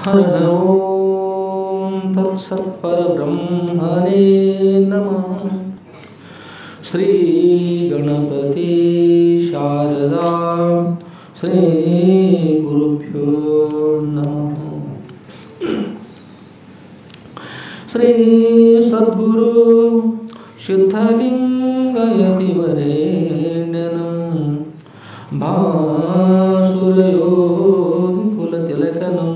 ಹರ ಓಂ ತತ್ಸತ್ ಪರಬ್ರಹ್ಮಣೇ ನಮಃ. ಶ್ರೀ ಗಣಪತಿ ಶಾರದಾ ಶ್ರೀ ಗುರುಭ್ಯೋ ನಮಃ. ಶ್ರೀ ಸದ್ಗುರು ಸಿದ್ಧಲಿಂಗಯತಿವರೇಣ್ಯನಂ ಭಾಸುರಯೋಧಿಕುಲತಿಲಕನಂ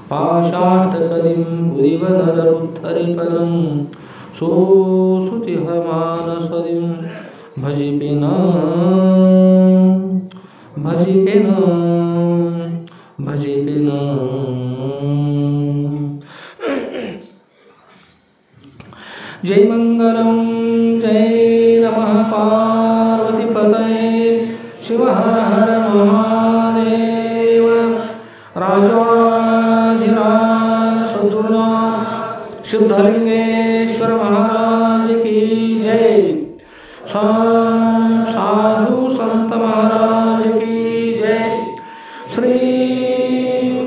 ಪಾಶಾಷ್ಟಕದಿಂ ಉದಿವನರರುದ್ಧರಿಪನಂ ಸೋಸುತಿಹಮಾನಸದಿಂ ಭಜಿಪಿನ ಭಜಿಪಿನ ಭಜಿಪಿನ. जय मंगलम जय नमः पार्वतीपतये शिव हर हर महादेव. राजाधिराज सद्गुरुनाथ सिद्धलिंगेश्वर महाराज की जय. साधु संत महाराज की जय. श्री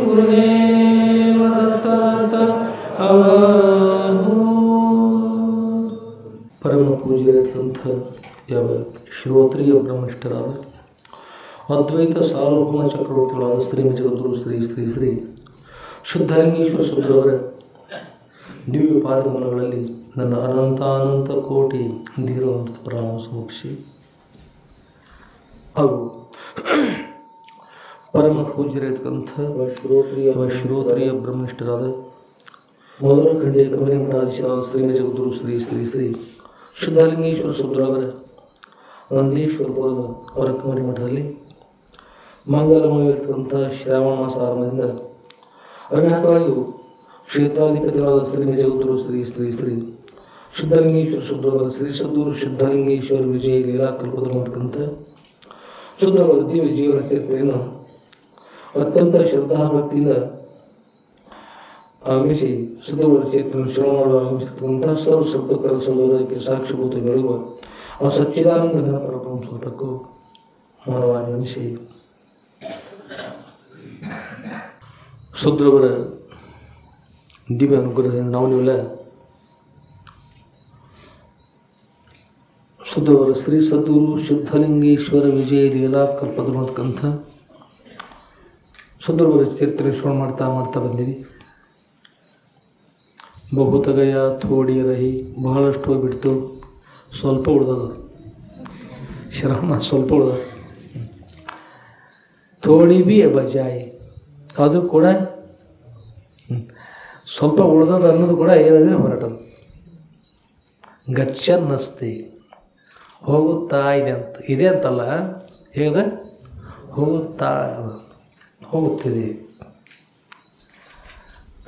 गुरुदेव दत्त ಪರಮ ಪೂಜ್ಯರಾದಂಥ ಯಾವ ಶ್ರೋತ್ರಿಯ ಬ್ರಹ್ಮನಿಷ್ಠರಾದ ಅದ್ವೈತ ಸಾರ್ವಭೌಮ ಚಕ್ರವರ್ತಿಗಳಾದ ಶ್ರೀ ಜಗದ್ಗುರು ಶ್ರೀ ಶ್ರೀ ಶ್ರೀ ಶುದ್ಧಲಿಂಗೇಶ್ವರ ಶುದ್ಧರವರ ದಿವ್ಯ ಪಾದಗಮನಗಳಲ್ಲಿ ನನ್ನ ಅನಂತಾನಂತ ಕೋಟಿ ಧೀರವಂತ ಪ್ರಣಾಮ ಸಮರ್ಪಿಸಿ ಹಾಗೂ ಪರಮ ಪೂಜ್ಯರಾದಂಥ ಶ್ರೋತ್ರಿಯ ಬ್ರಹ್ಮನಿಷ್ಠರಾದ ಮೊದಲ ಖಂಡಿಯ ಕಮನಿ ಮಠಾಧೀಶರಾದ ಶ್ರೀ ಜಗದ್ಗುರು ಶ್ರೀ ಶ್ರೀ ಶ್ರೀ ಶುದ್ಧಲಿಂಗೇಶ್ವರ ಶುದ್ಧರವರ ನಂದೀಶ್ವರಪುರದ ಅವರ ಕಮನಿ ಮಠದಲ್ಲಿ ಮಂಗಲಮಯವಿರ್ತಕ್ಕಂಥ ಶ್ರಾವಣ ಮಾಸ ಆರಂಭದಿಂದ ಅವ್ಯಾಹತವಾಗಿಯೂ ಕ್ಷೇತ್ರಾಧಿಪತಿಗಳಾದ ಶ್ರೀ ಜಗದ್ಗುರು ಶ್ರೀ ಶ್ರೀ ಶ್ರೀ ಶುದ್ಧಲಿಂಗೇಶ್ವರ ಶುದ್ಧರವರ ಶ್ರೀ ಸದ್ಗುರು ಶುದ್ಧಲಿಂಗೇಶ್ವರ ವಿಜಯ ಲೀಲಾ ಕಲ್ಪದಲ್ಲಿರ್ತಕ್ಕಂಥ ಶುದ್ಧರವರ ದಿವ್ಯ ಜೀವನ ಚರಿತ್ರೆಯನ್ನು ಅತ್ಯಂತ ಶ್ರದ್ಧಾಭಕ್ತಿಯಿಂದ ಆಗಮಿಸಿ ಶುದ್ಧವರ ಚೇತನ ಶ್ರವಣ ಆಗಮಿಸಿರ್ತಕ್ಕಂಥ ಸರ್ವ ಶಬ್ದಕರ ಸೌಂದರ್ಯಕ್ಕೆ ಸಾಕ್ಷಿಭೂತ ಬೆಳಗುವ ಆ ಸಚ್ಚಿದಾನಂದ ಘನ ಪರಬ್ರಹ್ಮ ಸ್ವರೂಪಕ್ಕೂ ಮಾನವಾಗಿ ನಮಿಸಿ ಶುದ್ಧರವರ ದಿವ್ಯ ಅನುಗ್ರಹದಿಂದ ನಾವು ನೀವೆಲ್ಲ ಶುದ್ಧರವರ ಶ್ರೀ ಸದ್ಗುರು ಶುದ್ಧಲಿಂಗೇಶ್ವರ ವಿಜಯ ಲೀಲಾ ಕಲ್ಪದಲ್ಲಿರ್ತಕ್ಕಂಥ ಶುದ್ಧರವರ ಚರಿತ್ರೆ ಶ್ರವಣ ಮಾಡ್ತಾ ಮಾಡ್ತಾ ಬಂದೀವಿ. ಬಹುತಗಯ ಥೋಡಿ ರಹಿ ಬಹಳಷ್ಟು ಹೋಗ್ಬಿಡ್ತು, ಸ್ವಲ್ಪ ಉಳ್ದದ ಶ್ರವಣ ಸ್ವಲ್ಪ ಉಳ್ದ. ಥೋಡಿ ಬಿ ಬಜಾಯಿ ಅದು ಕೂಡ ಸ್ವಲ್ಪ ಉಳ್ದದ ಅನ್ನೋದು ಕೂಡ ಏನಿದೆ ಹೊರಟದು. ಗಚ್ಚನ್ನಸ್ತಿ ಹೋಗುತ್ತಾ ಇದೆ ಅಂತ ಇದೆ ಅಂತಲ್ಲ ಹೇಗೆ ಹೋಗುತ್ತಾ ಹೋಗುತ್ತಿದೆ.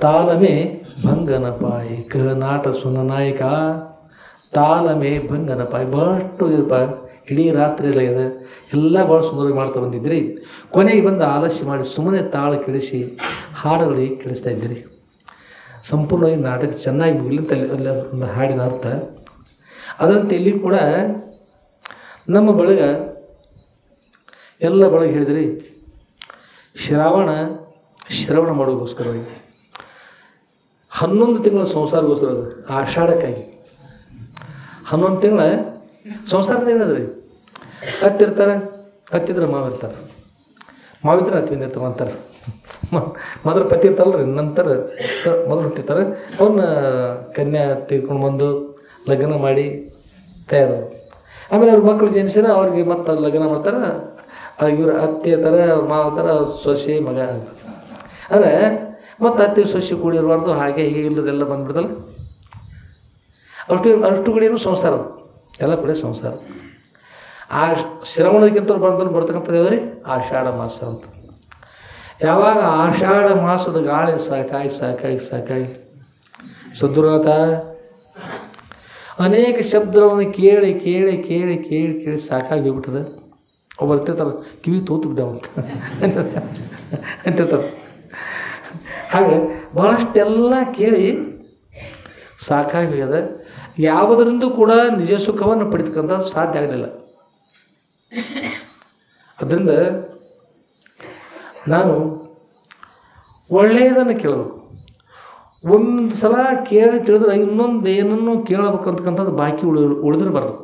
ತಾಲಮೇ ಭಂಗನಪಾಯಿ ಕರ್ನಾಟ ಸುನನಾಯಕ ತಾಲಮೇ ಭಂಗನಪಾಯಿ ಬಹಳಷ್ಟು ಇದಪ್ಪ. ಇಡೀ ರಾತ್ರಿ ಎಲ್ಲ ಇದೆ, ಎಲ್ಲ ಭಾಳ ಸುಂದರವಾಗಿ ಮಾಡ್ತಾ ಬಂದಿದ್ರಿ. ಕೊನೆಗೆ ಬಂದು ಆಲಸ್ಯ ಮಾಡಿ ಸುಮ್ಮನೆ ತಾಳ ಕೆಡಿಸಿ ಹಾಡುಗಳಿಗೆ ಕೇಳಿಸ್ತಾ ಇದ್ದೀರಿ. ಸಂಪೂರ್ಣವಾಗಿ ನಾಟಕ ಚೆನ್ನಾಗಿ ಮುಗಿಲಿಂತ ಅಲ್ಲಿ ಒಂದು ಹಾಡಿನ ಅರ್ಥ. ಅದರಂತೆ ಇಲ್ಲಿ ಕೂಡ ನಮ್ಮ ಬಳಗ ಎಲ್ಲ ಬಳಗ ಹೇಳಿದ್ರಿ ಶ್ರವಣ ಮಾಡೋಕ್ಕೋಸ್ಕರವಾಗಿ 11 ತಿಂಗಳ ಸಂಸಾರಗೋಸ್ಕರ ಅದು ಆಷಾಢಕ್ಕಾಗಿ 11 ತಿಂಗಳ ಸಂಸಾರದ ಏನದ್ರಿ. ಹತ್ತಿರ್ತಾರೆ, ಹತ್ತಿದ್ರೆ ಮಾವಿರ್ತಾರೆ, ಮಾವಿದ್ರೆ ಹತ್ತಿನ ಇರ್ತಾವೆ ಅಂತಾರೆ. ಮೊದಲು ಪತಿ ಇರ್ತಾರಲ್ರಿ, ನಂತರ ಮೊದಲು ಹುಟ್ಟಿರ್ತಾರೆ. ಅವನ್ನ ಕನ್ಯಾ ತೆಗೆದುಕೊಂಡು ಬಂದು ಲಗ್ನ ಮಾಡಿ ತಯಾರು. ಆಮೇಲೆ ಅವ್ರ ಮಕ್ಕಳು ಜನಿಸಿದ್ರೆ ಅವ್ರಿಗೆ ಮತ್ತೆ ಲಗ್ನ ಮಾಡ್ತಾರೆ. ಇವ್ರ ಅತ್ತೆ ಇರ್ತಾರೆ, ಅವ್ರ ಮಾವ ಇರ್ತಾರೆ, ಅವ್ರ ಸೊಸೆ ಮಗ ಆಗ್ತಾರೆ. ಅಂದರೆ ಮತ್ತು ಅತ್ತೆ ಸೊಸೆ ಕೂಡಿರಬಾರ್ದು, ಹಾಗೆ ಹೀಗೆ ಇಲ್ಲದೆಲ್ಲ ಬಂದುಬಿಡ್ತಲ್ಲ. ಅಷ್ಟು ಕಡೆಯೂ ಸಂಸಾರ, ಎಲ್ಲ ಕಡೆ ಸಂಸಾರ. ಆ ಶ್ರವಣಕ್ಕಿಂತ ಬರ್ತಕ್ಕಂಥದ್ದು ರೀ ಆಷಾಢ ಮಾಸ ಅಂತ. ಯಾವಾಗ ಆಷಾಢ ಮಾಸದ ಗಾಳಿ ಸಾಕಾಗಿ ಸಾಕಾಗಿ ಸಾಕಾಗಿ ಸದ್ಗುರುನಾಥ ಅನೇಕ ಶಬ್ದಗಳನ್ನು ಕೇಳಿ ಕೇಳಿ ಕೇಳಿ ಕೇಳಿ ಕೇಳಿ ಸಾಕಾಗಿ ಹೋಗ್ಬಿಟ್ಟದೆ. ಅವು ಬರ್ತಿರ್ತಾರೆ, ಕಿವಿ ತೂತು ಬಿದ್ದಾವಂತ ಅಂತಿರ್ತಾರೆ. ಹಾಗೆ ಭಾಳಷ್ಟೆಲ್ಲ ಕೇಳಿ ಸಾಕಾಗಿ ಹೋಗ್ಯದ. ಯಾವುದರಿಂದ ಕೂಡ ನಿಜ ಸುಖವನ್ನು ಪಡಿತಕ್ಕಂಥದ್ದು ಸಾಧ್ಯ ಆಗಲಿಲ್ಲ. ಅದರಿಂದ ನಾನು ಒಳ್ಳೆಯದನ್ನು ಕೇಳಬೇಕು. ಒಂದು ಸಲ ಕೇಳಿ ತಿಳಿದ್ರೆ ಇನ್ನೊಂದು ಏನನ್ನು ಕೇಳಬೇಕಂತಕ್ಕಂಥದ್ದು ಬಾಕಿ ಉಳಿದಿರಬಾರ್ದು.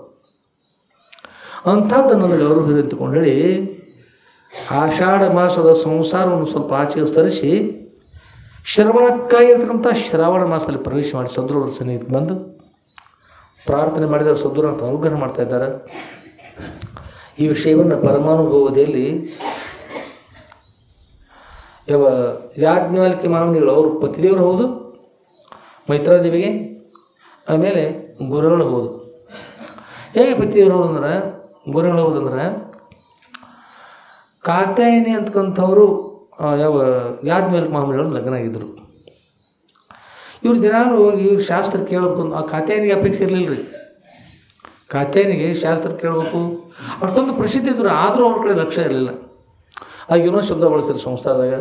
ಅಂಥದ್ದು ನನಗೆ ಅವರು ತಿಳ್ಕೊಂಡೇಳಿ ಆಷಾಢ ಮಾಸದ ಸಂಸಾರವನ್ನು ಸ್ವಲ್ಪ ಆಚೆಗೆ ಸರಿಸಿ ಶ್ರವಣಕ್ಕಾಗಿರ್ತಕ್ಕಂಥ ಶ್ರಾವಣ ಮಾಸದಲ್ಲಿ ಪ್ರವೇಶ ಮಾಡಿ ಸದ್ಗುರುಗಳ ಸನ್ನಿಧಿಗೆ ಬಂದು ಪ್ರಾರ್ಥನೆ ಮಾಡಿದರೆ ಸದ್ಗುರು ಅಂತ ಅನುಗ್ರಹ ಮಾಡ್ತಾ ಇದ್ದಾರೆ. ಈ ವಿಷಯವನ್ನು ಪರಮಾನುಭವದಲ್ಲಿ ಯಾಜ್ಞವಲ್ಕ್ಯ ಮಹಾಮುನಿಗಳು ಅವರು ಪತಿದೇವರು ಹೌದು, ಮೈತ್ರಾದೇವಿಗೆ, ಆಮೇಲೆ ಗುರುಗಳು ಹೌದು. ಹೇಗೆ ಪತಿದೇವರು ಹೌದಂದ್ರೆ, ಗುರುಗಳು ಹೌದಂದ್ರೆ, ಕಾತ್ಯಾಯಿನಿ ಅಂತಕ್ಕಂಥವರು ಯಾಜ್ಞವಲ್ಕ್ಯ ಮಹಾಮುನಿಗಳು ಲಗ್ನ ಆಗಿದ್ದರು. ಇವ್ರು ದಿನಾಲು ಹೋಗಿ ಇವ್ರು ಶಾಸ್ತ್ರ ಕೇಳಬೇಕು. ಆ ಕಾತ್ಯಾಯಿನಿಗೆ ಅಪೇಕ್ಷೆ ಇರಲಿಲ್ಲ ರೀ. ಕಾತ್ಯಾಯಿನಿಗೆ ಶಾಸ್ತ್ರ ಕೇಳಬೇಕು ಅಷ್ಟೊಂದು ಪ್ರಸಿದ್ಧಿ ಇದ್ರು, ಆದರೂ ಅವ್ರ ಕಡೆ ಲಕ್ಷ್ಯ ಇರಲಿಲ್ಲ. ಆಗ ಏನೋ ಶಬ್ದ ಬಳಸ್ತಾರೆ ಸಂಸಾರದಾಗ,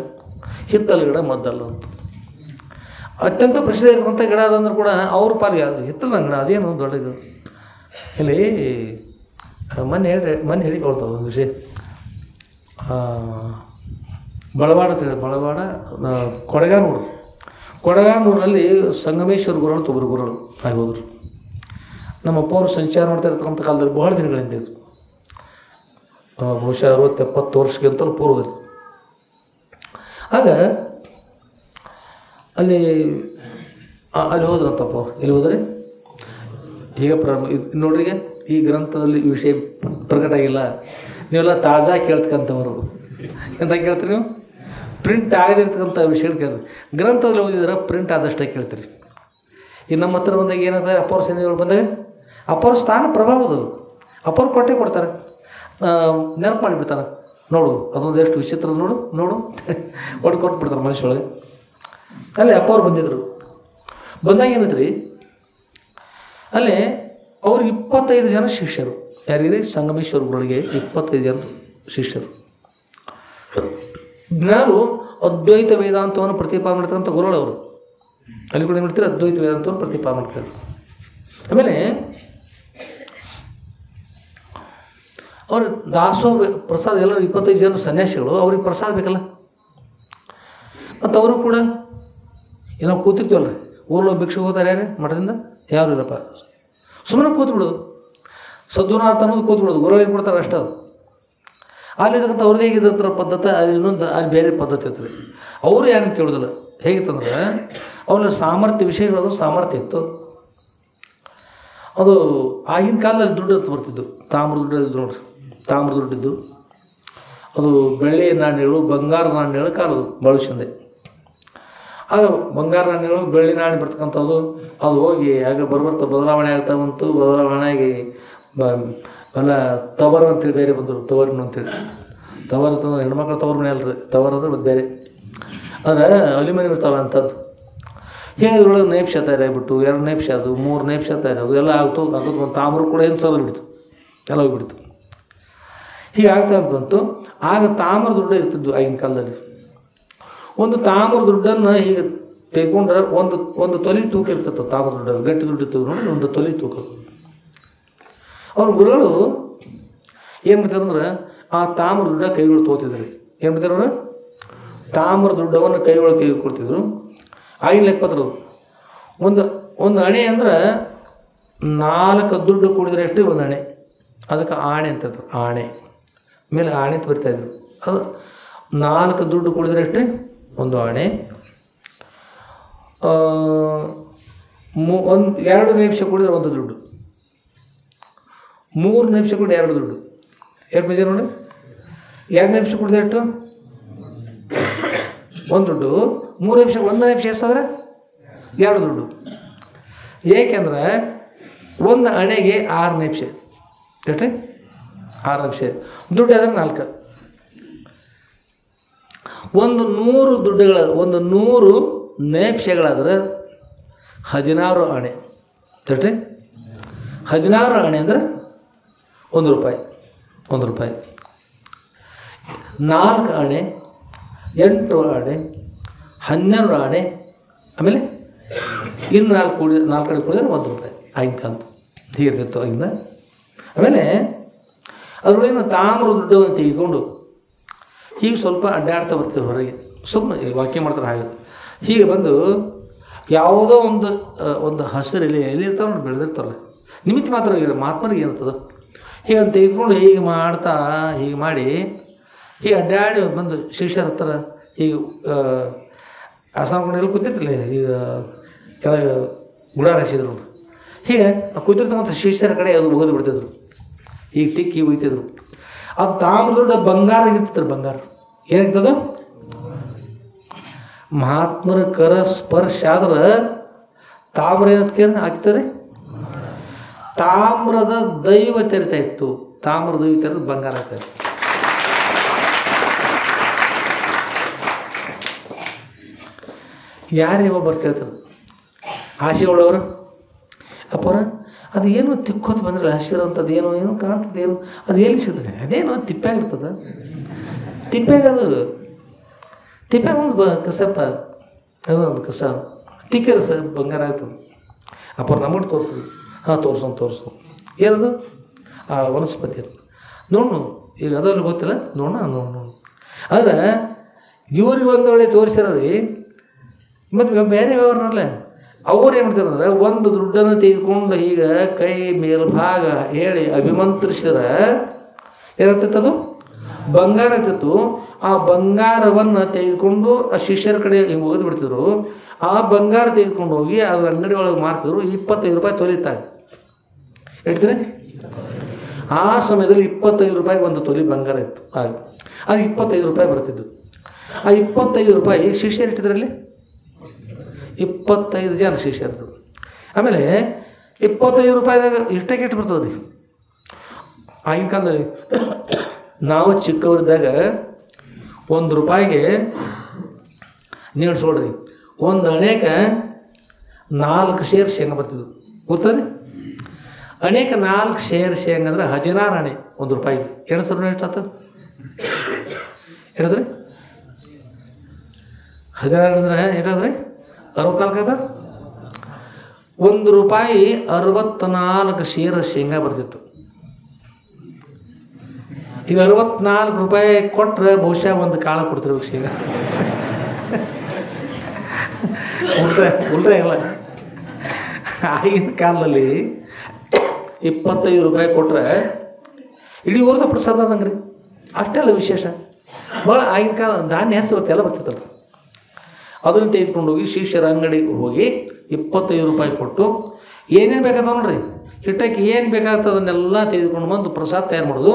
ಹಿತ್ತಲ ಗಿಡ ಮದ್ದಲ್ಲ ಅಂತ. ಅತ್ಯಂತ ಪ್ರಸಿದ್ಧ ಇರ್ತಕ್ಕಂಥ ಗಿಡ ಅದಂದ್ರೆ ಕೂಡ ಅವ್ರ ಪಾಲಿಗೆ ಅದು ಹಿತ್ತಲ ಗಿಡ ಅದೇನು ದೊಡ್ಡದು. ಇಲ್ಲಿ ಮೊನ್ನೆ ಹೇಳಿಕೊಳ್ತಾವೆ ಒಂದು ವಿಷಯ. ಬಳವಾಡ ಕೊಡಗಾನೂರಲ್ಲಿ ಸಂಗಮೇಶ್ವರ ಗುರುಗಳು ತೊಗರು ಗುರುಗಳು ಆಗಿ ಹೋದರು. ನಮ್ಮಪ್ಪ ಅವರು ಸಂಚಾರ ಮಾಡ್ತಾ ಇರ್ತಕ್ಕಂಥ ಕಾಲದಲ್ಲಿ ಬಹಳ ದಿನಗಳಿಂದ ಇದು, ಬಹುಶಃ 60-70 ವರ್ಷಕ್ಕಿಂತಲೂ ಪೂರ್ವದಲ್ಲಿ. ಆಗ ಅಲ್ಲಿ ಹೋದ್ರಂತಪ್ಪ. ಇಲ್ಲಿ ಹೋದರೆ ಈಗ ನೋಡ್ರಿ, ಈ ಗ್ರಂಥದಲ್ಲಿ ಈ ವಿಷಯ ಪ್ರಕಟ ಆಗಿಲ್ಲ. ನೀವೆಲ್ಲ ತಾಜಾ ಕೇಳ್ತಕ್ಕಂಥವ್ರು ಎಂತ ಕೇಳ್ತೀರಿ ನೀವು? ಪ್ರಿಂಟ್ ಆಗದಿರ್ತಕ್ಕಂಥ ವಿಷಯ ಕೇಳ್ತೀರಿ. ಗ್ರಂಥದಲ್ಲಿ ಓದಿದ್ರೆ ಪ್ರಿಂಟ್ ಆದಷ್ಟೇ ಕೇಳ್ತೀರಿ. ಈ ನಮ್ಮ ಹತ್ರ ಬಂದಾಗ ಏನಂತಾರೆ, ಅಪ್ಪವ್ರ ಸನ್ನಿಧಿಗಳು ಬಂದಾಗ ಅಪ್ಪವ್ರ ಸ್ಥಾನ ಪ್ರಭಾವದವು, ಅಪ್ಪವ್ರು ಕೊಟ್ಟೆ ಕೊಡ್ತಾರೆ, ನೆನಪು ಮಾಡಿಬಿಡ್ತಾರೆ. ನೋಡು ಅದೊಂದು ಎಷ್ಟು ವಿಚಿತ್ರ ನೋಡು ಕೊಟ್ಬಿಡ್ತಾರೆ ಮನುಷ್ಯೊಳಗೆ. ಅಲ್ಲಿ ಅಪ್ಪವ್ರು ಬಂದಾಗ ಏನೈತ್ರಿ, ಅಲ್ಲಿ ಅವ್ರಿಗೆ 25 ಜನ ಶಿಷ್ಯರು. ಯಾರಿಗೆ? ಸಂಗಮೇಶ್ವರ ಗುರುಗಳಿಗೆ 25 ಜನ ಶಿಷ್ಯರು. ಜ್ಞಾನು ಅದ್ವೈತ ವೇದಾಂತವನ್ನು ಪ್ರತಿಪಾದನೆ ಮಾಡ್ತಕ್ಕಂಥ ಗುರುಗಳು ಅವರು. ಅಲ್ಲಿ ಕೂಡ ನೋಡ್ತೀರಿ, ಅದ್ವೈತ ವೇದಾಂತವನ್ನು ಪ್ರತಿಪಾದನೆ ಮಾಡ್ತಾರೆ. ಆಮೇಲೆ ಅವ್ರ ದಾಸೋಹ ಪ್ರಸಾದ ಎಲ್ಲರೂ 25 ಜನ ಸನ್ಯಾಸಿಗಳು, ಅವ್ರಿಗೆ ಪ್ರಸಾದ ಬೇಕಲ್ಲ. ಮತ್ತು ಅವರು ಕೂಡ ಏನೋ ಕೂತಿರ್ತೀವಲ್ಲ, ಊರಲ್ಲೋ ಭಿಕ್ಷೆ ಹೋಗ್ತಾರೆ ಯಾರೇ ಮಠದಿಂದ, ಯಾರು ಇಲ್ಲಪ್ಪ, ಸುಮ್ಮನೆ ಕೂತ್ಬಿಡೋದು. ಸದ್ಗುರುನಾಥ ಅನ್ನೋದು ಕೂತ್ಬಿಡೋದು, ಗುರುಗಳಿಗೆ ಕೊಡ್ತಾರೆ ಅಷ್ಟೇ. ಅದು ಅಲ್ಲಿರ್ತಕ್ಕಂಥ ಅವ್ರದ್ದು ಹೇಗಿದ್ದ ಪದ್ಧತಿ, ಇನ್ನೊಂದು ಅಲ್ಲಿ ಬೇರೆ ಪದ್ಧತಿ ಇರ್ತದೆ. ಅವರು ಯಾರನ್ನು ಕೇಳೋದಿಲ್ಲ. ಹೇಗಿತ್ತಂದ್ರೆ ಅವ್ರ ಸಾಮರ್ಥ್ಯ, ವಿಶೇಷವಾದ ಸಾಮರ್ಥ್ಯ ಇತ್ತು. ಅದು ಆಗಿನ ಕಾಲದಲ್ಲಿ ದುಡ್ಡು ಅಂತ ಬರ್ತಿದ್ದು, ತಾಮ್ರ ದುಡ್ಡು ಇದ್ದು ನೋಡ್ರಿ, ತಾಮ್ರ ದುಡ್ಡಿದ್ದು. ಅದು ಬೆಳ್ಳಿ ನಾಣ್ಯಗಳು, ಬಂಗಾರ ನಾಣ್ಯಗಳು ಕಾಲದು ಬಳಸಿಂದೆ. ಆಗ ಬಂಗಾರ ನಾಣ್ಯಗಳು, ಬೆಳ್ಳಿ ನಾಣ್ಯ ಬರ್ತಕ್ಕಂಥದ್ದು ಅದು ಹೋಗಿ ಆಗ ಬರ್ಬರ್ತಾ ಬದಲಾವಣೆ ಆಗ್ತಾ ಬಂತು. ಬದಲಾವಣೆಯಾಗಿ ಎಲ್ಲ ತವರು ಅಂತೇಳಿ ಬೇರೆ ಬಂದರು, ತವರಿನ ಅಂತೇಳಿ. ತವರು ಅಂತಂದ್ರೆ ಹೆಣ್ಮಕ್ಳು ತವ್ರ ಮನೆ ಅಲ್ರಿ, ತವರು ಅಂದ್ರೆ ಅದು ಬೇರೆ. ಅಂದರೆ ಅಲ್ಯೂಮಿನಿಯಂ ಇರ್ತಾವೆ ಅಂಥದ್ದು. ಹೀಗೆ ಇದ್ರೊಳಗೆ ನೇಪ್ಶ ತಯಾರಾಗಿಬಿಟ್ಟು, 2 ನೇಪ್ಶ ಅದು, 3 ನೇಪ್ಶ ತಯಾರಾಗೋದು ಎಲ್ಲ ಆಗ್ತು. ಆಗೋದು ಒಂದು ತಾಮ್ರ ಕೂಡ ಏನು ಬಿಡ್ತು, ಎಲ್ಲ ಹೋಗಿಬಿಡ್ತು. ಹೀಗೆ ಆಗ್ತಾ ಬಂತು. ಆಗ ತಾಮ್ರ ದುಡ್ಡು ಇರ್ತಿದ್ದು ಆಗಿನ ಕಾಲದಲ್ಲಿ. ಒಂದು ತಾಮ್ರ ದುಡ್ಡನ್ನು ಹೀಗೆ ತೆಗೊಂಡ್ರೆ ಒಂದು ತೊಲೆ ತೂಕ ಇರ್ತಿತ್ತು. ತಾಮ್ರ ದುಡ್ಡು ಗಟ್ಟಿ ದುಡ್ಡು ಇತ್ತು ನೋಡಿ, ಒಂದು ತೊಲೆ ತೂಕ. ಅವ್ರ ಗುರುಗಳು ಏನು ಮಾಡ್ತಾರೆ ಅಂದ್ರೆ, ಆ ತಾಮ್ರ ದುಡ್ಡ ಕೈಗಳು ತೋತಿದ್ರು. ಏನು ಮಾಡ್ತಾರೆ ಅಂದ್ರೆ, ತಾಮ್ರ ದುಡ್ಡವನ್ನು ಕೈಗಳು ತೆಗೆದುಕೊಳ್ತಿದ್ರು. ಆಗಿನ ಲೆಕ್ಕಪತ್ರ ಒಂದು ಅಣೆ ಅಂದ್ರೆ 4 ದುಡ್ಡು ಕೂಡಿದ್ರೆ ಎಷ್ಟು ಒಂದು ಅಣೆ, ಅದಕ್ಕೆ ಆಣೆ ಅಂತ ಹೇಳ್ತಾರೆ. ಆಣೆ ಮೇಲೆ ಆಣೆ ಅಂತ ಬರ್ತಾಯಿದ್ರು. ಅದು 4 ದುಡ್ಡು ಕೂಡಿದ್ರೆ ಅಷ್ಟೇ ಒಂದು ಆಣೆ. 2 ನಿಮಿಷ ಕೂಡಿದ್ರೆ ಒಂದು ದುಡ್ಡು, 3 ನಿಮಿಷ ಕೂಡಿ 2 ದುಡ್ಡು. ಎಷ್ಟು ಮೆಜರ್ ನೋಡಿ, 2 ನಿಮಿಷ ಕೂಡಿದ್ರೆ ಎಷ್ಟು ಒಂದು ದುಡ್ಡು, 3 ನಿಮಿಷ 1 ನಿಮಿಷ ಎಷ್ಟಾದ್ರೆ 2 ದುಡ್ಡು. ಏಕೆಂದ್ರೆ ಒಂದು ಅಣೆಗೆ 6 ನಿಮಿಷ, ಎಷ್ಟು 6 ನಿಮಿಷ ದುಡ್ಡು ಆದರೆ 4. ಒಂದು 100 ದುಡ್ಡುಗಳ 100 ನೇಪ್ಷೆಗಳಾದ್ರೆ 16 ಅಣೆ. ಎಷ್ಟು 16 ಅಣೆ ಅಂದರೆ 1 ರೂಪಾಯಿ. 1 ರೂಪಾಯಿ 4 ಅಣೆ, 8 ಅಣೆ, 12 ಅಣೆ, ಆಮೇಲೆ ಇನ್ನು 4 ಕಡೆ ಕೂಡಿದ್ರೆ 1 ರೂಪಾಯಿ. ಆಗಿನ ಕಾಲ ಹೀಗಿರ್ತಿತ್ತು ಆಗಿಂದ. ಆಮೇಲೆ ಅದರೊಳಗಿನ ತಾಮ್ರ ದುಡ್ಡನ್ನು ತೆಗೆದುಕೊಂಡು ಹೀಗೆ ಸ್ವಲ್ಪ ಅಡ್ಡಾಡ್ತಾ ಬರ್ತೀವಿ ಹೊರಗೆ. ಸುಮ್ಮನೆ ವಾಕ್ಯ ಮಾಡ್ತಾರೆ ಹಾಗೆ. ಹೀಗೆ ಬಂದು ಯಾವುದೋ ಒಂದು ಹಸಿರು ಎಲ್ಲಿ ಇರ್ತಾವೆ ನೋಡಿ, ಬೆಳೆದಿರ್ತಾರಲ್ಲ, ನಿಮಿತ್ತ ಮಾತ್ರ ಮಹಾತ್ಮರಿಗೆ ಏನಿರ್ತದೆ ಹೀಗೆ ಅಂತ ತೆಗೆದುಕೊಂಡು ಹೀಗೆ ಮಾಡ್ತಾ ಹೀಗೆ ಮಾಡಿ ಹೀಗೆ ಅಡ್ಡಾಡಿ ಬಂದು ಶಿಷ್ಯರ ಹತ್ರ ಹೀಗೆ ಆಸನಗಳು ಕೂತಿರ್ತಿಲ್ಲ, ಈಗ ಕೆಳಗೆ ಗುಡಾರ ಹಚ್ಚಿದ್ರು. ಹೀಗೆ ಕೂತಿರ್ತಕ್ಕಂಥ ಶಿಷ್ಯರ ಕಡೆ ಅದು ಒಗೆದು ಬಿಡ್ತಿದ್ರು, ಈಗ ತಿಕ್ಕಿ ಒಯ್ತಿದ್ರು. ಅದು ತಾಮ್ರದ ಬಂಗಾರ ಇರ್ತಿದ್ರು. ಬಂಗಾರ ಏನಾಗ್ತದೆ, ಮಹಾತ್ಮರ ಕರ ಸ್ಪರ್ಶ ಆದ್ರೆ ತಾಮ್ರ ಏನಕ್ಕೆ ಹಾಕ್ತಾರೆ, ತಾಮ್ರದ ದೈವ ತೆರಿತಾ ಇತ್ತು. ತಾಮ್ರ ದೈವ ತೆರೆದು ಬಂಗಾರ ಆಗ್ತಾ ಇತ್ತು. ಯಾರೇ ಒಬ್ಬರು ಕೇಳ್ತಾರೆ ಆಸೆ ಉಳ್ಳವರು, ಅಪ್ಪರ ಅದು ಏನೋ ತಿಕ್ಕೋದು ಬಂದ್ರೆ ಹಸಿರು ಅಂತದ್ದು ಏನೋ ಕಾಣ್ತದೆ, ಏನು ಅದು ಎಲ್ಲಿ ಸಿಗ್ತದೆ, ಅದೇನೋ ತಿಪ್ಪಾಗಿರ್ತದೆ, ತಿಪ್ಪಾಗದು ತಿಪ್ಪಾಗ ಒಂದು ಕಸಪ್ಪ ಅದೊಂದು ಕಸ ತಿಕ್ಕಿದ್ರೆ ಸರ್ ಬಂಗಾರ ಆಗ್ತದೆ. ಅಪ್ಪರ ನಮಗೆ ತೋರಿಸ್ತೀವಿ. ಹಾಂ ತೋರಿಸು ಏನದು ಆ ವನಸ್ಪತಿ ಅದು ನೋಡು, ಈಗ ಅದರಲ್ಲಿ ಗೊತ್ತಿಲ್ಲ, ನೋಡು ಆದರೆ ಇವ್ರಿಗೆ ಒಂದು ವೇಳೆ ತೋರಿಸಿರೋರಿ ಮತ್ತು ಬೇರೆ ವ್ಯವಹಾರನಲ್ಲ. ಅವ್ರು ಏನು ಮಾಡ್ತಾರೆ ಅಂದ್ರೆ ಒಂದು ದುಡ್ಡನ್ನು ತೆಗೆದುಕೊಂಡು ಈಗ ಕೈ ಮೇಲ್ಭಾಗ ಹೇಳಿ ಅಭಿಮಂತ್ರಿಸಿದ್ರೆ ಏನಾಗ್ತಿತ್ತು, ಅದು ಬಂಗಾರ ಆಗ್ತಿತ್ತು. ಆ ಬಂಗಾರವನ್ನು ತೆಗೆದುಕೊಂಡು ಆ ಶಿಷ್ಯರ ಕಡೆ ಹಿಂಗೆ ಒಗೆದು ಬಿಡ್ತಿದ್ರು. ಆ ಬಂಗಾರ ತೆಗೆದುಕೊಂಡು ಹೋಗಿ ಅದ್ರ ಅಂಗಡಿ ಒಳಗೆ ಮಾರ್ತಿದ್ರು. 25 ರೂಪಾಯಿ ತೊಲಿತಾರೆ. ಹೇಳ್ತೀರಿ, ಆ ಸಮಯದಲ್ಲಿ 25 ರೂಪಾಯಿಗೆ ಒಂದು ತೊಲಿ ಬಂಗಾರ ಇತ್ತು. ಆಗ ಅದು 25 ರೂಪಾಯಿ ಬರ್ತಿದ್ದು. ಆ 25 ರೂಪಾಯಿ ಶಿಷ್ಯರು ಇಟ್ಟಿದ್ರಲ್ಲಿ 25 ಜನ ಶಿಷ್ಯರದು. ಆಮೇಲೆ 25 ರೂಪಾಯಿದಾಗ ಇಷ್ಟಕ್ಕೆ ಇಟ್ಟು ಬರ್ತದೆ ರೀ. ಆಗಿನ ಕಾಲದಲ್ಲಿ ನಾವು ಚಿಕ್ಕವರಿದ್ದಾಗ 1 ರೂಪಾಯಿಗೆ ನೀವು ನೋಡ್ರಿ, ಒಂದು ಅನೇಕ 4 ಶೇರ್ ಶೇಂಗಾ ಬರ್ತಿದ್ವು. ಗೊತ್ತರಿ, ಅನೇಕ 4 ಶೇರ್ ಶೇಂಗಾ ಅಂದ್ರೆ 16 ಅಣೆ 1 ರೂಪಾಯಿಗೆ. ಎಣಸರು ಎಷ್ಟು ಆಗ್ತದೆ ಹೇಳಿದ್ರಿ? 16 ಅಂದ್ರೆ ಎಷ್ಟಾದ್ರಿ? 64 ಅದ. 1 ರೂಪಾಯಿ 64 ಶೇರ್ ಶೇಂಗಾ ಬರ್ತಿತ್ತು. ಈಗ 64 ರೂಪಾಯಿ ಕೊಟ್ಟರೆ ಬಹುಶಃ ಒಂದು ಕಾಳ ಕೊಡ್ತಿರ್ಬೇಕು ಶೇಂಗಾ. ಉಲ್ಟೆ ಇಲ್ಲ. ಆಗಿನ ಕಾಲದಲ್ಲಿ 25 ರೂಪಾಯಿ ಕೊಟ್ಟರೆ ಇಡೀ ಊರದ ಪ್ರಸಾದ ಅದಂಗೆ ರೀ. ಅಷ್ಟೆಲ್ಲ ವಿಶೇಷ ಭಾಳ. ಆಗಿನ ಕಾಲ ಧಾನ್ಯ ಹೆಸರು ಎಲ್ಲ ಬರ್ತಿತ್ತಲ್ಲ, ಅದನ್ನು ತೆಗೆದುಕೊಂಡು ಹೋಗಿ ಶಿಷ್ಯರ ಅಂಗಡಿಗೆ ಹೋಗಿ 25 ರೂಪಾಯಿ ಕೊಟ್ಟು ಏನೇನು ಬೇಕಾಗ್ತದೆ ನೋಡ್ರಿ, ಹಿಟ್ಟಕ್ಕೆ ಏನು ಬೇಕಾಗ್ತದೆ ಅದನ್ನೆಲ್ಲ ತೆಗೆದುಕೊಂಡು ಬಂದು ಪ್ರಸಾದ ತಯಾರು ಮಾಡೋದು.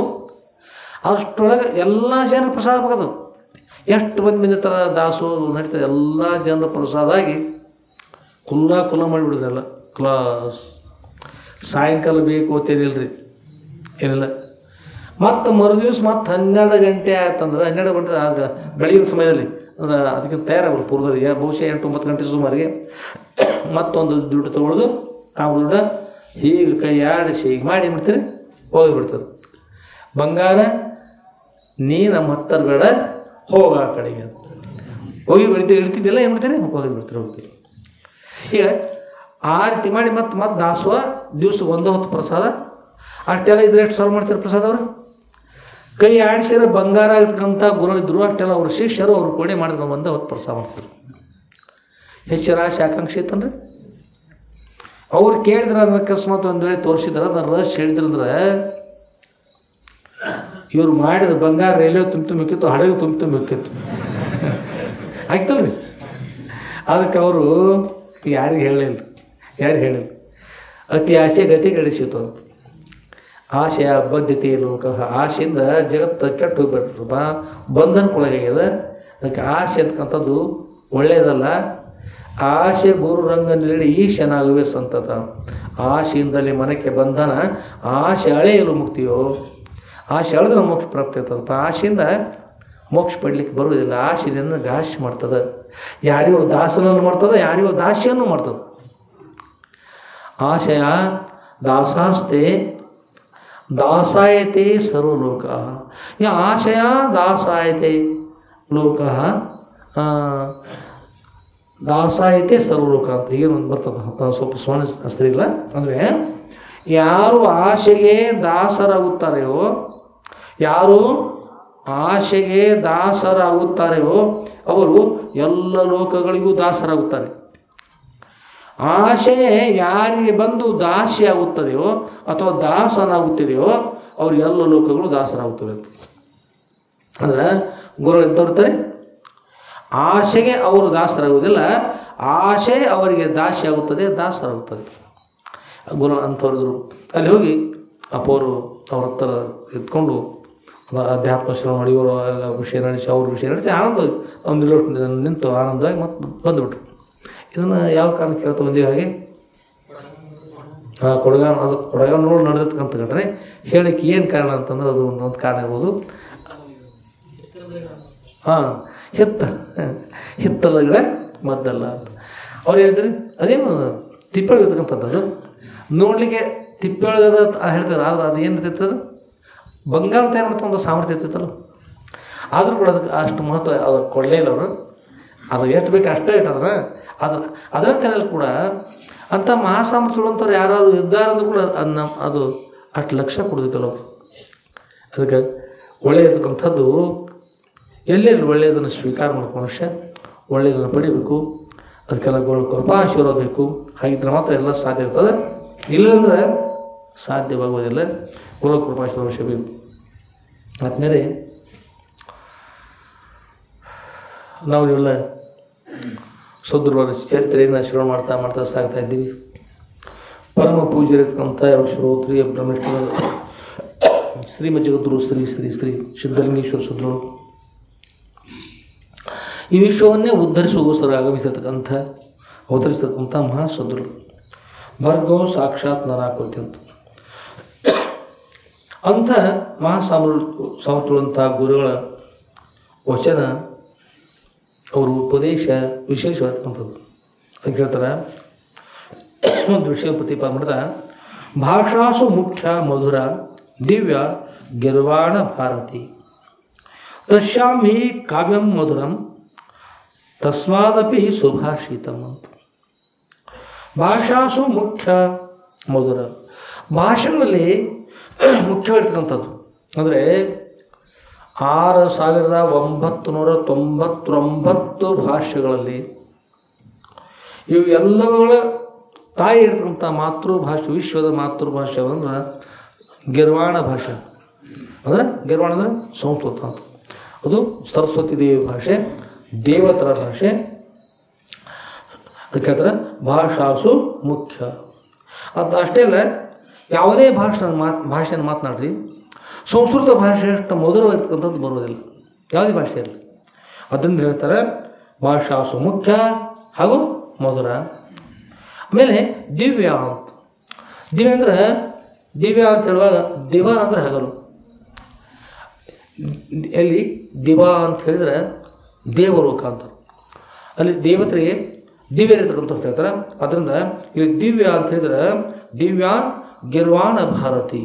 ಅಷ್ಟರೊಳಗೆ ಎಲ್ಲ ಜನರ ಪ್ರಸಾದ ಬೇಕಾದವು. ಎಷ್ಟು ಬಂದಿರ್ತಾರೆ, ದಾಸು ನಡೀತದೆ, ಎಲ್ಲ ಜನರ ಪ್ರಸಾದ ಆಗಿ ಕುಲ್ಲ ಮಾಡಿಬಿಡೋದೆಲ್ಲ ಕ್ಲಾಸ್. ಸಾಯಂಕಾಲ ಬೇಕು ಅಂತೇನಿಲ್ಲ ರೀ, ಏನಿಲ್ಲ. ಮತ್ತು ಮರುದಿವ್ಸ ಮತ್ತು 12 ಗಂಟೆ ಆಯ್ತಂದ್ರೆ 12 ಗಂಟೆ ಆಗ ಬೆಳಗಿನ ಸಮಯದಲ್ಲಿ ಅಂದ್ರೆ ಅದಕ್ಕಿಂತ ತಯಾರಾಗ್ಬೋದು ಪೂರ್ವದಲ್ಲಿ ಬಹುಶಃ 8-9 ಗಂಟೆ ಸುಮಾರಿಗೆ ಮತ್ತೊಂದು ದುಡ್ಡು ತೊಗೊಳ್ಳೋದು. ಆ ದುಡ್ಡು ಹೀಗೆ ಕೈ ಆಡಿಸಿ ಹೀಗೆ ಮಾಡಿ ಬಿಡ್ತೀರಿ, ಹೋಗಿಬಿಡ್ತದೆ. ಬಂಗಾರ ನೀ ನಮ್ಮ ಹತ್ತರ ಬೇಡ, ಹೋಗ ಆ ಕಡೆಗೆ ಅಂತ ಹೋಗಿ ಇಡ್ತಿದ್ದಿಲ್ಲ. ಏನು ಮಾಡ್ತೀರಿ, ಹೋಗಿಬಿಡ್ತೀರಿ, ಹೋಗ್ತೀರಿ. ಈಗ ಆ ರೀತಿ ಮಾಡಿ ಮತ್ತೆ ದಾಸೋಹ ದಿವ್ಸಕ್ಕೆ 1 ಹೊತ್ತು ಪ್ರಸಾದ. ಅಷ್ಟೆಲ್ಲ ಇದ್ರೆ ಎಷ್ಟು ಸಾಲ್ವ್ ಮಾಡ್ತಾರೆ ಪ್ರಸಾದ ಅವರು? ಕೈ ಆಡಿಸಿದ್ರೆ ಬಂಗಾರ ಆಗಿರ್ತಕ್ಕಂಥ ಗುರುಗಳಿದ್ರು ಅಷ್ಟೆಲ್ಲ ಅವ್ರ ಶಿಷ್ಯರು ಅವ್ರು ಕೊಡೆ ಮಾಡಿದ್ರೆ 1 ಹೊತ್ತು ಪ್ರಸಾದ ಮಾಡ್ತಾರೆ. ಹೆಚ್ಚು ರಾಶಿ ಆಕಾಂಕ್ಷೆ ಇತ್ತಂದ್ರೆ ಅವ್ರು ಕೇಳಿದ್ರೆ ಅದನ್ನ ಅಕಸ್ಮಾತ್ ಒಂದು ವೇಳೆ ತೋರಿಸಿದ್ರೆ ಅದನ್ನ ರಶ್ ಹೇಳಿದ್ರಂದ್ರೆ ಇವ್ರು ಮಾಡಿದ ಬಂಗಾರ ರೈಲ್ವೆ ತುಂಬಿಕ್ಕಿತ್ತು, ಹಡಗು ತುಂಬಿಕ್ಕಿತ್ತು. ಆಗ್ತಲ್ರಿ. ಅದಕ್ಕೆ ಅವರು ಯಾರಿಗೆ ಹೇಳಿಲ್ಲ. ಅತಿ ಆಸೆ ಗತಿ ಗಳಿಸಿತು ಅಂತ. ಆಶೆಯ ಬದ್ಧತೆ ಲೋಕ, ಆಸೆಯಿಂದ ಜಗತ್ತು ಕೆಟ್ಟು ಹೋಗ್ಬಿಟ್ರು, ಬಂಧನಕ್ಕೊಳಗಾಗ್ಯದ. ಅದಕ್ಕೆ ಆಸೆ ಅಂತಕ್ಕಂಥದ್ದು ಒಳ್ಳೆಯದಲ್ಲ. ಆಸೆ ಗುರು ರಂಗ ನೀಡಿ ಈಶನಾಗುವೆ ಸಂತತ. ಆಸೆಯಿಂದಲೇ ಮನಕ್ಕೆ ಬಂಧನ, ಆಸೆ ಅಳೆಯಲು ಮುಕ್ತಿಯೋ. ಆಸೆ ಅಳೆದ್ರೆ ಮೋಕ್ಷ ಪ್ರಾಪ್ತಿ ಆಗ್ತದಪ್ಪ. ಆಸೆಯಿಂದ ಮೋಕ್ಷ ಪಡಲಿಕ್ಕೆ ಬರುವುದಿಲ್ಲ. ಆಸೆಯನ್ನು ದಾಸ್ಯ ಮಾಡ್ತದೆ, ಯಾರಿಗೋ ದಾಸನನ್ನು ಮಾಡ್ತದೆ, ಯಾರಿಗೋ ದಾಸ್ಯನ್ನು ಮಾಡ್ತದೆ. ಆಶಯ ದಾಸಾಸ್ತೆ ದಾಸಾಯತೆ ಸರ್ವಲೋಕ. ಈ ಆಶಯ ದಾಸಾಯತೆ ಲೋಕ, ದಾಸಾಯತೆ ಸರ್ವಲೋಕ ಅಂತ ಈಗೇನು ಬರ್ತದೆ, ಸ್ವಲ್ಪ ಸ್ವರ್ಣ ಅಸ್ತ್ರ ಇಲ್ಲ. ಅಂದರೆ ಯಾರು ಆಶೆಗೆ ದಾಸರಾಗುತ್ತಾರೆಯೋ, ಯಾರು ಆಶೆಗೆ ದಾಸರಾಗುತ್ತಾರೆಯೋ ಅವರು ಎಲ್ಲ ಲೋಕಗಳಿಗೂ ದಾಸರಾಗುತ್ತಾರೆ. ಆಶೆ ಯಾರಿಗೆ ಬಂದು ದಾಸಿಯಾಗುತ್ತದೆಯೋ ಅಥವಾ ದಾಸನಾಗುತ್ತಿದೆಯೋ ಅವ್ರು ಎಲ್ಲ ಲೋಕಗಳು ದಾಸರಾಗುತ್ತವೆ. ಅಂದ್ರೆ ಗುರುಗಳು ಎಂತವ್ರಿರ್ತಾರೆ, ಆಶೆಗೆ ಅವರು ದಾಸರಾಗುವುದಿಲ್ಲ, ಆಶೆ ಅವರಿಗೆ ದಾಸಿಯಾಗುತ್ತದೆ, ದಾಸರಾಗುತ್ತದೆ. ಗುರು ಅಂಥವ್ರಿದ್ರು. ಅಲ್ಲಿ ಹೋಗಿ ಅಪ್ಪವರು ಅವ್ರ ಹತ್ರ ಎತ್ಕೊಂಡು ಅಧ್ಯಾತ್ಮ ಶ್ರವಣ ಮಾಡಿ ಇವರು ಎಲ್ಲ ವಿಷಯ ನಡೆಸಿ ಅವ್ರ ವಿಷಯ ನಡೆಸಿ ಆನಂದವಾಗಿ ಅವ್ನು ನಿಂತು ಆನಂದವಾಗಿ ಮತ್ತು ಬಂದುಬಿಟ್ರು. ಇದನ್ನು ಯಾವ ಕಾರಣ ಕೇಳ್ತಾ ಬಂದೀವಿ ಹಾಗೆ ಕೊಡಗಾನೋಳು ನಡೆದಿರ್ತಕ್ಕಂಥ ಘಟನೆ ಹೇಳಕ್ಕೆ ಏನು ಕಾರಣ ಅಂತಂದ್ರೆ ಅದು ಒಂದು ಕಾರಣ ಇರ್ಬೋದು. ಹಿತ್ತಲ ಗಿಡ ಮದ್ದಲ್ಲ ಅಂತ ಅವ್ರು ಹೇಳಿದ್ರಿ. ಅದೇನು ತಿಪ್ಪೆ ಇರ್ತಕ್ಕಂಥದ್ದು, ಅದು ನೋಡಲಿಕ್ಕೆ ತಿಪ್ಪೆ ಹೇಳ್ತಾರೆ. ಆದ್ರೆ ಅದು ಏನು ಇರ್ತೈತೆ, ಅದು ಬಂಗಾರ ತಯಾರು ಮಾಡ್ತಕ್ಕಂಥ ಸಾಮರ್ಥ್ಯ ಇರ್ತೈತಲ್ಲ. ಆದರೂ ಕೂಡ ಅದಕ್ಕೆ ಅಷ್ಟು ಮಹತ್ವ ಅದು ಕೊಡಲೇ ಇಲ್ಲ ಅವರು. ಅದು ಎಷ್ಟು ಬೇಕು ಅಷ್ಟೇ ಇಟ್ಟದ್ರೆ ಅದರಂತೆಲ್ಲ ಕೂಡ ಅಂಥ ಮಹಾಸಾಮರ್ಥ್ಯಗಳಂಥವ್ರು ಯಾರು ಇದ್ದಾರಂದ್ರೂ ಕೂಡ ಅದು ಅಷ್ಟು ಲಕ್ಷ್ಯ ಕೊಡೋದಕ್ಕಲ್ಲ ಅವರು. ಅದಕ್ಕೆ ಒಳ್ಳೆಯತಕ್ಕಂಥದ್ದು ಎಲ್ಲೆಲ್ಲಿ ಒಳ್ಳೆಯದನ್ನು ಸ್ವೀಕಾರ ಮಾಡಬೇಕು, ಮನುಷ್ಯ ಒಳ್ಳೆಯದನ್ನು ಪಡಿಬೇಕು, ಅದಕ್ಕೆಲ್ಲ ಕೃಪಾಶೀರ್ವಾದ ಬೇಕು. ಹಾಗಿದ್ರೆ ಮಾತ್ರ ಎಲ್ಲ ಸಾಧ್ಯ ಇರ್ತದೆ, ಇಲ್ಲಂದ್ರೆ ಸಾಧ್ಯವಾಗುವುದಿಲ್ಲ. ಗುರು ಕೃಪಾಶೀರ್ವಾದ ಅವಶ್ಯ ಬೇಕು. ಆದ್ಮೇಲೆ ನಾವು ಇವೆಲ್ಲ ಸದ್ಗುರುಗಳ ಚರಿತ್ರೆಯನ್ನು ಶ್ರವಣ ಮಾಡ್ತಾ ಸಾಗ್ತಾ ಇದ್ದೀವಿ. ಪರಮ ಪೂಜ್ಯರಿರ್ತಕ್ಕಂಥ ಶ್ರೋತ್ರಿಯ ಬ್ರಹ್ಮೇಶ್ವರ ಶ್ರೀಮದ್ ಜಗದ್ಗುರು ಶ್ರೀ ಶ್ರೀ ಶ್ರೀ ಸಿದ್ಧಲಿಂಗೇಶ್ವರ ಸದ್ಗುರು ಈ ವಿಶ್ವವನ್ನೇ ಉದ್ಧರಿಸುವಗೋಸ್ಕರ ಆಗಮಿಸಿರ್ತಕ್ಕಂಥ ಅವತರಿಸಿರ್ತಕ್ಕಂಥ ಮಹಾಸದ್ಗುರು ಭಾರ್ಗವ ಸಾಕ್ಷಾತ್ ನರಾಕೃತಿ ಅಂತ ಅಂಥ ಮಹಾಸಾಮರ್ಥ್ಯವಂಥ ಗುರುಗಳ ವಚನ, ಅವರ ಉಪದೇಶ ವಿಶೇಷವಾಗಿರ್ತಕ್ಕಂಥದ್ದು. ಅದಕ್ಕೆ ಹೇಳ್ತಾರೆ, ಒಂದು ವಿಷಯ ಪ್ರತಿಪಾದನೆ ಮಾಡಿದ, ಭಾಷಾಸು ಮುಖ್ಯ ಮಧುರ ದಿವ್ಯ ಗಿರ್ವಾಣ ಭಾರತಿ ತಸ್ಯಾಂ ಹಿ ಕಾವ್ಯಂ ಮಧುರಂ ತಸ್ಮಾದಪಿ ಸುಭಾಷಿತಂ ಅಂತ. ಭಾಷಾಸು ಮುಖ್ಯ ಮಧುರ, ಭಾಷೆಗಳಲ್ಲಿ ಮುಖ್ಯವಾಗಿರ್ತಕ್ಕಂಥದ್ದು ಅಂದರೆ 6999 ಭಾಷೆಗಳಲ್ಲಿ ಇವು ಎಲ್ಲವುಗಳ ತಾಯಿ ಇರ್ತಕ್ಕಂಥ ಮಾತೃಭಾಷೆ, ವಿಶ್ವದ ಮಾತೃಭಾಷೆ ಅಂದ್ರೆ ಗಿರ್ವಾಣ ಭಾಷೆ. ಅಂದರೆ ಗಿರ್ವಾಣ ಅಂದರೆ ಸಂಸ್ಕೃತ ಅಂತ. ಅದು ಸರಸ್ವತಿ ದೇವಿ ಭಾಷೆ, ದೇವತರ ಭಾಷೆ. ಅದಕ್ಕೆ ಹೇಳ್ತಾರೆ ಭಾಷಾಸು ಮುಖ್ಯ ಅಂತ. ಅಷ್ಟೇ ಅಲ್ಲ, ಯಾವುದೇ ಭಾಷೆಯನ್ನು ಮಾತನಾಡ್ರಿ, ಸಂಸ್ಕೃತ ಭಾಷೆ ಅಷ್ಟು ಮಧುರವಾಗಿರ್ತಕ್ಕಂಥದ್ದು ಬರುವುದಿಲ್ಲ ಯಾವುದೇ ಭಾಷೆಯಲ್ಲಿ. ಅದರಿಂದ ಹೇಳ್ತಾರೆ ಭಾಷಾಸು ಮುಖ್ಯ ಹಾಗೂ ಮಧುರ. ಆಮೇಲೆ ದಿವ್ಯ ಅಂತ. ದಿವ್ಯ ಅಂದರೆ ದಿವ್ಯ ಅಂತ ಹೇಳುವಾಗ ದಿವ ಅಂದರೆ ಹಗಲು. ಎಲ್ಲಿ ದಿವ ಅಂತ ಹೇಳಿದರೆ ದೇವಲೋಕ ಅಂತ, ಅಲ್ಲಿ ದೇವತೆಗೆ ದಿವ್ಯ ಇರತಕ್ಕಂಥದ್ದು ಹೇಳ್ತಾರೆ. ಅದರಿಂದ ಇಲ್ಲಿ ದಿವ್ಯ ಅಂತ ಹೇಳಿದ್ರೆ ದಿವ್ಯ ಗಿರ್ವಾಣ ಭಾರತಿ.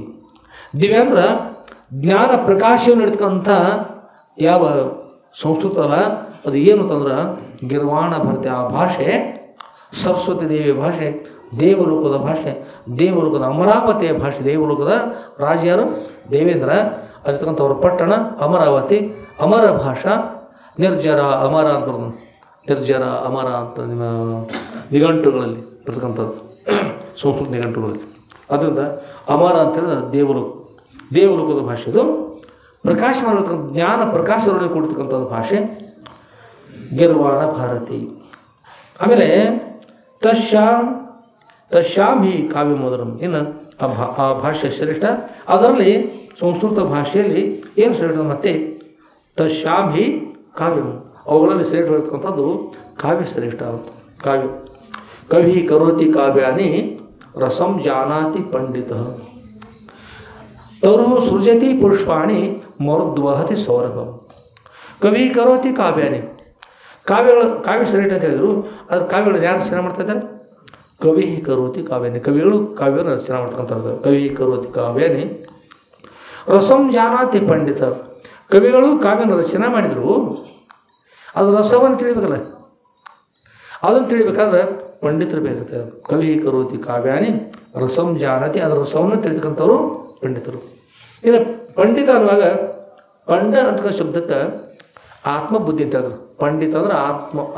ದಿವ್ಯ ಅಂದ್ರೆ ಜ್ಞಾನ ಪ್ರಕಾಶವನ್ನು ಇಡ್ತಕ್ಕಂಥ ಯಾವ ಸಂಸ್ಕೃತ ಅಲ್ಲ, ಅದು ಏನು ಅಂತಂದ್ರೆ ಗಿರ್ವಾಣ ಭಾರತಿ. ಆ ಭಾಷೆ ಸರಸ್ವತಿ ದೇವಿಯ ಭಾಷೆ, ದೇವಲೋಕದ ಭಾಷೆ, ದೇವಲೋಕದ ಅಮರಾವತಿಯ ಭಾಷೆ. ದೇವಲೋಕದ ರಾಜರು ದೇವೇಂದ್ರ, ಅಲ್ಲಿರ್ತಕ್ಕಂಥವ್ರ ಪಟ್ಟಣ ಅಮರಾವತಿ. ಅಮರ ಭಾಷಾ ನಿರ್ಜರ ಅಮರ ಅಂತ, ನಿರ್ಜರ ಅಮರ ಅಂತ ನಿಮ್ಮ ನಿಘಂಟುಗಳಲ್ಲಿ ಇರ್ತಕ್ಕಂಥದ್ದು, ಸಂಸ್ಕೃತ ನಿಘಂಟುಗಳಲ್ಲಿ. ಅದರಿಂದ ಅಮರ ಅಂತ ಹೇಳಿದ್ರೆ ದೇವಲೋಕ, ದೇವಲೋಕದ ಭಾಷೆ. ಇದು ಪ್ರಕಾಶ ಮಾಡಿರ್ತಕ್ಕಂಥ ಜ್ಞಾನ ಪ್ರಕಾಶದೊಳಗೆ ಕೊಡ್ತಕ್ಕಂಥದ್ದು ಭಾಷೆ ಗಿರ್ವಾಣ ಭಾರತಿ. ಆಮೇಲೆ ತಶ್ಯಾಂ ಹಿ ಕಾವ್ಯ ಮಧುರಂ. ಇನ್ನು ಆ ಭಾಷೆ ಶ್ರೇಷ್ಠ. ಅದರಲ್ಲಿ ಸಂಸ್ಕೃತ ಭಾಷೆಯಲ್ಲಿ ಏನು ಶ್ರೇಷ್ಠ, ಮತ್ತು ತಶ್ಯಾಂ ಹಿ ಕಾವ್ಯಂ, ಅವುಗಳಲ್ಲಿ ಶ್ರೇಷ್ಠವಾಗಿರ್ತಕ್ಕಂಥದ್ದು ಕಾವ್ಯ ಶ್ರೇಷ್ಠ ಅಂತ. ಕಾವ್ಯ ಕವಿ ಕರೋತಿ ಕಾವ್ಯಾನಿ ರಸಂ ಜಾನಾತಿ ಪಂಡಿತ ತರು ಸೃಜತಿ ಪುಷ್ಪಾಣಿ ಮರುದ್ವಹತಿ ಸೌರಭಂ. ಕವಿ ಕರೋತಿ ಕಾವ್ಯಾನಿ, ಕಾವ್ಯ ಶ್ರೇಷ್ಠ ಅಂತ ಹೇಳಿದರು. ಅದ್ರ ಕಾವ್ಯಗಳನ್ನು ಯಾರು ರಚನೆ ಮಾಡ್ತಾ ಇದ್ದಾರೆ? ಕವಿ ಕರೋತಿ ಕಾವ್ಯಾನಿ, ಕವಿಗಳು ಕಾವ್ಯವನ್ನು ರಚನೆ ಮಾಡ್ತಕ್ಕಂಥದ್ದು. ಕವಿ ಕರೋತಿ ಕಾವ್ಯಾನಿ ರಸಂ ಜಾನಾತಿ ಪಂಡಿತ, ಕವಿಗಳು ಕಾವ್ಯನ ರಚನೆ ಮಾಡಿದರು, ಅದು ರಸವನ್ನು ತಿಳಿಬೇಕಲ್ಲ, ಅದನ್ನು ತಿಳಿಬೇಕಾದ್ರೆ ಪಂಡಿತರು ಬೇಕಾಗ್ತದೆ. ಕವಿ ಕರೋತಿ ಕಾವ್ಯಾನಿ ರಸಂ ಜಾನತಿ, ಅದರ ರಸವನ್ನು ತಿಳಿತಕ್ಕಂಥವ್ರು ಪಂಡಿತರು. ಇನ್ನು ಪಂಡಿತ ಅನ್ನುವಾಗ ಪಂಡ ಅಂತ ಶಬ್ದಕ್ಕೆ ಆತ್ಮಬುದ್ಧಿ ಅಂತ ಹೇಳಿದ್ರು. ಪಂಡಿತ ಅಂದ್ರೆ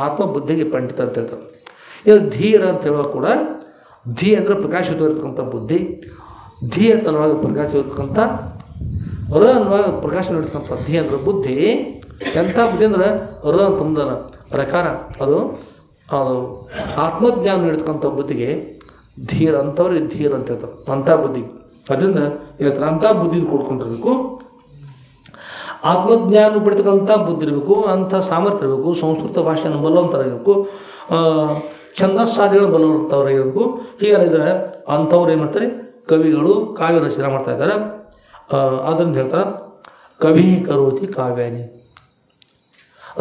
ಆತ್ಮಬುದ್ಧಿಗೆ ಪಂಡಿತ ಅಂತ ಹೇಳ್ತಾರೆ. ಇದು ಧೀರ ಅಂತ ಹೇಳುವಾಗ ಕೂಡ ಧೀ ಅಂದರೆ ಪ್ರಕಾಶಿತವಾಗಿರ್ತಕ್ಕಂಥ ಬುದ್ಧಿ, ಧೀ ಅಂತ ಅನ್ನುವಾಗ ಪ್ರಕಾಶವಾಗಿರ್ತಕ್ಕಂಥ, ರ ಅನ್ನುವಾಗ ಪ್ರಕಾಶ ನೀಡ್ತಕ್ಕಂಥ ಧೀ ಅಂದ್ರೆ ಬುದ್ಧಿ. ಎಂಥ ಬುದ್ಧಿ ಅಂದ್ರೆ ರ ಅಂತಂದಲ್ಲ ಪ್ರಕಾರ, ಅದು ಆತ್ಮಜ್ಞಾನ ನೀಡ್ತಕ್ಕಂಥ ಬುದ್ಧಿಗೆ ಧೀರ, ಅಂಥವ್ರಿಗೆ ಧೀರ ಅಂತ ಹೇಳ್ತಾರೆ, ಅಂಥ ಬುದ್ಧಿ. ಅದರಿಂದ ಹೇಳ್ತಾರೆ ಅಂಥ ಬುದ್ಧಿ ಕೊಡ್ಕೊಂಡಿರ್ಬೇಕು, ಆತ್ಮಜ್ಞಾನ ಬಿಡ್ತಕ್ಕಂಥ ಬುದ್ಧಿ ಇರಬೇಕು, ಅಂಥ ಸಾಮರ್ಥ್ಯ ಇರಬೇಕು, ಸಂಸ್ಕೃತ ಭಾಷೆಯನ್ನು ಬಲವಂತರಾಗಿರಬೇಕು, ಛಂದಸ್ಸಾದಿಗಳು ಬಲವಂತವರಾಗಿರಬೇಕು. ಹೀಗಾದ್ರೆ ಅಂಥವ್ರು ಏನು ಮಾಡ್ತಾರೆ, ಕವಿಗಳು ಕಾವ್ಯ ರಚನೆ ಮಾಡ್ತಾ ಇದ್ದಾರೆ. ಅದರಿಂದ ಹೇಳ್ತಾರೆ ಕವಿ ಕರೋತಿ ಕಾವ್ಯಾನಿ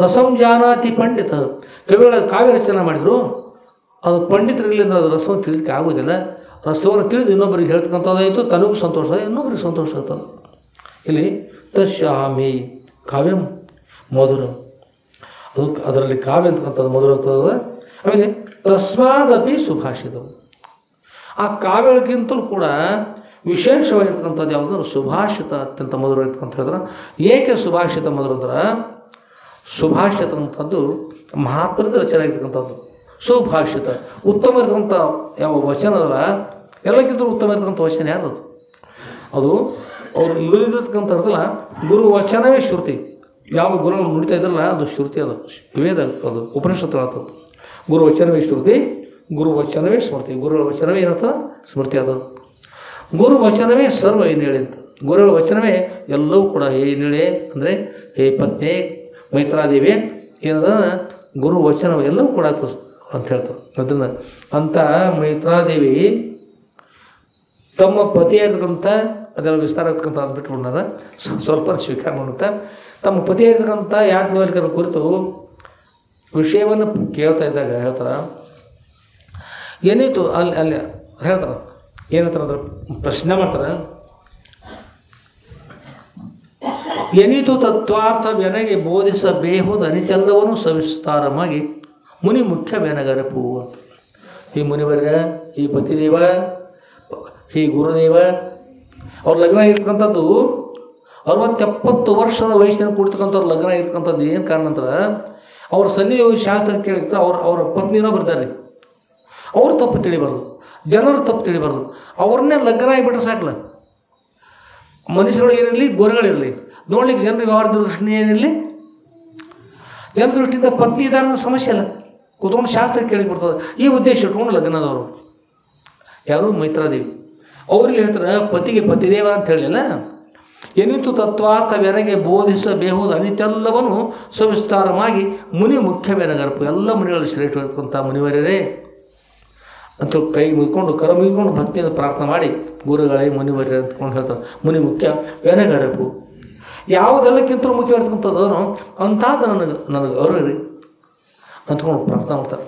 ರಸಂ ಜಾನಾತಿ ಪಂಡಿತ. ಕವಿಗಳ ಕಾವ್ಯ ರಚನೆ ಮಾಡಿದರು, ಅದು ಪಂಡಿತರಿಲ್ಲಿಂದ ಅದು ರಸವನ್ನು ತಿಳಿಲಿಕ್ಕೆ ಆಗೋದಿಲ್ಲ. ರಸವನ್ನು ತಿಳಿದು ಇನ್ನೊಬ್ಬರಿಗೆ ಹೇಳ್ತಕ್ಕಂಥದ್ದಾಯಿತು, ತನಗೂ ಸಂತೋಷ, ಇನ್ನೊಬ್ಬರಿಗೆ ಸಂತೋಷ ಆಗ್ತದೆ. ಇಲ್ಲಿ ತಸ್ಯಾಮಿ ಕಾವ್ಯಂ ಮಧುರಂ, ಅದು ಅದರಲ್ಲಿ ಕಾವ್ಯ ಅಂತಕ್ಕಂಥದ್ದು ಮಧುರ ಆಗ್ತದೆ. ಆಮೇಲೆ ತಸ್ಮಾದಪಿ ಸುಭಾಷಿತಂ, ಆ ಕಾವ್ಯಗಳಿಗಿಂತಲೂ ಕೂಡ ವಿಶೇಷವಾಗಿರ್ತಕ್ಕಂಥದ್ದು ಯಾವುದಂದ್ರೆ ಸುಭಾಷಿತ ಅತ್ಯಂತ ಮಧುರ ಇರ್ತಕ್ಕಂಥ ಹೇಳಿದ್ರೆ. ಏಕೆ ಸುಭಾಷಿತ ಮಧುರ ಅಂದ್ರೆ ಸುಭಾಷಿತ ಅಂತದ್ದು ಮಹಾತ್ಮರಿಂದ ರಚನೆ ಆಗಿರ್ತಕ್ಕಂಥದ್ದು. ಸುಭಾಷಿತ ಉತ್ತಮ ಇರ್ತಕ್ಕಂಥ ಯಾವ ವಚನ ಅದಲ್ಲ, ಎಲ್ಲಕ್ಕಿಂತಲೂ ಉತ್ತಮ ಇರ್ತಕ್ಕಂಥ ವಚನ ಯಾವುದು? ಅದು ಅವರು ನುಡಿದಿರ್ತಕ್ಕಂಥದ್ದಲ್ಲ, ಗುರು ವಚನವೇ ಶ್ರುತಿ. ಯಾವ ಗುರುಗಳು ನುಡಿತಾ ಇದ್ರಲ್ಲ ಅದು ಶ್ರುತಿ, ಅದು ವೇದ, ಅದು ಉಪನಿಷತ್ತು ಆಗ್ತದೆ. ಗುರು ವಚನವೇ ಶ್ರುತಿ, ಗುರು ವಚನವೇ ಸ್ಮೃತಿ. ಗುರುಗಳ ವಚನವೇ ಏನಂತ ಸ್ಮೃತಿ ಆದದ್ದು. ಗುರು ವಚನವೇ ಸರ್ವ ಏನು ಹೇಳಿ ಅಂತ. ಗುರುಗಳ ವಚನವೇ ಎಲ್ಲವೂ ಕೂಡ ಏನು ಹೇಳಿ ಅಂದರೆ ಹೇ ಪತ್ನಿ ಮೈತ್ರಾದೇವಿ ಏನದ ಗುರು ವಚನ ಎಲ್ಲವೂ ಕೂಡ ಆಗ್ತದೆ ಅಂತ ಹೇಳ್ತಾರೆ. ಅದರಿಂದ ಅಂಥ ಮೈತ್ರಾದೇವಿ ತಮ್ಮ ಪತಿಯಾಗಿರ್ತಕ್ಕಂಥ, ಅದೆಲ್ಲ ವಿಸ್ತಾರ ಆಗ್ತಕ್ಕಂಥ ಅದು ಬಿಟ್ಕೊಂಡಾರ, ಸ್ವಲ್ಪ ಸ್ವೀಕಾರ ಮಾಡುತ್ತಾ ತಮ್ಮ ಪತಿಯಾಗಿರ್ತಕ್ಕಂಥ ಯಾಜ್ಞವಲ್ಕ್ಯರ ಕುರಿತು ವಿಷಯವನ್ನು ಕೇಳ್ತಾ ಇದ್ದಾಗ ಹೇಳ್ತಾರೆ, ಏನಿತ್ತು ಅಲ್ಲಿ ಹೇಳ್ತಾರೆ, ಏನಂತಾರೆ ಅಂದ್ರೆ ಪ್ರಶ್ನೆ ಮಾಡ್ತಾರೆ, ಏನಿತು ತತ್ವಾರ್ಥ ಬೆನಗೆ ಬೋಧಿಸಬೇಹುದು ಅನಿತೆಲ್ಲವನ್ನೂ ಸವಿಸ್ತಾರವಾಗಿ ಮುನಿ ಮುಖ್ಯ ಬೆನಗರಪು ಅಂತ. ಈ ಮುನಿವರ್ಗ, ಈ ಪತಿದೇವ, ಈ ಗುರುದೇವ ಅವ್ರ ಲಗ್ನ ಆಗಿರ್ತಕ್ಕಂಥದ್ದು 60-70 ವರ್ಷದ ವಯಸ್ಸಿನ ಕೂಡ್ತಕ್ಕಂಥವ್ರ ಲಗ್ನ ಆಗಿರ್ತಕ್ಕಂಥದ್ದು. ಏನು ಕಾರಣ ಅಂದ್ರೆ ಅವ್ರ ಸನ್ನಿಧಿ ಶಾಸ್ತ್ರ ಕೇಳಿರ್ತಾರೆ, ಅವ್ರ ಪತ್ನಿನೋ ಬರ್ತಾರೆ. ಅವ್ರು ತಪ್ಪು ತಿಳಿಬಾರ್ದು, ಜನರು ತಪ್ಪು ತಿಳಿಬಾರ್ದು, ಅವ್ರನ್ನೇ ಲಗ್ನ ಆಗಿಬಿಟ್ರೆ ಸಾಕಲ್ಲ. ಮನುಷ್ಯರು ಏನಿರಲಿ, ಗೋರುಗಳಿರಲಿ, ನೋಡ್ಲಿಕ್ಕೆ ಜನರ ವ್ಯವಹಾರ ದೃಷ್ಟಿ ಏನಿರಲಿ, ಜನರ ದೃಷ್ಟಿಯಿಂದ ಪತ್ನಿ ಇದ್ದಾರೆ ಅನ್ನೋ ಸಮಸ್ಯೆ ಅಲ್ಲ, ಕೂತ್ಕೊಂಡು ಶಾಸ್ತ್ರ ಕೇಳಿಬಿಡ್ತದೆ. ಈ ಉದ್ದೇಶ ಇಟ್ಕೊಂಡು ಲಗ್ನದವರು ಯಾರು ಮೈತ್ರಾದೇವಿ ಅವ್ರಿಗೆ ಹೇಳ್ತಾರೆ, ಪತಿಗೆ ಪತಿದೇವ ಅಂತ ಹೇಳಲಿಲ್ಲ. ಏನಿತ್ತು ತತ್ವಾರ್ಥ ಬೆನಗೆ ಬೋಧಿಸಬೇಹುದು ಅನಿತೆಲ್ಲವನ್ನು ಸವಿಸ್ತಾರವಾಗಿ ಮುನಿ ಮುಖ್ಯ ಬೆನಗರಪು. ಎಲ್ಲ ಮುನಿಗಳಲ್ಲಿ ಶ್ರೇಷ್ಠ ಮುನಿವರೇ ಅಂತ ಕೈ ಮುಗಿಕೊಂಡು ಕರ ಮುಗಿಕೊಂಡು ಭಕ್ತಿಯಿಂದ ಪ್ರಾರ್ಥನೆ ಮಾಡಿ ಗುರುಗಳೇ ಮುನಿವರ್ಯ ಅಂತಕೊಂಡು ಹೇಳ್ತಾರೆ. ಮುನಿ ಮುಖ್ಯ ಬೆನಗರಪು, ಯಾವುದೆಲ್ಲಕ್ಕಿಂತಲೂ ಮುಖ್ಯವಾಗಿರ್ತಕ್ಕಂಥದ್ದು ಅಂಥದ್ದು ನನಗೆ ಅವ್ರಿ ಅಂತ್ಕೊಂಡು ಪ್ರಾರ್ಥನೆ ಮಾಡ್ತಾರೆ.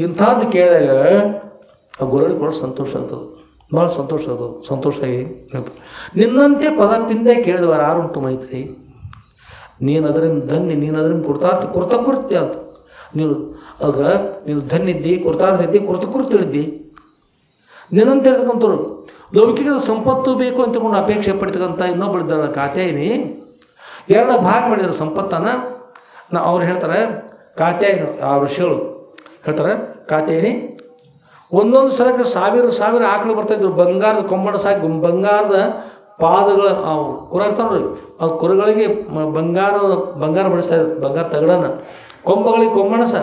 ಇಂಥದ್ದು ಕೇಳಿದಾಗ ಆ ಗುರುಗಳಿಗೆ ಕೂಡ ಸಂತೋಷ ಆಗ್ತದೆ, ಭಾಳ ಸಂತೋಷ ಆಗ್ತದೆ. ಸಂತೋಷ ಆಗಿ ಹೇಳ್ತಾರೆ, ನಿನ್ನಂತೆ ಪದಪಿಂದೆ ಕೇಳಿದವರು ಯಾರುಂಟು ಮೈತ್ರಿ, ನೀನು ಅದರಿಂದ ಧನ್ಯ, ನೀನು ಅದರಿಂದ ಕೃತಕೃತ್ಯ ಅಂತ. ನೀನು ಧನ್ಯ ಇದ್ದಿ, ಕೃತಾರ್ಥ ಇದ್ದಿ, ಕೃತಕೃತ್ಯಳಿದ್ದಿ. ನಿನ್ನಂತೆ ಇರ್ತಕ್ಕಂಥವ್ರು ಲೌಕಿಕ ಸಂಪತ್ತು ಬೇಕು ಅಂತಕೊಂಡು ಅಪೇಕ್ಷೆ ಪಡ್ತಕ್ಕಂಥ ಇನ್ನೊಬ್ಬಳಿದ್ದಾಳೆ ಕಾತ್ಯಾಯಿನಿ, 2 ಭಾಗ ಮಾಡಿದ್ರು ಸಂಪತ್ತನ್ನು. ಅವ್ರು ಹೇಳ್ತಾರೆ ಕಾತ್ಯಾಯಿನಿ, ಆ ಋಷಿಗಳು ಹೇಳ್ತಾರೆ ಕಾತ್ಯಾಯಿನಿ ಒಂದೊಂದು ಸಲಕ್ಕೆ 1000 ಆಕಳು ಬರ್ತಾಯಿದ್ರು, ಬಂಗಾರದ ಕೊಂಬಣ ಸಾಕಿ ಬಂಗಾರದ ಪಾದಗಳ ಕುರ ಇರ್ತಾವ್ರಿ, ಆ ಕುರಗಳಿಗೆ ಬಂಗಾರ ಬಡಿಸ್ತಾ ಇದ್ರು, ಬಂಗಾರ ತಗಡನ್ನು. ಕೊಂಬಗಳಿಗೆ ಕೊಂಬಣಸ,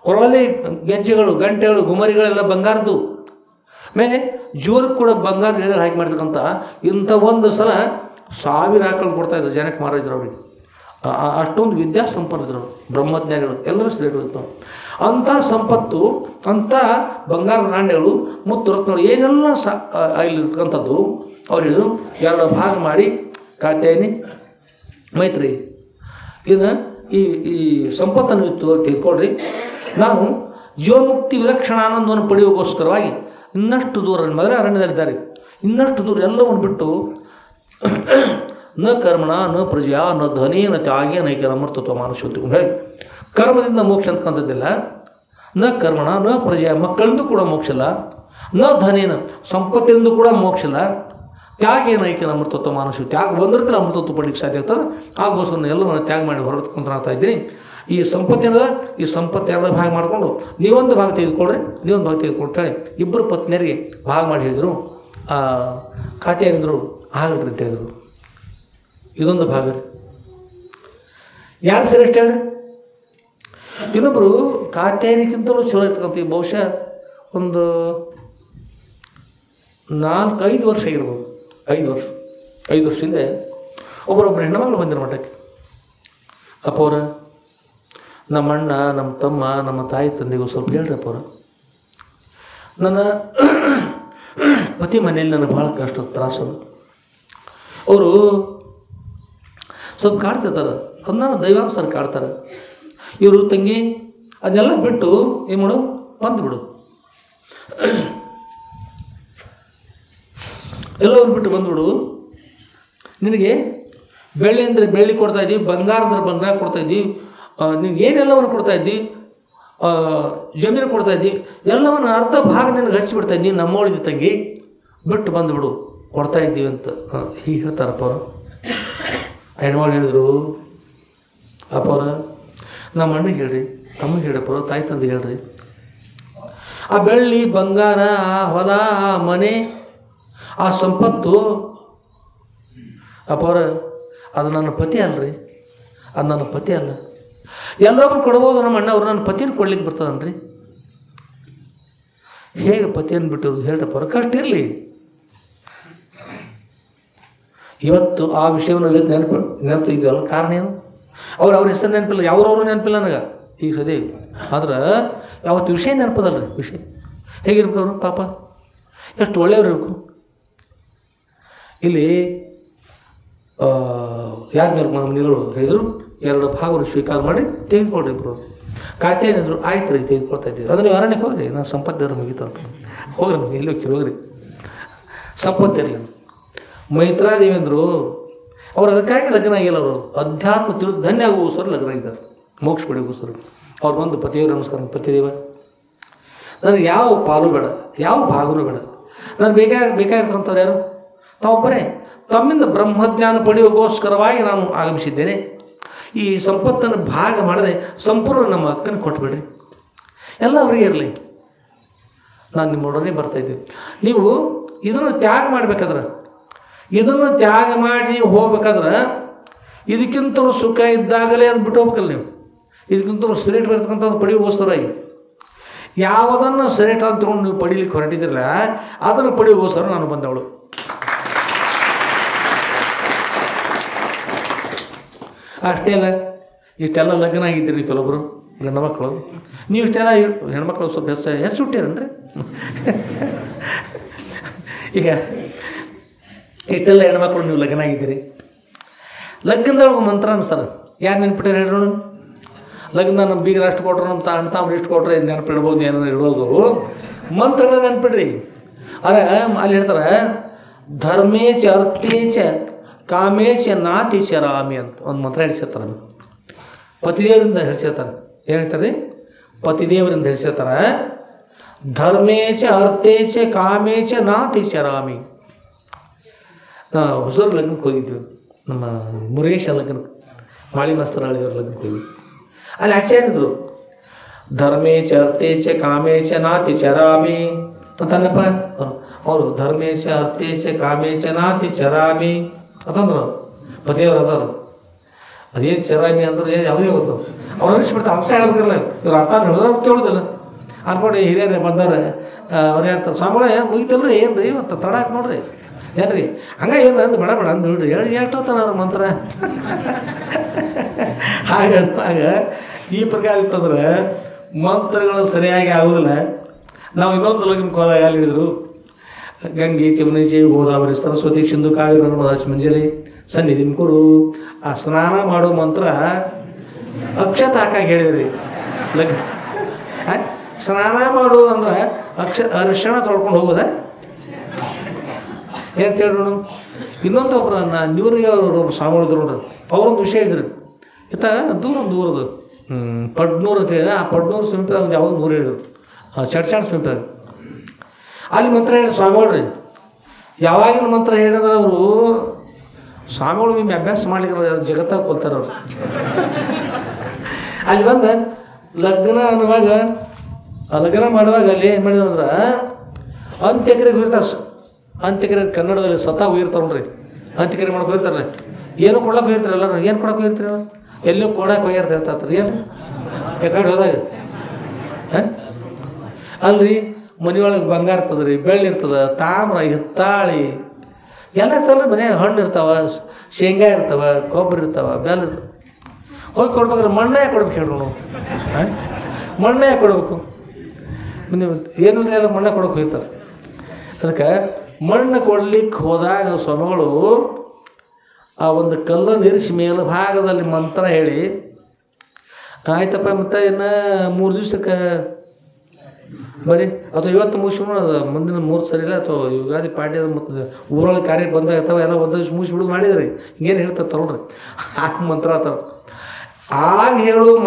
ಕೊರಳಲ್ಲಿ ಗೆಜ್ಜೆಗಳು, ಗಂಟೆಗಳು, ಗುಮರಿಗಳೆಲ್ಲ ಬಂಗಾರದ್ದು. ಆಮೇಲೆ ಜೋರಿಗೆ ಕೂಡ ಬಂಗಾರದ ಎಳೆ ಹಾಕಿ ಮಾಡ್ತಕ್ಕಂಥ ಇಂಥ ಒಂದು ಸಲ 1000 ಆಕಳು ಕೊಡ್ತಾಯಿದ್ರು ಜನಕ್ಕೆ ಮಹಾರಾಜರು ಅವ್ರಿಗೆ. ಅಷ್ಟೊಂದು ವಿದ್ಯಾಸಂಪನ್ನರು, ಬ್ರಹ್ಮಜ್ಞಾನಿಗಳು, ಎಲ್ಲರೂ ಶ್ರೇಷ್ಠ ಇರ್ತಾವೆ. ಅಂಥ ಸಂಪತ್ತು, ಅಂಥ ಬಂಗಾರದ ನಾಣ್ಯಗಳು, ಮುತ್ತು ರತ್ನಗಳು ಏನೆಲ್ಲ ಇಲ್ಲಿರ್ತಕ್ಕಂಥದ್ದು ಅವ್ರು ಹೇಳಿದ್ರು 2 ಭಾಗ ಮಾಡಿ ಕಾತ್ಯಾಯಿನಿ ಮೈತ್ರಿ ಇದನ್ನು ಈ ಸಂಪತ್ತನ್ನು ಇತ್ತು ತಿಳ್ಕೊಳ್ರಿ. ನಾನು ಜೀವನ್ಮುಕ್ತಿ ವಿಲಕ್ಷಣ ಆನಂದವನ್ನು ಪಡೆಯೋಗೋಸ್ಕರವಾಗಿ ಇನ್ನಷ್ಟು ದೂರ ಮೊದಲೇ ಅರಣ್ಯದಲ್ಲಿದ್ದಾರೆ, ಇನ್ನಷ್ಟು ದೂರ ಎಲ್ಲವನ್ನು ಬಿಟ್ಟು ನ ಕರ್ಮಣ ನ ಪ್ರಜಾ ನ ಧನೇ ನ ತ್ಯಾಗೇ ನೈಕ್ಯ ಅಮೃತತ್ವ ಮಾನುಷ ಅಂತ ಹೇಳಿ ಕರ್ಮದಿಂದ ಮೋಕ್ಷ ಅಂತಕ್ಕಂಥದ್ದಿಲ್ಲ. ನ ಕರ್ಮಣ ನ ಪ್ರಜಾ, ಮಕ್ಕಳಿಂದ ಕೂಡ ಮೋಕ್ಷ ಇಲ್ಲ. ನ ಧನೇನ, ಸಂಪತ್ತಿನಿಂದ ಕೂಡ ಮೋಕ್ಷ ಇಲ್ಲ. ತ್ಯಾಗ ಏನೈಕೆ ಅಮೃತತ್ವ ಮಾನಸ ತ್ಯಾಗ ಬಂದಿರ್ತೀನಿ ಅಮೃತತ್ವ ಪಡಲಿಕ್ಕೆ ಸಾಧ್ಯ ಆಗ್ತದೆ. ಆಗೋಸ್ಕರ ಎಲ್ಲವನ್ನು ತ್ಯಾಗ ಮಾಡಿ ಹೊರಡ್ಕೊಂತ ಇದ್ದೀನಿ. ಈ ಸಂಪತ್ತಿನ ಈ ಸಂಪತ್ತು ಎಲ್ಲ ಭಾಗ ಮಾಡಿಕೊಂಡು ನೀವೊಂದು ಭಾಗ ತೆಗೆದುಕೊಳ್ರಿ, ನೀವೊಂದು ಭಾಗ ತೆಗೆದುಕೊಳ್ತಾಳೆ. ಇಬ್ಬರು ಪತ್ನಿಯರಿಗೆ ಭಾಗ ಮಾಡಿ ಹೇಳಿದರು. ಖಾತೆ ಏನಿದ್ರು ಆಗಲ್ರಿ ಅಂತ ಹೇಳಿದ್ರು. ಇದೊಂದು ಭಾಗ ರೀ. ಯಾರು ಶ್ರೇಷ್ಠ ಹೇಳಿ? ಇನ್ನೊಬ್ಬರು ಖಾತೆಯರಿಗಿಂತಲೂ ಚಲೋ ಇರ್ತಕ್ಕಂಥ ಬಹುಶಃ ಒಂದು 4-5 ವರ್ಷ ಆಗಿರ್ಬೋದು. 5 ವರ್ಷ ಹಿಂದೆ ಒಬ್ಬರೊಬ್ಬರು ಹೆಣ್ಣುಮಗಳು ಬಂದಿರೋ ಮಠಕ್ಕೆ. ಅಪ್ಪವ್ರ ನಮ್ಮ ಅಣ್ಣ, ನಮ್ಮ ತಮ್ಮ, ನಮ್ಮ ತಾಯಿ ತಂದೆಗೂ ಸ್ವಲ್ಪ ಹೇಳ್ರಿ ಅಪ್ಪವ್ರ, ನನ್ನ ಪತಿ ಮನೆಯಲ್ಲಿ ನನಗೆ ಭಾಳ ಕಷ್ಟ ತ್ರಾಸದು. ಅವರು ಸ್ವಲ್ಪ ಕಾಡ್ತಿರ್ತಾರೆ, ಅದು ನಾನು ದೈವಾಂಸಾರ ಕಾಡ್ತಾರೆ. ಇವರು ತಂಗಿ ಅದನ್ನೆಲ್ಲ ಬಿಟ್ಟು ಏನು ಮಾಡು ಬಂದುಬಿಡು, ಎಲ್ಲವನ್ನು ಬಿಟ್ಟು ಬಂದುಬಿಡು. ನಿನಗೆ ಬೆಳ್ಳಿ ಅಂದರೆ ಬೆಳ್ಳಿ ಕೊಡ್ತಾಯಿದ್ದೀವಿ, ಬಂಗಾರ ಅಂದರೆ ಬಂಗಾರ ಕೊಡ್ತಾಯಿದ್ದೀವಿ, ನಿನಗೆ ಏನೆಲ್ಲವನ್ನು ಕೊಡ್ತಾಯಿದ್ವಿ, ಜಮೀನು ಕೊಡ್ತಾಯಿದ್ದೀವಿ, ಎಲ್ಲವನ್ನು ಅರ್ಧ ಭಾಗ ನಿನಗೆ ಹಚ್ಚಿಬಿಡ್ತಾಯಿದ್ವಿ, ನಮ್ಮೊಳಿದ ತಂಗಿ ಬಿಟ್ಟು ಬಂದುಬಿಡು, ಕೊಡ್ತಾಯಿದ್ದೀವಿ ಅಂತ ಹೀಗೆ ಹೇಳ್ತಾರಪ್ಪ ಅವರು. ಹೆಣ್ಮಗಳು ಹೇಳಿದ್ರು, ಅಪ್ಪವ್ರ ನಮ್ಮ ಅಣ್ಣಗೆ ಹೇಳ್ರಿ, ತಮ್ಮಗೆ ಹೇಳಪ್ಪ, ತಾಯಿ ತಂದೆ ಹೇಳ್ರಿ, ಆ ಬೆಳ್ಳಿ ಬಂಗಾರ, ಆ ಹೊಲ, ಆ ಮನೆ, ಆ ಸಂಪತ್ತು ಅಪ್ಪವ್ರ ಅದು ನನ್ನ ಪತಿ ಅಲ್ರಿ, ಅದು ನನ್ನ ಪತಿ ಅಲ್ಲ. ಎಲ್ಲರೂ ಕೊಡ್ಬೋದು ನಮ್ಮ ಅಣ್ಣ, ಅವ್ರು ನನ್ನ ಪತಿನ ಕೊಡ್ಲಿಕ್ಕೆ ಬರ್ತದನ್ರಿ. ಹೇಗೆ ಪತಿಯನ್ನು ಬಿಟ್ಟಿರೋದು ಹೇಳ್ರಪ್ಪ, ಅವ್ರ ಕಷ್ಟ ಇರಲಿ. ಇವತ್ತು ಆ ವಿಷಯವನ್ನು ನೆನಪು ಇದೆಯಲ್ಲ, ಕಾರಣ ಏನು? ಅವ್ರ ಹೆಸರು ನೆನಪಿಲ್ಲ, ಯಾವ್ರವ್ರು ನೆನಪಿಲ್ಲ ನನಗೆ ಈಗ ಸದ್ಯ. ಆದ್ರೆ ಯಾವತ್ತು ವಿಷಯ ನೆನಪದಲ್ರಿ. ವಿಷಯ ಹೇಗಿರ್ಬೇಕು ಅವರು ಪಾಪ, ಎಷ್ಟು ಒಳ್ಳೆಯವ್ರು ಇರಬೇಕು. ಇಲ್ಲಿ ಯಾಜ್ಞರು ಮನೆಗಳು ಹೇಳಿದರು, 2 ಭಾಗವನ್ನು ಸ್ವೀಕಾರ ಮಾಡಿ ತೆಗೆದುಕೊಳ್ರಿ ಇಬ್ಬರು. ಖಾತೆ ಏನಿದ್ರು ಆಯ್ತು ರೀ ತೆಗೆದುಕೊಳ್ತಾ ಇದ್ದೀವಿ. ಅದನ್ನು ಅರಣ್ಯಕ್ಕೆ ಹೋಗ್ರಿ, ನಾನು ಸಂಪತ್ತಿರ ಮುಗೀತು ಅಂತ ಹೋಗ್ರಿ, ನಮಗೆ ಎಲ್ಲಿ ಹೋಗ್ರಿ, ಸಂಪತ್ತಿರಲಿ. ಮೈತ್ರಾದೇವಿ ಅಂದರು, ಅವ್ರು ಅದಕ್ಕಾಗಿ ಲಗ್ನ ಆಗಿಲ್ಲ. ಅವರು ಅಧ್ಯಾತ್ಮ ತಿಳಿದು ಧನ್ಯ ಆಗುವಸರು ಲಗ್ನ ಆಗಿದ್ದಾರೆ, ಮೋಕ್ಷ ಪಡೆಯೋಗೋಸ್ಕರ. ಅವ್ರು ಬಂದು ಪತಿದೇವ ನಮಸ್ಕಾರ, ಪತಿದೇವ ನನಗೆ ಯಾವ ಪಾಲು ಬೇಡ, ಯಾವ ಭಾಗನೂ ಬೇಡ, ನಾನು ಬೇಕಾಗಿರ್ತಂಥವ್ರು ಯಾರು? ತಾವೊಬ್ಬರೇ. ತಮ್ಮಿಂದ ಬ್ರಹ್ಮಜ್ಞಾನ ಪಡೆಯೋಗೋಸ್ಕರವಾಗಿ ನಾನು ಆಗಮಿಸಿದ್ದೇನೆ. ಈ ಸಂಪತ್ತನ್ನು ಭಾಗ ಮಾಡದೆ ಸಂಪೂರ್ಣ ನಮ್ಮ ಅಕ್ಕನ ಕೊಟ್ಬಿಡ್ರಿ, ಎಲ್ಲ ಅವರಿಗೆ ಇರಲಿ, ನಾನು ನಿಮ್ಮೊಡನೆ ಬರ್ತಾಯಿದ್ದೀವಿ. ನೀವು ಇದನ್ನು ತ್ಯಾಗ ಮಾಡಬೇಕಾದ್ರೆ, ಇದನ್ನು ತ್ಯಾಗ ಮಾಡಿ ಹೋಗ್ಬೇಕಾದ್ರೆ ಇದಕ್ಕಿಂತಲೂ ಸುಖ ಇದ್ದಾಗಲೇ ಅದು ಬಿಟ್ಟು ಹೋಗ್ಬೇಕಲ್ಲ ನೀವು. ಇದಕ್ಕಿಂತಲೂ ಶ್ರೇಷ್ಠ ಬರ್ತಕ್ಕಂಥದ್ದು ಪಡೆಯೋಗೋಸ್ಕರ ಯಾವುದನ್ನು ಶ್ರೇಷ್ಠ ಅಂತ ತಗೊಂಡು ನೀವು ಪಡೀಲಿಕ್ಕೆ ಹೊರಟಿದ್ದಿರಲ್ಲ, ಅದನ್ನು ಪಡೆಯೋಗೋಸ್ಕರ ನಾನು ಬಂದವಳು. ಅಷ್ಟೇ ಅಲ್ಲ, ಇಷ್ಟೆಲ್ಲ ಲಗ್ನ ಆಗಿದ್ದೀರಿ ಕೆಲವೊಬ್ಬರು ಗಂಡು ಮಕ್ಕಳು, ನೀವು ಇಷ್ಟೆಲ್ಲ ಹೆಣ್ಮಕ್ಳು ಸ್ವಲ್ಪ ಹೆಚ್ಚು ಹುಟ್ಟಿರನ್ರಿ. ಈಗ ಇಷ್ಟೆಲ್ಲ ಹೆಣ್ಮಕ್ಳು ನೀವು ಲಗ್ನ ಆಗಿದ್ದೀರಿ. ಲಗ್ನದೊಳಗೆ ಮಂತ್ರ ಅನ್ಸ್ತಾರೆ, ಯಾರು ನೆನ್ಪಿಟ್ಟಾರೆ ಹೇಳ್ರಿ ನೋಡು. ಲಗ್ನ ನಮ್ಮ ಬೀಗರು ಅಷ್ಟು ಕೊಟ್ರು, ನಮ್ಮ ಅಣ್ಣ ತಾಮ್ರು ಇಷ್ಟು ಕೊಟ್ರೆ ನೆನಪಿಡ್ಬೋದು, ಏನಾದ್ರು ಇಡ್ಬೋದು. ಮಂತ್ರಗಳನ್ನ ನೆನ್ಪಿಡ್ರಿ. ಅದೇ ಅಲ್ಲಿ ಹೇಳ್ತಾರೆ, ಧರ್ಮೇಚ ಅರ್ಥೇಚ ಕಾಮೇಚ ನಾತಿ ಚರಾಮಿ ಅಂತ ಒಂದು ಮಂತ್ರ ಹೇಳ್ಸಿರ್ತಾರೆ. ಪತಿದೇವರಿಂದ ಹೇಳ್ಸಿರ್ತಾರೆ. ಏನು ಹೇಳ್ತಾರೆ? ಪತಿದೇವರಿಂದ ಹೇಳ್ಸಿರ್ತಾರೆ, ಧರ್ಮೇಚ ಅರ್ಥೇಚ ಕಾಮೇಚ ನಾತಿ ಚರಾಮಿ. ನಾವು ಹೊಸೂರು ಲಗ್ನಕ್ಕೆ ಹೋಗಿದ್ವಿ, ನಮ್ಮ ಮುರುಗೇಶ ಲಗ್ನಕ್ಕೆ, ಮಾಳಿ ಮಾಸ್ತರಾಳಿಯವ್ರ ಲಗ್ನಕ್ಕೆ ಹೋಗಿದ್ವಿ. ಅಲ್ಲಿ ಆಚಾರ್ಯರು ಧರ್ಮೇಚ ಅರ್ಥೇಚ ಕಾಮೇಚ ನಾತಿ ಚರಾಮಿ ಅಂತನಪ್ಪ. ಅವರು ಧರ್ಮೇಚ ಅರ್ಥೇಚ ಕಾಮೇಚ ನಾತಿ ಚರಾಮಿ ಅಂತಂದ್ರು. ಪತಿಯವರು ಅದಾರು. ಅದೇನು ಚರಾಮಿ ಅಂದ್ರೆ ಯಾವೇ ಗೊತ್ತು, ಅವ್ರು ಅನಿಸ್ಬಿಡ್ತಾರೆ, ಅರ್ಥ ಹೇಳ್ಬೇಕಲ್ಲ. ಇವ್ರು ಅರ್ಥ ಹೇಳಿದ್ರೆ ಅವ್ರು ಕೇಳೋದಿಲ್ಲ ಅನ್ಕೊಂಡು ಹಿರಿಯರೇ ಬಂದಾರೆ. ಅವ್ರು ಹೇಳ್ತಾರೆ, ಸ್ವಾಮಿಗಳೇ ಮುಗಿತಲ್ರಿ, ಏನು ರೀ ಇವತ್ತು ತಡ ಹಾಕಿ ನೋಡ್ರಿ ಏನ್ರಿ ಹಂಗೆ ಏನು ಅಂದು ಬೇಡ ಬೇಡ ಅಂದು ನೋಡ್ರಿ ಹೇಳಿ ಎಷ್ಟೊತ್ತಾನ ಅವ್ರ ಮಂತ್ರ. ಹಾಗ ಈ ಪ್ರಕಾರ ಇತ್ತಂದ್ರೆ ಮಂತ್ರಗಳು ಸರಿಯಾಗಿ ಆಗೋದಿಲ್ಲ. ನಾವು ಇನ್ನೊಂದು ಲಗ್ನಕ್ಕೆ ಹೋದಾಗ ಅಲ್ಲಿ ಹೇಳಿದರು, ಗಂಗೆ ಚಮನೇಚಿ ಗೋದಾವರಿ ಸರಸ್ವತಿ ಸಿಂಧು ಕಾವೇರಿ ನರ್ಮದಾ ಮಂಜಲಿ ಸನ್ನಿಧಿ ಕುರು. ಆ ಸ್ನಾನ ಮಾಡೋ ಮಂತ್ರ ಅಕ್ಷತ ಹಾಕಾಗಿ ಹೇಳಿದ್ರಿ. ಲಗ್ನ ಸ್ನಾನ ಮಾಡೋದು ಅಂದ್ರೆ ಅರಿಶಿಣ ತೊಳ್ಕೊಂಡು ಹೋಗೋದ ಏನು ಹೇಳೋಣ. ಇನ್ನೊಂದು ಒಬ್ಬರು ನೀವ್ರಿಗೆ ಅವರು ಸ್ವಾಮಿಗಳು ನೋಡ್ರಿ, ಅವರೊಂದು ವಿಷಯ ಹೇಳಿದ್ರು. ಇತ್ತ ದೂರದು ಪಡ್ನೂರು ಅಂತ ಹೇಳಿದ. ಆ ಪಡ್ನೂರು ಸಮೀಪ ಒಂದು ಯಾವುದೋ ಊರು ಹೇಳಿದರು, ಚಡ್ಚಾಣ ಸಮೀಪ. ಅಲ್ಲಿ ಮಂತ್ರ ಹೇಳಿ ಸ್ವಾಮಿಗಳ್ರಿ, ಯಾವಾಗಿನ ಮಂತ್ರ ಹೇಳಿದ್ರೆ ಅವರು ಸ್ವಾಮಿಗಳು ನಿಮ್ಗೆ ಅಭ್ಯಾಸ ಮಾಡ್ಲಿಕ್ಕೆ ಜಗತ್ತಾಗ ಕೊಲ್ತಾರೆ ಅವರು. ಅಲ್ಲಿ ಬಂದು ಲಗ್ನ ಅನ್ನುವಾಗ ಲಗ್ನ ಮಾಡುವಾಗ ಅಲ್ಲಿ ಏನು ಮಾಡಿದ್ರೆ ಅಂತ್ಯಕ್ರಿಯೆಗೆ ಹೋಗಿರ್ತಾರೆ. ಅಂತ್ಯಕ್ರಿಯೆ ಕನ್ನಡದಲ್ಲಿ ಸತಾ ಹೋಗಿರ್ತಾವ್ರಿ. ಅಂತ್ಯಕ್ರಿಯೆ ಮಾಡಕ್ಕೆ ಹೋಗಿರ್ತಾರಲ್ಲ, ಏನು ಕೊಡಕ್ಕೆ ಹೋಗಿರ್ತಾರೆ ಎಲ್ಲರೂ. ಏನು ಕೊಡಕ್ಕೆ ಹೋಗಿರ್ತೀರ? ಎಲ್ಲೂ ಕೊಡಕ್ಕೆ ಹೋಗಿರ್ತಾರೆ ಹೇಳ್ತಾರೆ. ಏನು ಯಾಕಡೆ ಹೋದಾಗ ಅಲ್ರಿ ಮನೆಯೊಳಗೆ ಬಂಗಾರ ಇರ್ತದೆ ರೀ, ಬೆಳ್ಳಿ ಇರ್ತದೆ, ತಾಮ್ರ, ಹಿತ್ತಾಳಿ ಎಲ್ಲ ಇರ್ತಲ್ಲ. ಮನ್ಯಾಗ ಹಣ್ಣು ಇರ್ತಾವೆ, ಶೇಂಗಾ ಇರ್ತಾವೆ, ಕೊಬ್ಬರಿ ಇರ್ತಾವೆ, ಬೆಲ್ಲ ಇರ್ತವೆ. ಹೋಗಿ ಕೊಡ್ಬೇಕಾದ್ರೆ ಮಣ್ಣೇ ಕೊಡ್ಬೇಕು ಹೇಳ್ರಿ ನಾವು. ಮಣ್ಣೇ ಕೊಡಬೇಕು. ನೀವು ಏನೂ ಎಲ್ಲ ಮಣ್ಣೆ ಕೊಡೋಕೆ ಹೋಗ್ತಾರೆ. ಅದಕ್ಕೆ ಮಣ್ಣು ಕೊಡ್ಲಿಕ್ಕೆ ಹೋದಾಗ ಸ್ವಾಮಿಗಳು ಆ ಒಂದು ಕಲ್ಲನ್ನು ಇರಿಸಿ ಮೇಲೆ ಭಾಗದಲ್ಲಿ ಮಂತ್ರ ಹೇಳಿ, ಆಯ್ತಪ್ಪ ಮತ್ತು ಇನ್ನು 3 ದಿವ್ಸಕ್ಕೆ ಬರೀ ಅಥವಾ ಇವತ್ತು ಮುಗಿಸ್ಬಿಡು, ಮುಂದಿನ 3 ಸರಿ ಇಲ್ಲ ಅಥವಾ ಯುಗಾದಿ ಪಾಡ್ಯ ಮತ್ತು ಊರೊಳಗೆ ಕಾರ್ಯ ಬಂದಾಗತ್ತವ ಎಲ್ಲ ಒಂದು ದಿವ್ಸ ಮುಗಿಸ್ಬಿಡೋದು ಮಾಡಿದ್ರಿ. ಹಿಂಗೇನು ಹೇಳ್ತಾರೆ ತಗೊಳ್ರಿ. ಆ ಮಂತ್ರ ಆತವ. ಆಗ ಹೇಳುವ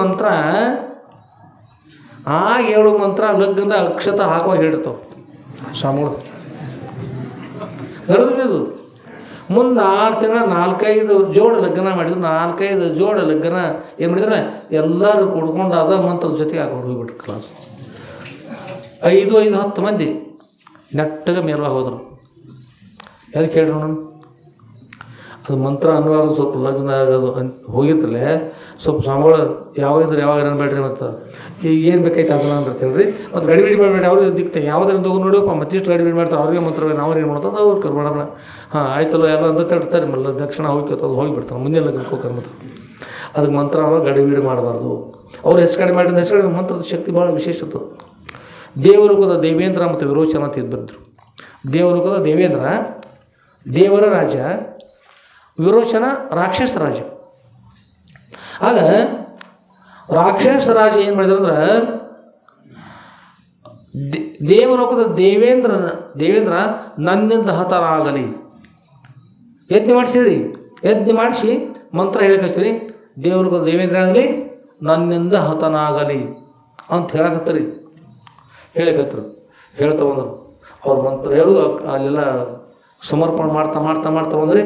ಮಂತ್ರ ಲಗ್ನದ ಅಕ್ಷತ ಹಾಕುವಾಗ ಹೇಳಿರ್ತಾವೆ ಸ್ವಾಮಿಗಳು. ನಡೆದಿದ್ದು ಮುಂದೆ 6 ತಿಂಗಳ 4-5 ಜೋಡ ಲಗ್ನ ಮಾಡಿದ್ರು. 4-5 ಜೋಡ ಲಗ್ನ ಏನು ಮಾಡಿದ್ರೆ ಎಲ್ಲರೂ ಕುಡ್ಕೊಂಡು ಅದ ಮಂತ್ರದ ಜೊತೆಗೆ ಹಾಕೊಂಡು ಹೋಗ್ಬಿಟ್ರು ಕ್ಲಾಸ್. 5-10 ಮಂದಿ ನೆಟ್ಟಗೆ ಮೇಲ್ವಾಗಿ ಹೋದರು. ಯಾರಿಗೆ ಕೇಳ್ರಿ ನಾನು ಅದು ಮಂತ್ರ ಅನ್ನುವಾಗ ಸ್ವಲ್ಪ ಲಗ್ನ ಆಗೋದು ಹೋಗಿರ್ತಲೇ ಸ್ವಲ್ಪ ಸ್ವಾಮಿಗಳು ಯಾವಾಗಿದ್ರೆ ಯಾವಾಗ ಅನ್ಬೇಡ್ರಿ. ಮತ್ತು ಈಗ ಏನು ಬೇಕಾಯ್ತು ಅದನ್ನ ಅಂತ ಹೇಳ್ರಿ. ಮತ್ತು ಗಡಿ ಬಿಡಿ ಮಾಡಬೇಡಿ. ಅವ್ರಿಗೆ ದಿಕ್ತೆ ಯಾವುದರಿಂದ ಹೋಗಿ ನೋಡಿಯಪ್ಪ ಮತ್ತಿಷ್ಟು ಗಡಿ ಬಿಡಿ ಮಾಡ್ತಾರೆ. ಅವ್ರಿಗೆ ಮಂತ್ರ ನಾವು ಏನು ಮಾಡ್ತದೆ ಅವ್ರು ಕರ್ಬೇಡ. ಹಾಂ ಆಯ್ತಲ್ಲ ಎಲ್ಲ ಅಂತ ಹೇಳ್ತಾರೆ. ಮಲ್ಲ ದಕ್ಷಿಣ ಹೋಗ್ಕೋತದು ಹೋಗಿಬಿಡ್ತಾರೆ. ಮುಂದಿನ ಲಗ್ನಕ್ಕೆ ಹೋಗ್ತಾರೆ. ಮತ್ತು ಅದಕ್ಕೆ ಮಂತ್ರ ಅವಾಗ ಗಡಿ ಬಿಡಿ ಮಾಡಬಾರ್ದು. ಅವ್ರು ಹೆಚ್ಚು ಕಡಿಮೆ ಮಾಡಿದ ಹೆಚ್ಚು ಕಡಿಮೆ ಮಂತ್ರದ ಶಕ್ತಿ ಭಾಳ ವಿಶೇಷತ್ತು. ದೇವಲೋಕದ ದೇವೇಂದ್ರ ಮತ್ತು ವಿರೋಚನ ಅಂತ ಇದು ಬಂದರು. ದೇವಲೋಕದ ದೇವೇಂದ್ರ ದೇವರ ರಾಜ, ವಿರೋಚನ ರಾಕ್ಷಸ ರಾಜ. ಆಗ ರಾಕ್ಷಸ ರಾಜ ಏನು ಮಾಡಿದ್ರಂದ್ರೆ ದೇವಲೋಕದ ದೇವೇಂದ್ರ ನನ್ನಿಂದ ಹತನಾಗಲಿ ಯಜ್ಞ ಮಾಡಿಸಿದ್ರಿ. ಯಜ್ಞ ಮಾಡಿಸಿ ಮಂತ್ರ ಹೇಳಕ್ಕೆ ಹಚ್ಚಿರಿ. ದೇವಲೋಕದ ದೇವೇಂದ್ರ ಆಗಲಿ ನನ್ನಿಂದ ಹತನಾಗಲಿ ಅಂತ ಹೇಳಕತ್ತರಿ. ಹೇಳಕತ್ತರು ಹೇಳ್ತಾ ಬಂದರು. ಅವ್ರ ಮಂತ್ರ ಹೇಳೋದು ಅಲ್ಲೆಲ್ಲ ಸಮರ್ಪಣೆ ಮಾಡ್ತಾ ಬಂದ್ರಿ.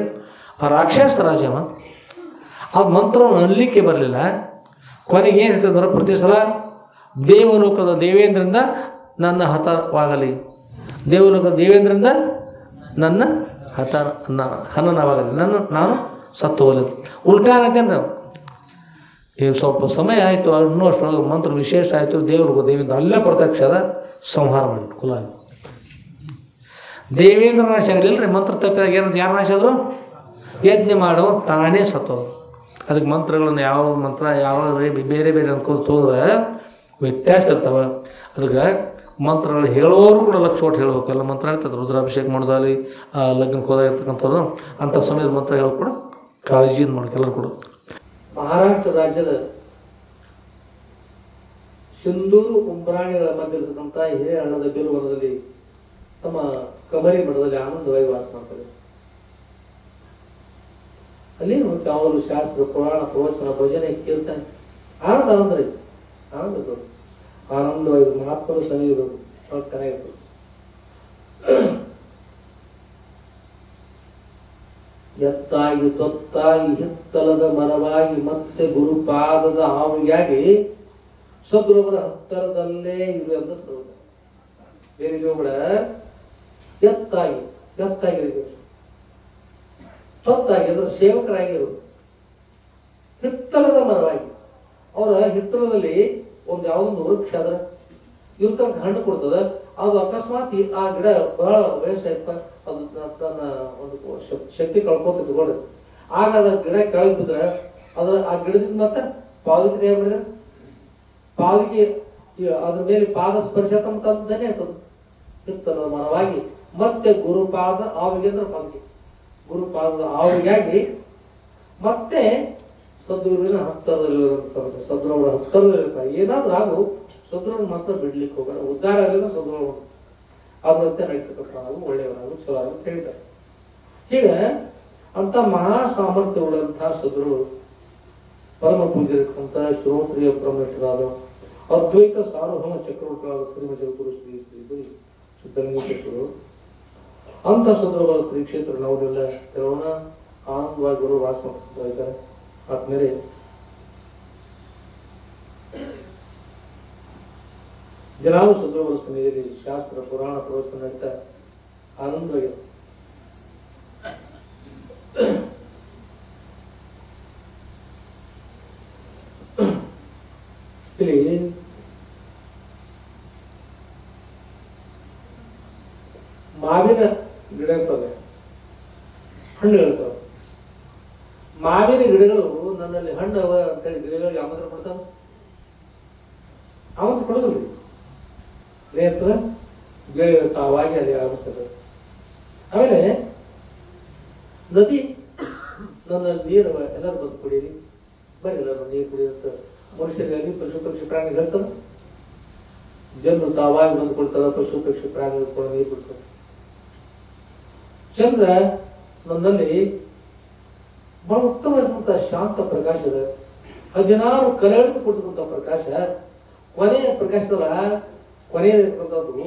ಆ ರಾಕ್ಷಸ ರಾಜವ ಆ ಮಂತ್ರವನ್ನು ಅನ್ಲಿಕ್ಕೆ ಬರಲಿಲ್ಲ. ಕೊನೆಗೆ ಏನು ಹೇಳ್ತಿದ್ರೆ ಪ್ರತಿ ಸಲ ದೇವಲೋಕದ ದೇವೇಂದ್ರಿಂದ ನನ್ನ ಹತವಾಗಲಿ, ದೇವಲೋಕದ ದೇವೇಂದ್ರಿಂದ ನನ್ನ ಹನನವಾಗಲಿ, ನಾನು ಸತ್ತು ಹೋಗಲಿ. ಉಲ್ಟಾ ಅಂತಂದ್ರೆ ಈಗ ಸ್ವಲ್ಪ ಸಮಯ ಆಯಿತು, ಇನ್ನೂ ಅಷ್ಟೊಳಗೆ ಮಂತ್ರ ವಿಶೇಷ ಆಯಿತು. ದೇವ್ರಿಗೂ ದೇವೇಂದ್ರ ಅಲ್ಲೇ ಪ್ರತ್ಯಕ್ಷದ ಸಂಹಾರ ಮಾಡಿಬಿಟ್ಟು ಕುಲ ದೇವೇಂದ್ರ ನಾಶ ಆಗಲಿಲ್ಲ ರೀ. ಮಂತ್ರ ತಪ್ಪಿದಾಗ ಏನಂತ ಯಾರು ನಾಶ ಆದರು? ಯಜ್ಞ ಮಾಡುವ ತಾನೇ ಸತ್ತೋದು. ಅದಕ್ಕೆ ಮಂತ್ರಗಳನ್ನು ಯಾವ ಮಂತ್ರ ಯಾವ ಬೇರೆ ಬೇರೆ ಅನ್ಕೋತ ಹೋದ್ರೆ ವ್ಯತ್ಯಾಸ ಇರ್ತಾವೆ. ಅದಕ್ಕೆ ಮಂತ್ರಗಳು ಹೇಳೋರು ಕೂಡ ಲಕ್ಷ ಒಟ್ಟು ಹೇಳ್ಬೇಕು. ಎಲ್ಲ ಮಂತ್ರ ಹೇಳ್ತಾರೆ. ರುದ್ರಾಭಿಷೇಕ ಮಾಡೋದಾಗಲಿ, ಲಗ್ನಕ್ಕೆ ಹೋದಾಗ ಇರ್ತಕ್ಕಂಥವ್ರು ಅಂಥ ಸಮಯದ ಮಂತ್ರ ಹೇಳೋದು ಕೂಡ ಕಾಳಜಿಯಿಂದ ಮಾಡೋಕೆ ಎಲ್ಲರೂ ಕೂಡ. ಮಹಾರಾಷ್ಟ್ರ ರಾಜ್ಯದ ಸಿಂಧೂರು ಉಂಬ್ರಾಣಿಗಳ ಮಧ್ಯೆ ಇರತಕ್ಕಂಥ ಹಿರೇ ಹಣ್ಣದ ಬೇಲುವನದಲ್ಲಿ ತಮ್ಮ ಕಮರಿ ಮಠದಲ್ಲಿ ಆನಂದವಾಗಿ ವಾಸ ಮಾಡ್ತಾರೆ. ಅಲ್ಲಿ ಅವರು ಶಾಸ್ತ್ರ, ಪುರಾಣ, ಪ್ರವಚನ, ಭಜನೆ, ಕೀರ್ತನೆ ಆನಂದರಿ ಆನಂದವಾಗಿ ಮಹಾತ್ಮರು ಸನಿದ್ರು ಚೆನ್ನಾಗಿರ್ತದೆ. ಎತ್ತಾಗಿ ತೊತ್ತಾಗಿ ಹಿತ್ತಲದ ಮರವಾಗಿ ಮತ್ತೆ ಗುರುಪಾದದ ಆವಿಯಾಗಿ ಸದ್ಗುರುಗಳ ಹತ್ತರದಲ್ಲೇ ಇರು ಅಂತ ಸರೋದ. ಬೇರೆ ಕೂಡ ಎತ್ತಾಗಿರೋದು, ತೊತ್ತಾಗಿ ಅಂದ್ರೆ ಸೇವಕರಾಗಿರೋದು, ಹಿತ್ತಲದ ಮರವಾಗಿ. ಅವರ ಹಿತ್ತಲದಲ್ಲಿ ಒಂದು ಯಾವುದೊಂದು ವೃಕ್ಷ ಅದ ಇರ್ತಕ್ಕ ಹಣ್ಣು ಕೊಡ್ತದ. ಅದು ಅಕಸ್ಮಾತ್ ಆ ಗಿಡ ಬಹಳ ವಯಸ್ಸಾಯ್ತ, ಅದು ತನ್ನ ಒಂದು ಶಕ್ತಿ ಕಳ್ಕೊತ ತಗೊಂಡು ಆಗ ಅದ ಗಿಡ ಕೆಳಗೆ ಬಿದ್ರೆ ಆ ಗಿಡದಿಂದ ಮತ್ತೆ ಪಾದಕ್ಕೆ ತಯಾರು ಮಾಡಿದ್ರೆ ಪಾದಕ್ಕೆ ಅದ್ರ ಮೇಲೆ ಪಾದ ಸ್ಪರ್ಶ ತಂತಾನೆ ಆಗ್ತದೆ. ಹಿತ್ತಲದ ಮರವಾಗಿ ಮತ್ತೆ ಗುರುಪಾದ ಆವಿಗೆ ಅಂದ್ರೆ ಪಾದಕ್ಕೆ ಗುರುಪಾದದ ಆವಿಗಾಗಿ ಮತ್ತೆ ಸದ್ಗುರುವಿನ ಹತ್ತರದಲ್ಲಿರುವಂತ ಸದ್ಗುರುಗಳ ಹತ್ತರದಲ್ಲಿರ್ತಾರೆ. ಏನಾದ್ರೂ ಆಗು ಸದ್ಗುರು ಮಾತ್ರ ಬಿಡ್ಲಿಕ್ಕೆ ಹೋಗೋಣ. ಉದ್ಧಾರ ಆಗಲಿಲ್ಲ ಸದ್ಗುರು ಅದರಂತೆ ನಡೀತಕ್ಕಂಥ ಒಳ್ಳೆಯವರಾಗು ಚಲೋ ಆಗು ಹೇಳ್ತಾರೆ. ಹೀಗೆ ಅಂತ ಮಹಾ ಸಾಮರ್ಥ್ಯ ಉಳ್ಳಂತಹ ಸದ್ಗುರು ಪರಮ ಪೂಜ್ಯರಿರ್ತಕ್ಕಂಥ ಶ್ರೋತ್ರಿಯ ಬ್ರಹ್ಮೇಶ್ವರಾದ ಅದ್ವೈತ ಸಾರ್ವಭೌಮ ಚಕ್ರವರ್ತಿಗಳಾದ ಶ್ರೀಮತಿ ಗುರು ಶ್ರೀ ಶ್ರೀ ಸಿದ್ಧಲಿಂಗೇಶ್ವರರು ಅಂಥ ಸದೃಢ ಶ್ರೀ ಕ್ಷೇತ್ರ ನಾವುದೆಲ್ಲ ಕೆಲವನ್ನ ಆನಂದವಾಗಿ ಗುರು ವಾಸ ಮಾಡ್ತಾ ಇದ್ದಾರೆ. ಆದ್ಮೇಲೆ ಜನಾಲು ಸದೃಢ ಸಮಯದಲ್ಲಿ ಶಾಸ್ತ್ರ ಪುರಾಣ ಪ್ರವಚನ ನಡೀತಾ ಆನಂದವಾಗಿದೆ. ಇಲ್ಲಿ ಮಾವಿನ ಗಿಡ ಇರ್ತವೆ, ಹಣ್ಣು ಇರ್ತವೆ. ಮಾವಿನ ಗಿಡಗಳು ನನ್ನಲ್ಲಿ ಹಣ್ಣು ಅವ ಅಂತೇಳಿ ಗಿಡಗಳಿಗೆ ಆಮಂತ್ರಣ ಕೊಡ್ತಾವ? ಆಮಂತ್ರಣ ಕೊಡೋದಿಲ್ಲ. ಏನಿರ್ತದೆ ಗಿಡ ತಾವಾಗಿ ಅಲ್ಲಿ ಆಗುತ್ತದೆ. ಆಮೇಲೆ ನದಿ ನನ್ನ ನೀರು ಎಲ್ಲರೂ ಬಂದು ಕುಡೀರಿ, ಬರೀ ಎಲ್ಲರೂ ನೀರು ಕುಡಿಯುತ್ತ ಮನುಷ್ಯರಿಗಾಗಿ ಪಶು ಪಕ್ಷಿ ಪ್ರಾಣಿ ಹೇಳ್ತದೆ. ಜನರು ತಾವಾಗಿ ಬಂದು ಕೊಡ್ತದ, ಪಶು ಪಕ್ಷಿ ಪ್ರಾಣಿಗಳು ಕೂಡ ನೀರು ಬಿಡ್ತದೆ. ಚಂದ್ರ ನನ್ನಲ್ಲಿ ಬಹಳ ಉತ್ತಮವಾದಂತಹ ಶಾಂತ ಪ್ರಕಾಶ ಇದೆ. 16 ಕಲೆಗಳನ್ನು ಕೊಟ್ಟಿರುವಂತಹ ಪ್ರಕಾಶ. ಕೊನೆಯ ಪ್ರಕಾಶದಲ್ಲ, ಕೊನೆಯ ಇರ್ತಕ್ಕಂಥದ್ದು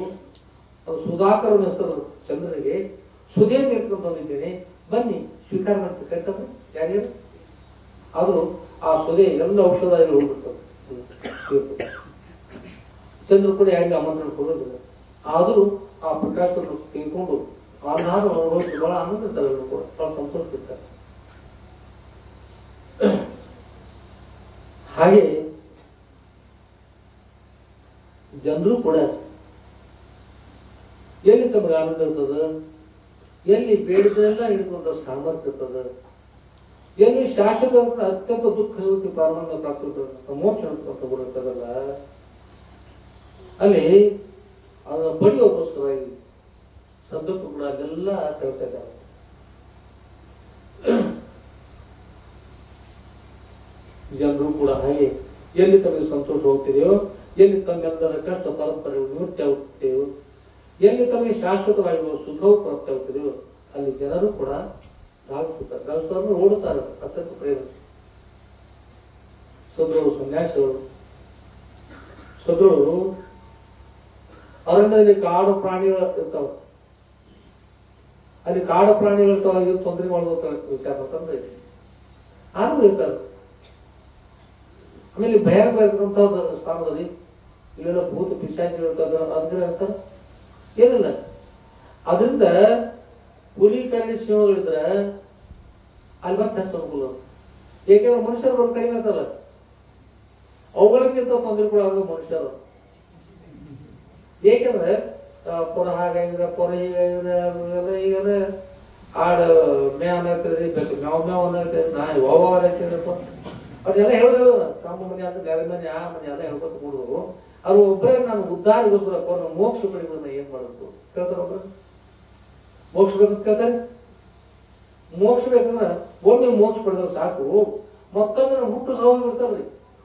ಅದು ಸುಧಾಕರ ಹೆಸರು ಚಂದ್ರನಿಗೆ ಸುದೇನ್ ಇಟ್ಕೊಂಡ್ಬಂದಿದ್ದೇನೆ, ಬನ್ನಿ ಸ್ವೀಕಾರ ಮಾಡ್ತೀವಿ ಕರ್ತವ್ರು ಯಾರ್ಯಾರು. ಆದರೂ ಆ ಸುದೇ ಎಲ್ಲ ಔಷಧಗಳು ಹೋಗ್ಬಿಡ್ತದೆ. ಚಂದ್ರ ಕೂಡ ಯಾರಿಗೆ ಆಮಂತ್ರಣ ಕೊಡೋದಿಲ್ಲ. ಆದರೂ ಆ ಪ್ರಕಾಶವನ್ನು ತೆಗೆದುಕೊಂಡು ಆನಾರು ಅನುಭವಿಸಿ ಬಹಳ ಆನಂದ ಇರ್ತಾರೆ, ಕೂಡ ಬಹಳ ಸಂತೋಷ ಇರ್ತಾರೆ. ಹಾಗೆ ಜನರು ಕೂಡ ಎಲ್ಲಿ ತಮಗೆ ಆನಂದ ಇರ್ತದ, ಎಲ್ಲಿ ಬೇಡಿದೆಲ್ಲ ಹಿಡಿದುಕೊಂಡ ಸಾಮರ್ಥ್ಯ ಇರ್ತದ, ಎಲ್ಲಿ ಶಾಸಕ ಅತ್ಯಂತ ದುಃಖ ನಿವೃತ್ತಿ ಪಾರಮಾನ್ಯ ಪ್ರಾಪ್ತ ಮೋಕ್ಷ ತಗೊಳ್ತದಲ್ಲ, ಅಲ್ಲಿ ಅದನ್ನ ಪಡೆಯೋಕ್ಕೋಸ್ಕರವಾಗಿ ಸದ್ಯಕ್ಕೂ ಕೂಡ ಅದೆಲ್ಲ ಕೇಳ್ತಾ ಇದ್ದಾರೆ. ಜನರು ಕೂಡ ಹಾಗೆ ಎಲ್ಲಿ ತಮಗೆ ಸಂತೋಷ ಹೋಗ್ತಿದೆಯೋ, ಎಲ್ಲಿ ತಮ್ಮೆಲ್ಲರ ಕಷ್ಟ ಪರಂಪರೆಗಳು ನಿವೃತ್ತಿ ಆಗುತ್ತೇವೋ, ಎಲ್ಲಿ ತಮಗೆ ಶಾಶ್ವತವಾಗಿ ಸುಖವು ಪ್ರಾಪ್ತಿ ಆಗುತ್ತದೆಯೋ ಅಲ್ಲಿ ಜನರು ಕೂಡ ಗಾಳಿಸ್ತಾರೆ, ಓಡುತ್ತಾರೆ. ಅತ್ಯಂತ ಪ್ರೇಮ ಸದೃಢ ಸನ್ಯಾಸಿಗಳು, ಸದೃಢರು ಅರಣ್ಯದಲ್ಲಿ ಕಾಡು ಪ್ರಾಣಿಗಳು ಇರ್ತಾವ. ಅಲ್ಲಿ ಕಾಡು ಪ್ರಾಣಿಗಳು ಇರ್ತಾವ, ತೊಂದರೆ ಮಾಡುವ ವಿಚಾರ ಅಂತಂದ್ರೆ ಆನಂದ ಇರ್ತಾರೆ. ಆಮೇಲೆ ಭಯಾನಕ ಇರ್ತಕ್ಕಂಥ ಸ್ಥಾನದಲ್ಲಿ ಇಲ್ಲೆಲ್ಲ ಭೂತ ಪಿಶಾಚಿಗಳು ಇರ್ತಾರೆ, ಅದ್ರ ಇರ್ತಾರೆ ಏನಿಲ್ಲ. ಅದರಿಂದ ಹುಲಿ ಕರಡಿ ಸಿಂಹಗಳಿದ್ರೆ ಅಲ್ಲಿ ಮತ್ತೆ ಹೆಚ್ಚು ಅನುಕೂಲ. ಏಕೆಂದ್ರೆ ಮನುಷ್ಯರು ಒಂದು ಕಡಿಮೆ ಅಂತಲ್ಲ, ಅವುಗಳಿಗಿಂತ ತೊಂದರೆ ಕೂಡ ಆಗೋದು ಮನುಷ್ಯರು. ಏಕೆಂದ್ರೆ ಪೊರ ಹಾಗಾಗಿದೆ, ಪೊರ ಹೀಗಾಗಿದೆ, ಈಗೆಲ್ಲ ಆಡು ಮೇವ್ ಹಾಕಿದ್ರಿ, ಬೇಕು ಮೇವ್ ಮೇವ್ ಅನ್ನೋಕೆ ನಾಯಿ ಓವರ್ ಹಾಕಿದ್ರಪ್ಪ ಅದೆಲ್ಲ ಹೇಳಿದ್ರು. ತಮ್ಮ ಮನೆ ಅಂತ ಬೇರೆ ಮನೆ ಆ ಮನೆ ಎಲ್ಲ ಹೇಳ್ಕೊತ ಕೊಡುದು. ಅವ್ರು ಒಬ್ಬರೇ ನಾನು ಉದ್ಧಾರಗೋಸ್ಕರ ಮೋಕ್ಷ ಪಡೆಯೋದನ್ನ ಏನ್ ಮಾಡೋದು ಕೇಳ್ತಾರ? ಒಬ್ಬರು ಮೋಕ್ಷ ಬೇಕಂತ ಕೇಳ್ತಾರೆ. ಮೋಕ್ಷ ಬೇಕಂದ್ರೆ ಒಮ್ಮೆ ಮೋಕ್ಷ ಪಡೆದ್ರೆ ಸಾಕು, ಮತ್ತೊಮ್ಮೆ ಹುಟ್ಟು ಸಾವು ಬಿಡ್ತಾರ್ರಿ.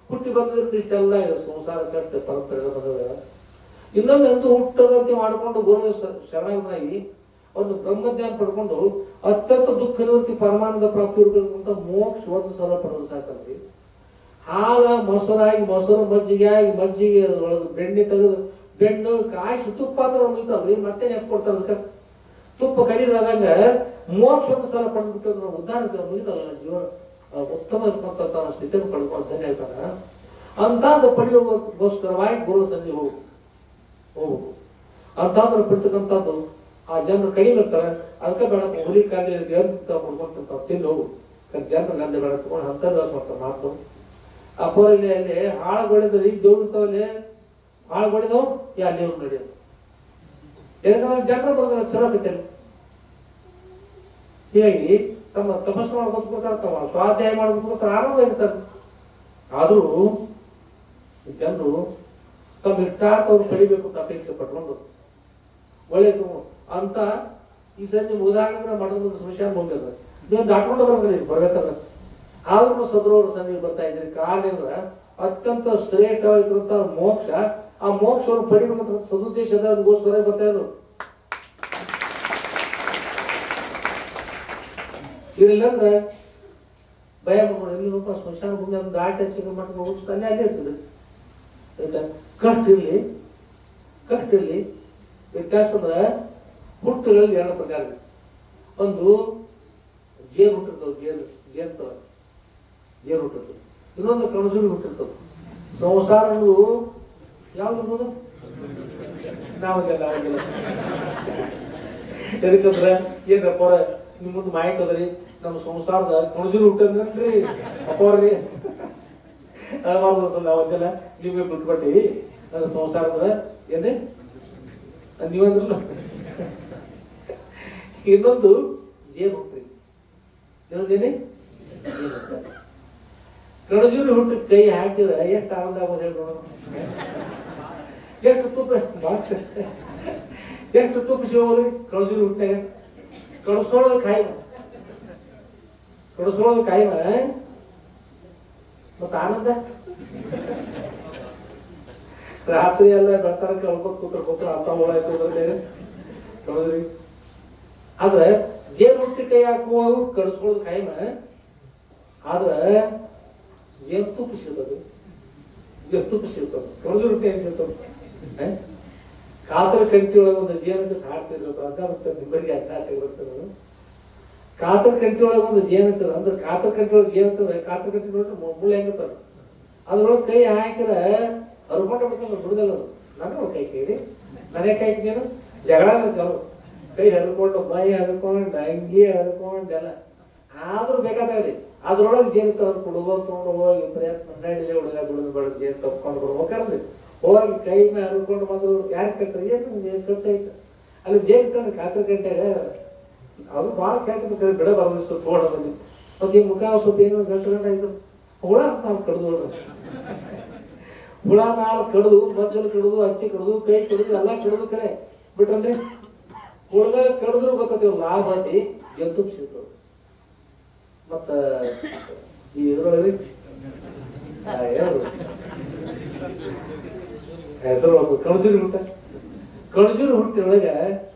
ಹುಟ್ಟಿ ಬಂದಿದ್ರೆ ಇಷ್ಟೆಲ್ಲ ಸಂಸಾರ ಕಷ್ಟ ಪರಂಪರೆ ಬಂದವ. ಇನ್ನೊಮ್ಮೆ ಎಂದು ಹುಟ್ಟದಂತೆ ಮಾಡಿಕೊಂಡು ಗುರು ಶರಣಾಗಿ ಒಂದು ಬ್ರಹ್ಮಜ್ಞಾನ ಪಡ್ಕೊಂಡು ಅತ್ಯಂತ ದುಃಖ ನಿವೃತ್ತಿ ಪರಮಾನಂದ ಪ್ರಾಪ್ತಿ ಇರಬೇಕಂತ ಮೋಕ್ಷ ಒಂದು ಸಲ ಪಡೆದು ಸಾಕಂದ್ರಿ. ಹಾಲ ಮೊಸರಾಗಿ, ಮೊಸರು ಮಜ್ಜಿಗೆ ಆಗಿ, ಮಜ್ಜಿಗೆ ಒಳಗೆ ಬೆಣ್ಣೆ ತೆಗೆದು, ಬೆಣ್ಣು ಕಾಯಿಸಿ ತುಪ್ಪ ಅಂತ ಮುಗಿತಲ್ರಿ, ಮತ್ತೆ ನೆಪ್ ಕೊಡ್ತಾರೆ. ತುಪ್ಪ ಕಡಿದಾದಂಗ ಮೋಕ್ಷ ಒಂದು ಸಲ ಪಡೆದ್ಬಿಟ್ಟು ಉದ್ಧಾರ ಮುಗಿತಲ್ಲ ಜೀವನ ಉತ್ತಮ ಇರ್ತಕ್ಕಂಥ ಸ್ಥಿತಿಯನ್ನು ಪಡ್ಕೊಂಡು ಧನ್ಯ ಹೇಳ್ತಾರ. ಅಂತಾದ ಪಡೆಯೋಗೋಸ್ಕರವಾಗಿ ಗುರು ಸಂಧಿ ಹೋಗು ಅಂತಾದ್ರೆ ಪಡ್ತಕ್ಕಂಥದ್ದು ಆ ಜನರು ಕಡಿಮೆ ಇರ್ತಾರೆ. ಅದಕ್ಕೆ ಬೇಡ ಹುಲಿ ಕಾಲಿ ಕೊಡ್ಕೊಂಡು ತಿಂದು ಹೋಗು ಜನರ ಗಂಧೆ ಬೇಡ ತಗೊಂಡು ಅಂತರ್ವಾಸ ಮಾಡ್ತಾರೆ. ಮಾತು ಆ ಪೋರಲ್ಲಿ ಅಲ್ಲಿ ಹಾಳುಗಳಿದ್ರೆ ಈಗ ದೇವ್ರು ಇರ್ತಾವಲ್ಲಿ ಹಾಳುಗಳಿದವು ಯಾ ದೇವ್ರು ನಡೆಯೋದು. ಯಾಕಂದ್ರೆ ಜನರು ಬರೋದ್ರ ಚಲೋ ಆಗೈತೆ. ಹೀಗಾಗಿ ತಮ್ಮ ತಪಸ್ಸು ಮಾಡ್ಕೊತ್ಕೊಳ್ತಾರೆ, ತಮ್ಮ ಸ್ವಾಧ್ಯಾಯ ಮಾಡ್ಕೊತ್ಕೊಳ್ತಾರೆ, ಆರಾಮ ಇರ್ತಾರೆ. ಆದರೂ ಜನರು ತಮ್ಮ ಇಷ್ಟಾರ್ಥವ್ರು ಕಡಿಬೇಕು ಅಂತ ಅಪೇಕ್ಷೆ ಪಟ್ಕೊಂಡು ಒಳ್ಳೇದು ಅಂತ ಈ ಸರಿ ನಿಮ್ಗೆ ಉದಾಹರಣೆ ಮಾಡೋದು ಸಮಸ್ಯೆ ಹೋಗ್ಯದ. ನೀವು ದಾಟ್ಕೊಂಡು ಬರೋದ್ರಿ ಬರ್ಬೇಕಾದ್ರೆ. ಆದ್ರೂ ಸದೃಢ ಸನ್ನಿಧಿ ಬರ್ತಾ ಇದ್ರಿ. ಕಾರಣ ಅಂದ್ರೆ ಅತ್ಯಂತ ಶ್ರೇಷ್ಠವಾಗಿರುವಂತ ಮೋಕ್ಷ. ಆ ಮೋಕ್ಷವನ್ನು ಪಡಿಬೇಕಂತ ಸದುದ್ದೇಶದ ಅದಕ್ಕೋಸ್ಕರ ಬರ್ತಾ ಇದ್ರು. ಇರಲಿಲ್ಲಂದ್ರೆ ಭಯ ಮಾಡ್ಕೊಂಡು ಎಲ್ಲಿ ಸ್ಮಶಾನ ಭೂಮಿ ಅದನ್ನು ದಾಟಿ ಚಿಕ್ಕ ಮಟ್ಟ ಹೋಗುತ್ತೆ, ಅಲ್ಲೇ ಇರ್ತದೆ. ಕಷ್ಟ ಇರಲಿ ವ್ಯತ್ಯಾಸ ಅಂದ್ರೆ ಹುಟ್ಟುಗಳಲ್ಲಿ ಎರಡು ಪ್ರಕಾರ. ಒಂದು ಜೇನು ಹುಟ್ಟಿರ್ತವೆ, ಜೇನು ಹುಟ್ಟಿರ್ತದೆ. ಇನ್ನೊಂದು ಕಣಜೂರಿ ಹುಟ್ಟಿರ್ತದೆ. ಸಂಸಾರ ಅನ್ನೋದು ಯಾವ್ದು ನಾವಾಗೆಲ್ಲ ಎದಕ್ಕಂದ್ರೆ ಏನಪ್ಪ ನಿಮ್ಮ ಮುಂದೆ ಮಾಹಿತಿ ಅದರಿ ನಮ್ಮ ಸಂಸಾರದ ಕಣಜೂರಿ ಹುಟ್ಟಂದ್ರಿ ಅಪ್ಪವ್ರಿ ನಾವಾಗೆಲ್ಲ ನೀವೇ ಬಿಟ್ಕೊಟ್ಟಿವಿ ನನ್ನ ಸಂಸಾರದ ಏನೇ ನೀವಂದ್ರಲ್ಲ. ಇನ್ನೊಂದು ಜೇನು ಹುಟ್ಟ್ರಿ, ಇನ್ನೊಂದೇನೆ ಕಣಜೂರಿ ಹುಟ್ಟು ಕೈ ಹಾಕಿದ್ರೆ ಎಷ್ಟು ಆನಂದ ಆಗೋದು ಹೇಳಿ ನೋಡೋಣ. ಎಷ್ಟು ತುಪ್ಪ ಎಷ್ಟು ತುಪ್ಪ ಸಿಗೋದ್ರಿ ಕಣಜೂರಿ ಹುಟ್ಟಾಗ. ಕಳಿಸೋಳೋದು ಕಾಯಿಮ ಮತ್ತ ಆನಂದ. ರಾತ್ರಿ ಎಲ್ಲ ಬೆಳ್ತಾರ ಕೂತ್ರ ಅಂತ ಹೋಳಾಯ್ತು ಕಳದ್ರಿ. ಆದ್ರೆ ಜೇನು ಹುಟ್ಟಿ ಕೈ ಹಾಕುವಾಗ ಕಳಿಸ್ಕೊಳ್ಳೋದು ಕಾಯಿಮ. ಆದ್ರೆ ಜೇನುತುಪ್ಪ ಸಿಗ್ತದೆ, ಕಣಜೂರಿ ಹುಟ್ಟಿ ಏನ್ ಸಿಗ್ತದೆ. ಕಾತರ ಕಂಟಿ ಒಳಗೆ ಒಂದು ಜೇನು ಹಾಡ್ತಿದ್ರು ನಿಮ್ಮರಿಗೆ ಸಾಕಾಗಿ ಬರ್ತದೆ. ಕಾತರ ಕಂಟಿ ಒಳಗೆ ಒಂದು ಜೇನು ಇರ್ತದೆ. ಅಂದ್ರೆ ಕಾತರ ಕಂಟಿ ಒಳಗೆ ಜೇನು ಇರ್ತದೆ. ಕಾತರ ಕಂಟಿ ಒಳಗೆ ಮುಳ್ಳು ಹೆಂಗಿರ್ತದೆ. ಅದ್ರೊಳಗೆ ಕೈ ಹಾಕಿದ್ರೆ ಹರ್ಕೊಂಡ ಬಿಡ್ತಾನೆ ಬಿಡುದಲ್ಲ. ನಾನು ಕೈ ಕೇಳಿ ನನಗೆ ಕೈ ಹಾಕಿದೇನು ಜಗಳ ಕೈ ಹರ್ಕೊಂಡು ಮೈ ಹರ್ಕೊಂಡು ಅಂಗಿ ಹರ್ಕೊಂಡೆಲ್ಲ. ಆದ್ರೂ ಬೇಕಾದಾಗ್ರಿ ಅದ್ರೊಳಗೆ ಜೇನು ತಗೊಂಡು ಕುಡ್ಬೋದು ತೊಗೊಂಡು ಹೋಗಿ ಪ್ರಯತ್ನ ಹುಡುಗ ಬಿಡುದು ಬೇಡ ಜೇನು ತಪ್ಕೊಂಡು ಬರ್ಬೇಕಲ್ರಿ. ಹೋಗಿ ಕೈ ಮೇಲೆ ಹರ್ಕೊಂಡು ಬಂದ್ರು ಯಾರು ಕಟ್ತಾರೆ ಏನು ಕೆಲಸ ಐತೆ ಅಲ್ಲಿ ಜೇನು ತಂದು ಕಾತರ ಗಂಟೆಗೆ ಅದು ಭಾಳ ಕೆಟ್ಟ ಬಿಡ ಬರೋದಿಷ್ಟು ತೋಡ ಬಂದು ಮತ್ತೆ ಈ ಮುಖ ಸ್ವಲ್ಪ ಏನು ಗಂಟು ಗಂಟೆ ಆಯ್ತು ಹುಳ ನಾವು ಕಡ್ದು ಹುಳ ನಾಲ್ ಕಡ್ದು ಮಜ್ಜಲು ಕಡ್ದು ಹಚ್ಚಿ ಕಡ್ದು ಕೈ ಕಡ್ದು ಎಲ್ಲ ಕಡ್ದು ಕರೆ ಬಿಟ್ರನ್ರಿ ಹುಳಗಳ ಕಡಿದ್ರು ಗೊತ್ತೈತಿ ಲಾಭ ಅಂದಿ ಜಂತು ಸಿಗ್ತದೆ. ಮತ್ತ ಈ ಇದ್ರೊಳಗೆ ಹೆಸರು ಕಣಜೂರಿ ಹುಟ್ಟಿ ಒಳಗೆ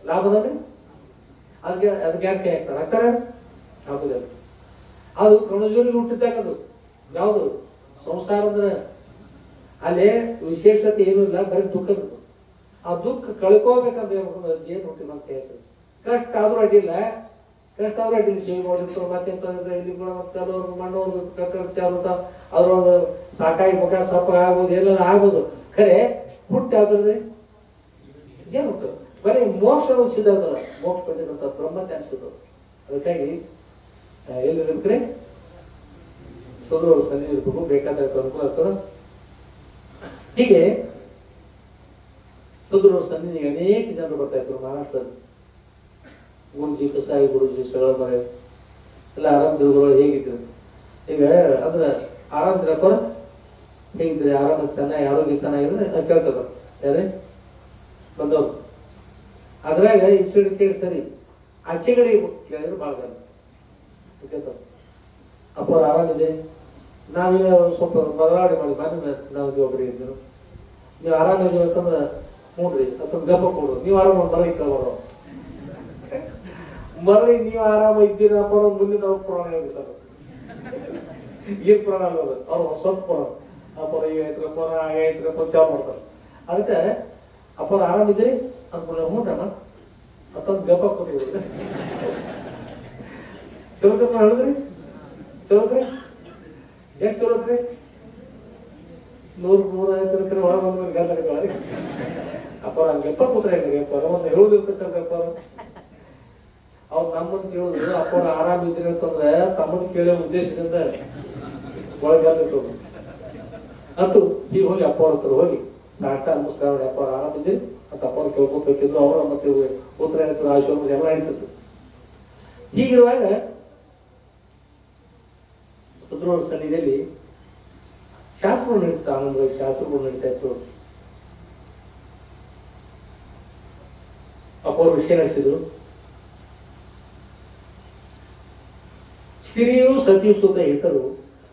ಲಾಭದಲ್ಲಿ ಅದಕ್ಕೆ ಯಾಕೆ ಹಾಕ್ತಾರೆ ಹಾಕ್ತಾರೆ ಹಾಕುದಿಲ್ಲ. ಅದು ಕಣಜೂರಿ ಹುಟ್ಟಿದ್ದಾಗ ಅದು ಯಾವುದು ಸಂಸಾರ ಅಂದ್ರೆ ಅಲ್ಲಿ ವಿಶೇಷತೆ ಏನೂ ಇಲ್ಲ, ಬರೀ ದುಃಖ ಇರ್ತದೆ. ಆ ದುಃಖ ಕಳ್ಕೋಬೇಕಂದ್ರೆ ಜೇನು ಹುಟ್ಟಿ ಅಂತ ಹೇಳ್ತಾರೆ. ಕಷ್ಟ ಆದ್ರೂ ಅಡ್ಡಿಲ್ಲ, ಸೇವೆ ಮಾಡಿರ್ತಾರೆ. ಮತ್ತೆ ಇಲ್ಲಿ ಕೆಲವ್ರು ಮಣ್ಣವ್ರು ಕಟ್ಟ ಅದ್ರೊಳಗೆ ಸಾಕಾಗಿ ಮುಖ ಸಪ್ಪ ಆಗ್ಬೋದು, ಎಲ್ಲ ಆಗ್ಬೋದು. ಖರೆ ಹುಟ್ಟು ಯಾವ್ದ್ರಿ ಜೇನು ಹುಟ್ಟು. ಬರೀ ಮೋಕ್ಷ ಸಿದ್ಧಾಗಲ್ಲ, ಮೋಕ್ಷ ಪಡೆದಂತ ಬ್ರಹ್ಮಜ್ಞಾನ ಸಿಗೋದು. ಅದಕ್ಕಾಗಿ ಎಲ್ಲಿರ್ಬೇಕ್ರಿ ಸದೃಢ ಸನ್ನಿಧಿ ಇರ್ಬೇಕು, ಬೇಕಾದಾಗ ಅನುಕೂಲ ಆಗ್ತದ. ಹೀಗೆ ಸದೃಢ ಸನ್ನಿಧಿಗೆ ಅನೇಕ ಜನರು ಬರ್ತಾ ಇದ್ರು ಮಹಾರಾಷ್ಟ್ರದಲ್ಲಿ. ಗುರುಜಿ ಕಸಾಯಿ ಗುರುಜಿ ಸಗಳ ಮನೆ ಎಲ್ಲ ಆರಾಮದಿರುಗಳು ಹೇಗಿದ್ರು ಈಗ ಅಂದ್ರೆ ಆರಾಮದಿರಪ್ಪ ಹೇಗಿದ್ರಿ, ಆರಾಮ ಚೆನ್ನಾಗಿ ಆರೋಗ್ಯ ಚೆನ್ನಾಗಿದ್ರೆ ಕೇಳ್ತದ ಯಾರೇ ಬಂದವ್ರು. ಅದ್ರಾಗ ಈ ಸೈಡ್ ಕೇಳಿ ಸರಿ ಆಚೆಗಡೆ ಕೇಳಿದ್ರು ಭಾಳ ಕೇಳ್ತಾರ. ಅಪ್ಪ ಆರಾಮಿದೆ, ನಾವೀಗ ಸ್ವಲ್ಪ ಬದಲಾವಣೆ ಮಾಡಿ ಮನೆ ನಾವು ಒಬ್ಬರಿಗೆ ಇದ್ರು. ನೀವು ಆರಾಮಿದ್ದೀವಿ ಅಂತಂದ್ರೆ ನೋಡ್ರಿ ಅಥವಾ ಗಪ್ಪ ಕೊಡು, ನೀವು ಆರಾಮ ಮರಳಿ ಕೇಳಬಾರ ಮರಳಿ ನೀವು ಆರಾಮ ಇದ್ದೀರಪ್ಪ ಮುಂದೆ ನಾವು ಪುರಾಣ ಹೇಳ್ತಾರೆ. ಏನ್ ಪುರಾಣ ಅಲ್ಲದ ಅವ್ರು ಸ್ವಲ್ಪ ಪುರಾಣ ಅಪ್ಪರ ಈಗ ಐತ್ರಪ್ಪ ಹಾಗೆ ಐತ್ರಪ್ಪ ಚಾವ್ ಮಾಡ್ತಾರೆ. ಅದಕ್ಕೆ ಅಪ್ಪರ ಆರಾಮಿದ್ರಿ ಅಂದ್ಕೊಂಡ ಹ್ಞೂನಮ್ಮ ಮತ್ತೊಂದು ಗಪ್ಪ ಕೊಟ್ಟಿದ್ರು. ಚಲೋಕಪ್ಪ ಹೇಳಿದ್ರಿ ಚಲೋದ್ರಿ ಎಷ್ಟು ಚಲೋದ್ರಿ 100-150 ಒಳಗೆ ಬಂದ್ಮೇಲೆ ಗಲ್ಲ ಅಪ್ಪ ಗಪ್ಪ ಕೂತ್ರ ಗಪ್ಪ ಒಂದು ಹೇಳುದಿರ್ತಕ್ಕಂಥ ಅವ್ರು ನಮ್ಮನ್ನು ಕೇಳಿದ್ರು. ಅಪ್ಪ ಆರಾಮಿದ್ರಿ ಅಂತಂದ್ರೆ ತಮ್ಮನ್ನು ಕೇಳೋ ಉದ್ದೇಶದಿಂದ ಒಳಗಲ್ಲು ಅಂತೂ ಈಗ ಹೋಗಿ ಅಪ್ಪ ಅವ್ರ ಹತ್ರ ಹೋಗಿ ಸಾಟ ನಮಸ್ಕಾರ ಮಾಡಿ ಅಪ್ಪ ಆರಾಮಿದ್ರಿ ಅಂತ ಅಪ್ಪ ಅವ್ರು ಕೇಳ್ಕೊಬೇಕಿದ್ರು. ಅವರು ಮತ್ತೆ ಉತ್ತರ ಹೇಳ್ತಾರೆ, ಆಶೀರ್ವಾದ ಎಲ್ಲ ಹೇಳ್ತಿತ್ತು. ಹೀಗಿರುವಾಗ ಸದೃಢ ಸನ್ನಿಧಿಯಲ್ಲಿ ಶಾಸ್ತ್ರಗಳು ನಡೀತಾ, ಆನಂದವಾಗಿ ಶಾಸ್ತ್ರಗಳು ನಡೀತಾ ಇತ್ತು. ಅಪ್ಪ ಅವ್ರು ವಿಷಯ ನಡೆಸಿದ್ರು. ಸ್ತ್ರೀಯು ಸತಿಯು ಸುತ ಹಿತರು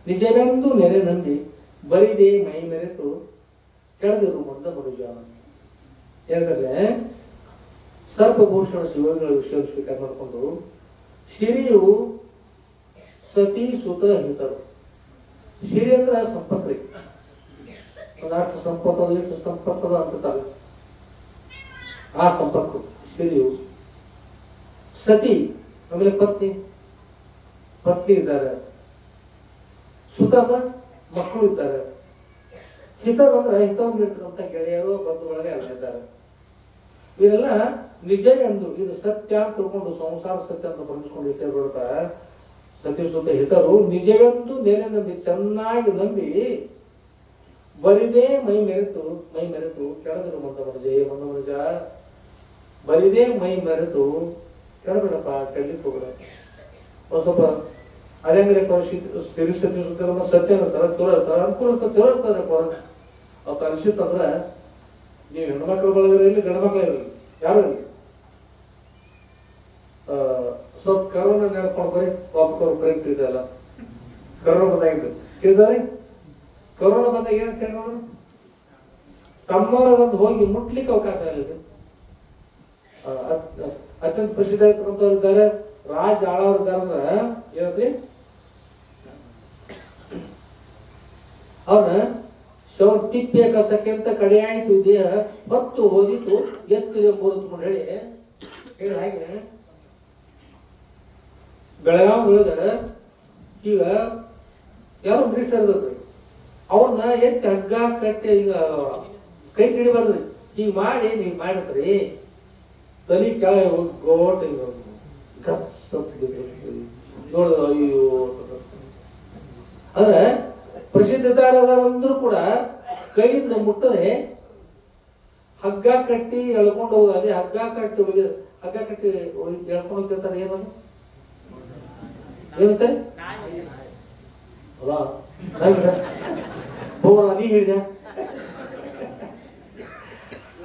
ನಿಜವೆಂದು ನೆರೆ ನಂಬಿ ಬರಿದೇ ಮೈ ಮೆರೆತು ಕೆಳದಿರು ಮಂದ ಮನುಜ. ಏನಂದ್ರೆ ಸರ್ಪಭೂಷಣ ಶಿವಗಳ ವಿಷಯ ಸ್ವೀಕಾರ ಮಾಡಿಕೊಂಡು ಸಿರಿಯು ಸತಿ ಸುತ ಹಿತರು. ಸಿರಿ ಅಂದ್ರೆ ಸಂಪತ್ರಿ, ಒಂದಷ್ಟು ಸಂಪತ್ತು ಎಷ್ಟು ಸಂಪತ್ತದ ಅಂತಾರೆ. ಆ ಸಂಪತ್ತು ಸಿರಿಯು ಸತಿ, ಆಮೇಲೆ ಪತ್ನಿ ಇದ್ದಾರೆ, ಸುತ ಅಂದ್ರೆ ಮಕ್ಕಳು ಇದ್ದಾರೆ, ಹಿತರು ಅಂದ್ರೆ ಹಿತವನ್ನು ನೀಡ್ತಕ್ಕಂಥ ಗೆಳೆಯರು ಬಂಧುಗಳೇ ಎಲ್ಲ ಇದ್ದಾರೆ. ಇವರೆಲ್ಲ ನಿಜವೆಂದು ಇದು ಸತ್ಯ ಅಂತ ತಿಳ್ಕೊಂಡು ಸಂಸಾರ ಸತ್ಯ ಅಂತ ಬಂಧಿಸ್ಕೊಂಡು ಇಟ್ಟೆ ಸತ್ಯಸುತ ಹಿತರು ನಿಜವೆಂದು ನೆಲೆ ನಂಬಿ ಚೆನ್ನಾಗಿ ನಂಬಿ ಬರಿದೇ ಮೈ ಮೆರೆತು ಕೆಳಗಿರು ಮನುಜ ಬರಿದೇ ಮೈ ಮೆರೆತು ಕೆಳಬಿಡಪ್ಪ, ಕೆಳಲಿಕ್ಕೆ ಹೋಗ್ಬೇಡ. ಸ್ವಲ್ಪ ಅದೇಂದ್ರೆ ಸತ್ಯ ಸತ್ಯ ಇರ್ತಾರ, ಚಲೋ ಇರ್ತಾರ, ಅನುಕೂಲ ಇರ್ತಾರೆ, ಚಲೋ ಇರ್ತಾರೆ. ಅವ್ರು ಅನಿಸಿತ್ತಂದ್ರ ನೀವು ಹೆಣ್ಮಕ್ಳು ಬಳಗರಲ್ಲಿ ಗಂಡು ಮಕ್ಳು ಇರಲಿ ಯಾರು ಇರಲಿ, ಸ್ವಲ್ಪ ಕರೋನಾ ನೆಡ್ಕೊಂಡು ಬರೀ ವಾಪಸ್ ಕರೆಕ್ಟ್ ಇದೆಯಲ್ಲ. ಕರೋನಾ ಬಂದಾಗಿದ್ದು ಇದ್ದಾರೆ. ಕರೋನಾ ಬಂದಾಗ ಏನಂತ ಹೇಳಿ ನೋಡ್ರಿ, ತಮ್ಮವರೊಂದು ಹೋಗಿ ಮುಟ್ಲಿಕ್ಕೆ ಅವಕಾಶ ಆಗಿದೆ. ಅತ್ಯಂತ ಪ್ರಸಿದ್ಧ ಇದ್ದಾರೆ ರಾಜ್ ಆಳವ್ರ ಇದ್ದಾರಂದ್ರ ಏನಂದ್ರಿ, ಅವನ ಶವ ತಿಪ್ಪೆ ಕಸಕ್ಕೆ ಅಂತ ಕಡೆ ಆಯ್ತು, ದೇಹ ಹೊತ್ತು ಹೋದಿತ್ತು ಎತ್ತಿಗೆ ಮುರಿದುಕೊಂಡು ಹೇಳಿ ಹಾಗೆ ಬೆಳಗಾವಿಯೊಳಗ ಈಗ ಯಾರೋ ಮಿನಿಸ್ಟರ್ ಇರ್ರಿ, ಅವ್ರನ್ನ ಎತ್ತಿ ಹಗ್ಗ ಕಟ್ಟಿ ಈಗ ಕೈ ಹಿಡಿಬಾರ್ದ್ರಿ, ಈಗ ಮಾಡಿ ನೀವು ಮಾಡ್ರಿ ತಲೆ ಕೆಳಗೆ ಹೋಗಿ ಗೋಟ್ ಅಯ್ಯೋ. ಅಂದ್ರೆ ಪ್ರಸಿದ್ಧತಾರದಂದ್ರೂ ಕೂಡ ಕೈಯಿಂದ ಮುಟ್ಟದೆ ಹಗ್ಗ ಕಟ್ಟಿ ಎಳ್ಕೊಂಡು ಹೋಗ, ಅದೇ ಹಗ್ಗ ಕಟ್ಟಿ ಎಳ್ಕೊಂಡು ಹೋಗ್ತಿರ್ತಾರೆ. ಏನದು ಏನಂತೆ ನೀ ಹೇಳಿದ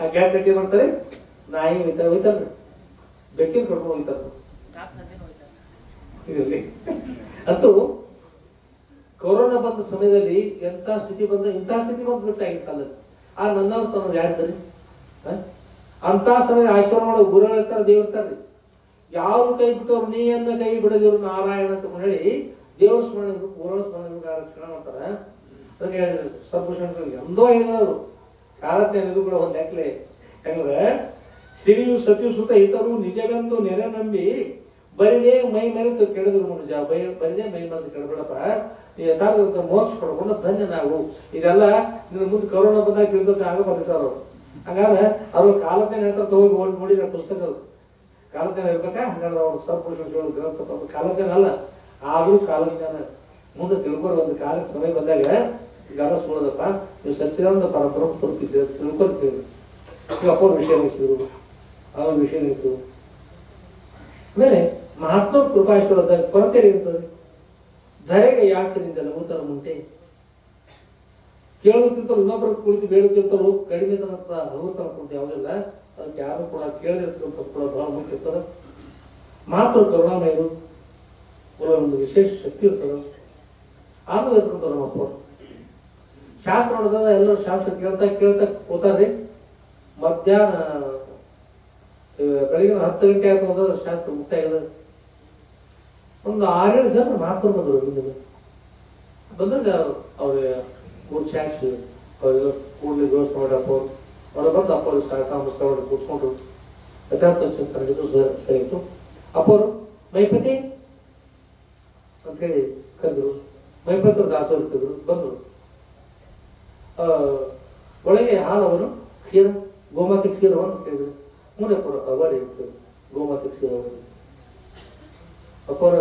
ಹಗ್ಗ ಕಟ್ಟಿ ಮಾಡ್ತಾರೆ, ನಾಯಿ ಹೋಯ್ತಾರ್ರಿ, ಬೆಕ್ಕಿನ ಕಟ್ಕೊಂಡು ಹೋಗ್ತಾರ. ಅಂತೂ ಕೊರೋನಾ ಬಂದ ಸಮಯದಲ್ಲಿ ಎಂತ ಸ್ಥಿತಿ ಇಂಥ ಸ್ಥಿತಿ ಬಿಟ್ಟಾಗಿತ್ತಲ್ಲ. ಆ ನನ್ನವ್ರು ತನ್ನ ಯಾರ್ರಿ ಅಂತ ಸಮಯ ಆಶೀರ್ವಾದ ಮಾಡೋ ಗುರುಗಳು ಇರ್ತಾರೆ, ದೇವ್ರು ಇರ್ತಾರ್ರಿ. ಯಾರು ಕೈ ಬಿಟ್ಟವ್ರು ನೀಯನ್ನ ಕೈ ಬಿಡದಿರು ನಾರಾಯಣ ಅಂತ ಹೇಳಿ ದೇವ್ರ ಸ್ಮರಣೆ ಗುರುಗಳ ಸ್ಮರಣೆ ರಕ್ಷಣೆ ಮಾಡ್ತಾರ. ಅದಕ್ಕೆ ಹೇಳಿದ್ರು ಸರ್ವಭೂಷಣ ಎಂದೋ ಹೇಳಿದ್ರು ಕಾಲಜ್ಞಾನ ಇದು ಕೂಡ ಒಂದು ಲೆಕ್ಕಲೆ ಹೆಂಗ್ರೆ, ಸಿರಿಯು ಸತ್ಯಸುತ ಹಿತರು ನಿಜವೆಂದು ನೆರೆ ನಂಬಿ ಬರಿದೇ ಮೈ ಮೆರೆತು ಕೆಡದ್ರು ಮನುಜ ಬರಿದೇ ಮೈ ಮೆರೆತು ಕೆಡಬೇಡಪ್ಪ, ಯಥಾರ್ಥ ಮೋಕ್ಷ ಪಡ್ಕೊಂಡು ಧನ್ಯ ನಾವು. ಇದೆಲ್ಲ ನಿನ್ನ ಮುಂದೆ ಕರೋನಾ ಬಂದಾಗ ತಿಳ್ದಕ್ಕೆ ಆಗ ಬಂದಿರ್ತಾರ. ಹಂಗಾದ್ರೆ ಅವ್ರು ಕಾಲಜ್ಞಾನ ಹೇಳ್ತಾರೆ, ತಗೋಗಿ ನೋಡಿ ಪುಸ್ತಕ ಕಾಲಜ್ಞಾನ ಇರ್ಬೇಕಾ. ಹಂಗಾದ್ರೆ ಅವ್ರು ಸರ್ವಭೂಷಣ ಗ್ರಂಥ ಕಾಲಜ್ಞಾನ ಅಲ್ಲ, ಆದ್ರೂ ಕಾಲಜ್ಞಾನ ಮುಂದೆ ತಿಳ್ಕೊಂಡು ಒಂದು ಕಾಲಕ್ಕೆ ಸಮಯ ಬಂದಾಗ ಈಗಾಗ ಸುಳ್ಳದಪ್ಪ ನೀವು ಸಚ್ಚಿದಾನಂದ ಪರಬ್ರಹ್ಮ ತಲುಪಿದ್ದೆ ತಿಳ್ಕೊಳ್ತೀವಿ. ಈಗ ಅಪ್ಪವ್ರ ವಿಷಯ ಮುಗಿಸಿದ್ರು, ಅವ್ರ ವಿಷಯ ನಿಂತು ಆಮೇಲೆ ಮಹಾತ್ಮ ಕೃಪಾಶ್ವರದ ಕೊರತೆ ಇರ್ತದೆ. ಧರೆಗೆ ಯಾಚರಿಂದ ನೂತನ ಮುಂಟೆ ಕೇಳೋದಕ್ಕಿಂತಲೂ ಇನ್ನೊಬ್ಬರು ಕುಳಿತು ಬೇಡುತ್ತಿರ್ತರು ಕಡಿಮೆ ತನಕ ನೂತನ ಕುಂಟೆ ಯಾವುದಿಲ್ಲ. ಅದಕ್ಕೆ ಯಾರು ಕೂಡ ಕೇಳದಿರ್ತಕ್ಕಂಥ ಕೂಡ ಬಹಳ ಮುಖ್ಯ ಇರ್ತದೆ. ಮಾತ್ರ ಕರುಣಾಮಯರು ಒಂದು ವಿಶೇಷ ಶಕ್ತಿ ಇರ್ತದೆ. ಆಮೇಲೆ ಇರ್ತಕ್ಕಂಥ ನಮ್ಮಪ್ಪ ಶಾಸ್ತ್ರ ನೋಡಿದಾಗ ಎಲ್ಲರೂ ಶಾಸ್ತ್ರ ಕೇಳ್ತಾ ಕೂತಾರ್ರಿ. ಮಧ್ಯಾಹ್ನ ಬೆಳಿಗ್ಗೆ 10 ಗಂಟೆ ಆಯ್ತು ಹೋದ್ರೆ ಶಾಸ್ತ್ರ ಮುಕ್ತಾಯ ಆಗದ. ಒಂದು 6-7 ಜನ ಮಹಾತ್ಮ ಬಂದಾಗ ಅವ್ರಿಗೆ ಕೂರ್ಸಿ ಅವ್ರಿಗೆ ಕೂಡಲಿ ವ್ಯವಸ್ಥೆ ಮಾಡಪ್ಪ ಅವ್ರಿಗೆ ಬಂದು ಅಪ್ಪ ಅವ್ರಿಗೆ ನಮಸ್ಕಾರ ಮಾಡಿ ಕೂತ್ಕೊಂಡ್ರು. ಯಥಾರ್ಥ ಚಿಂತನೆಗಿದ್ದು ಸರಿ ಇತ್ತು. ಅಪ್ಪವರು ಮೈಪತಿ ಅಂತ ಹೇಳಿ ಕರೆದ್ರು. ಮೈಪತಿ ದಾಸರು ಇರ್ತಿದ್ರು, ಬಂದರು. ಒಳಗೆ ಹಾಲವನ್ನು ಕ್ಷೀರ ಗೋಮಾತೆ ಕ್ಷೀರವನ್ನು ಕೇಳಿದ್ರು. ಮೂರೇ ಕೊಡ ಅವರಿ ಇರ್ತದೆ ಗೋಮಾತೆ ಕ್ಷೀರವನ್ನು. ಅಪ್ಪರ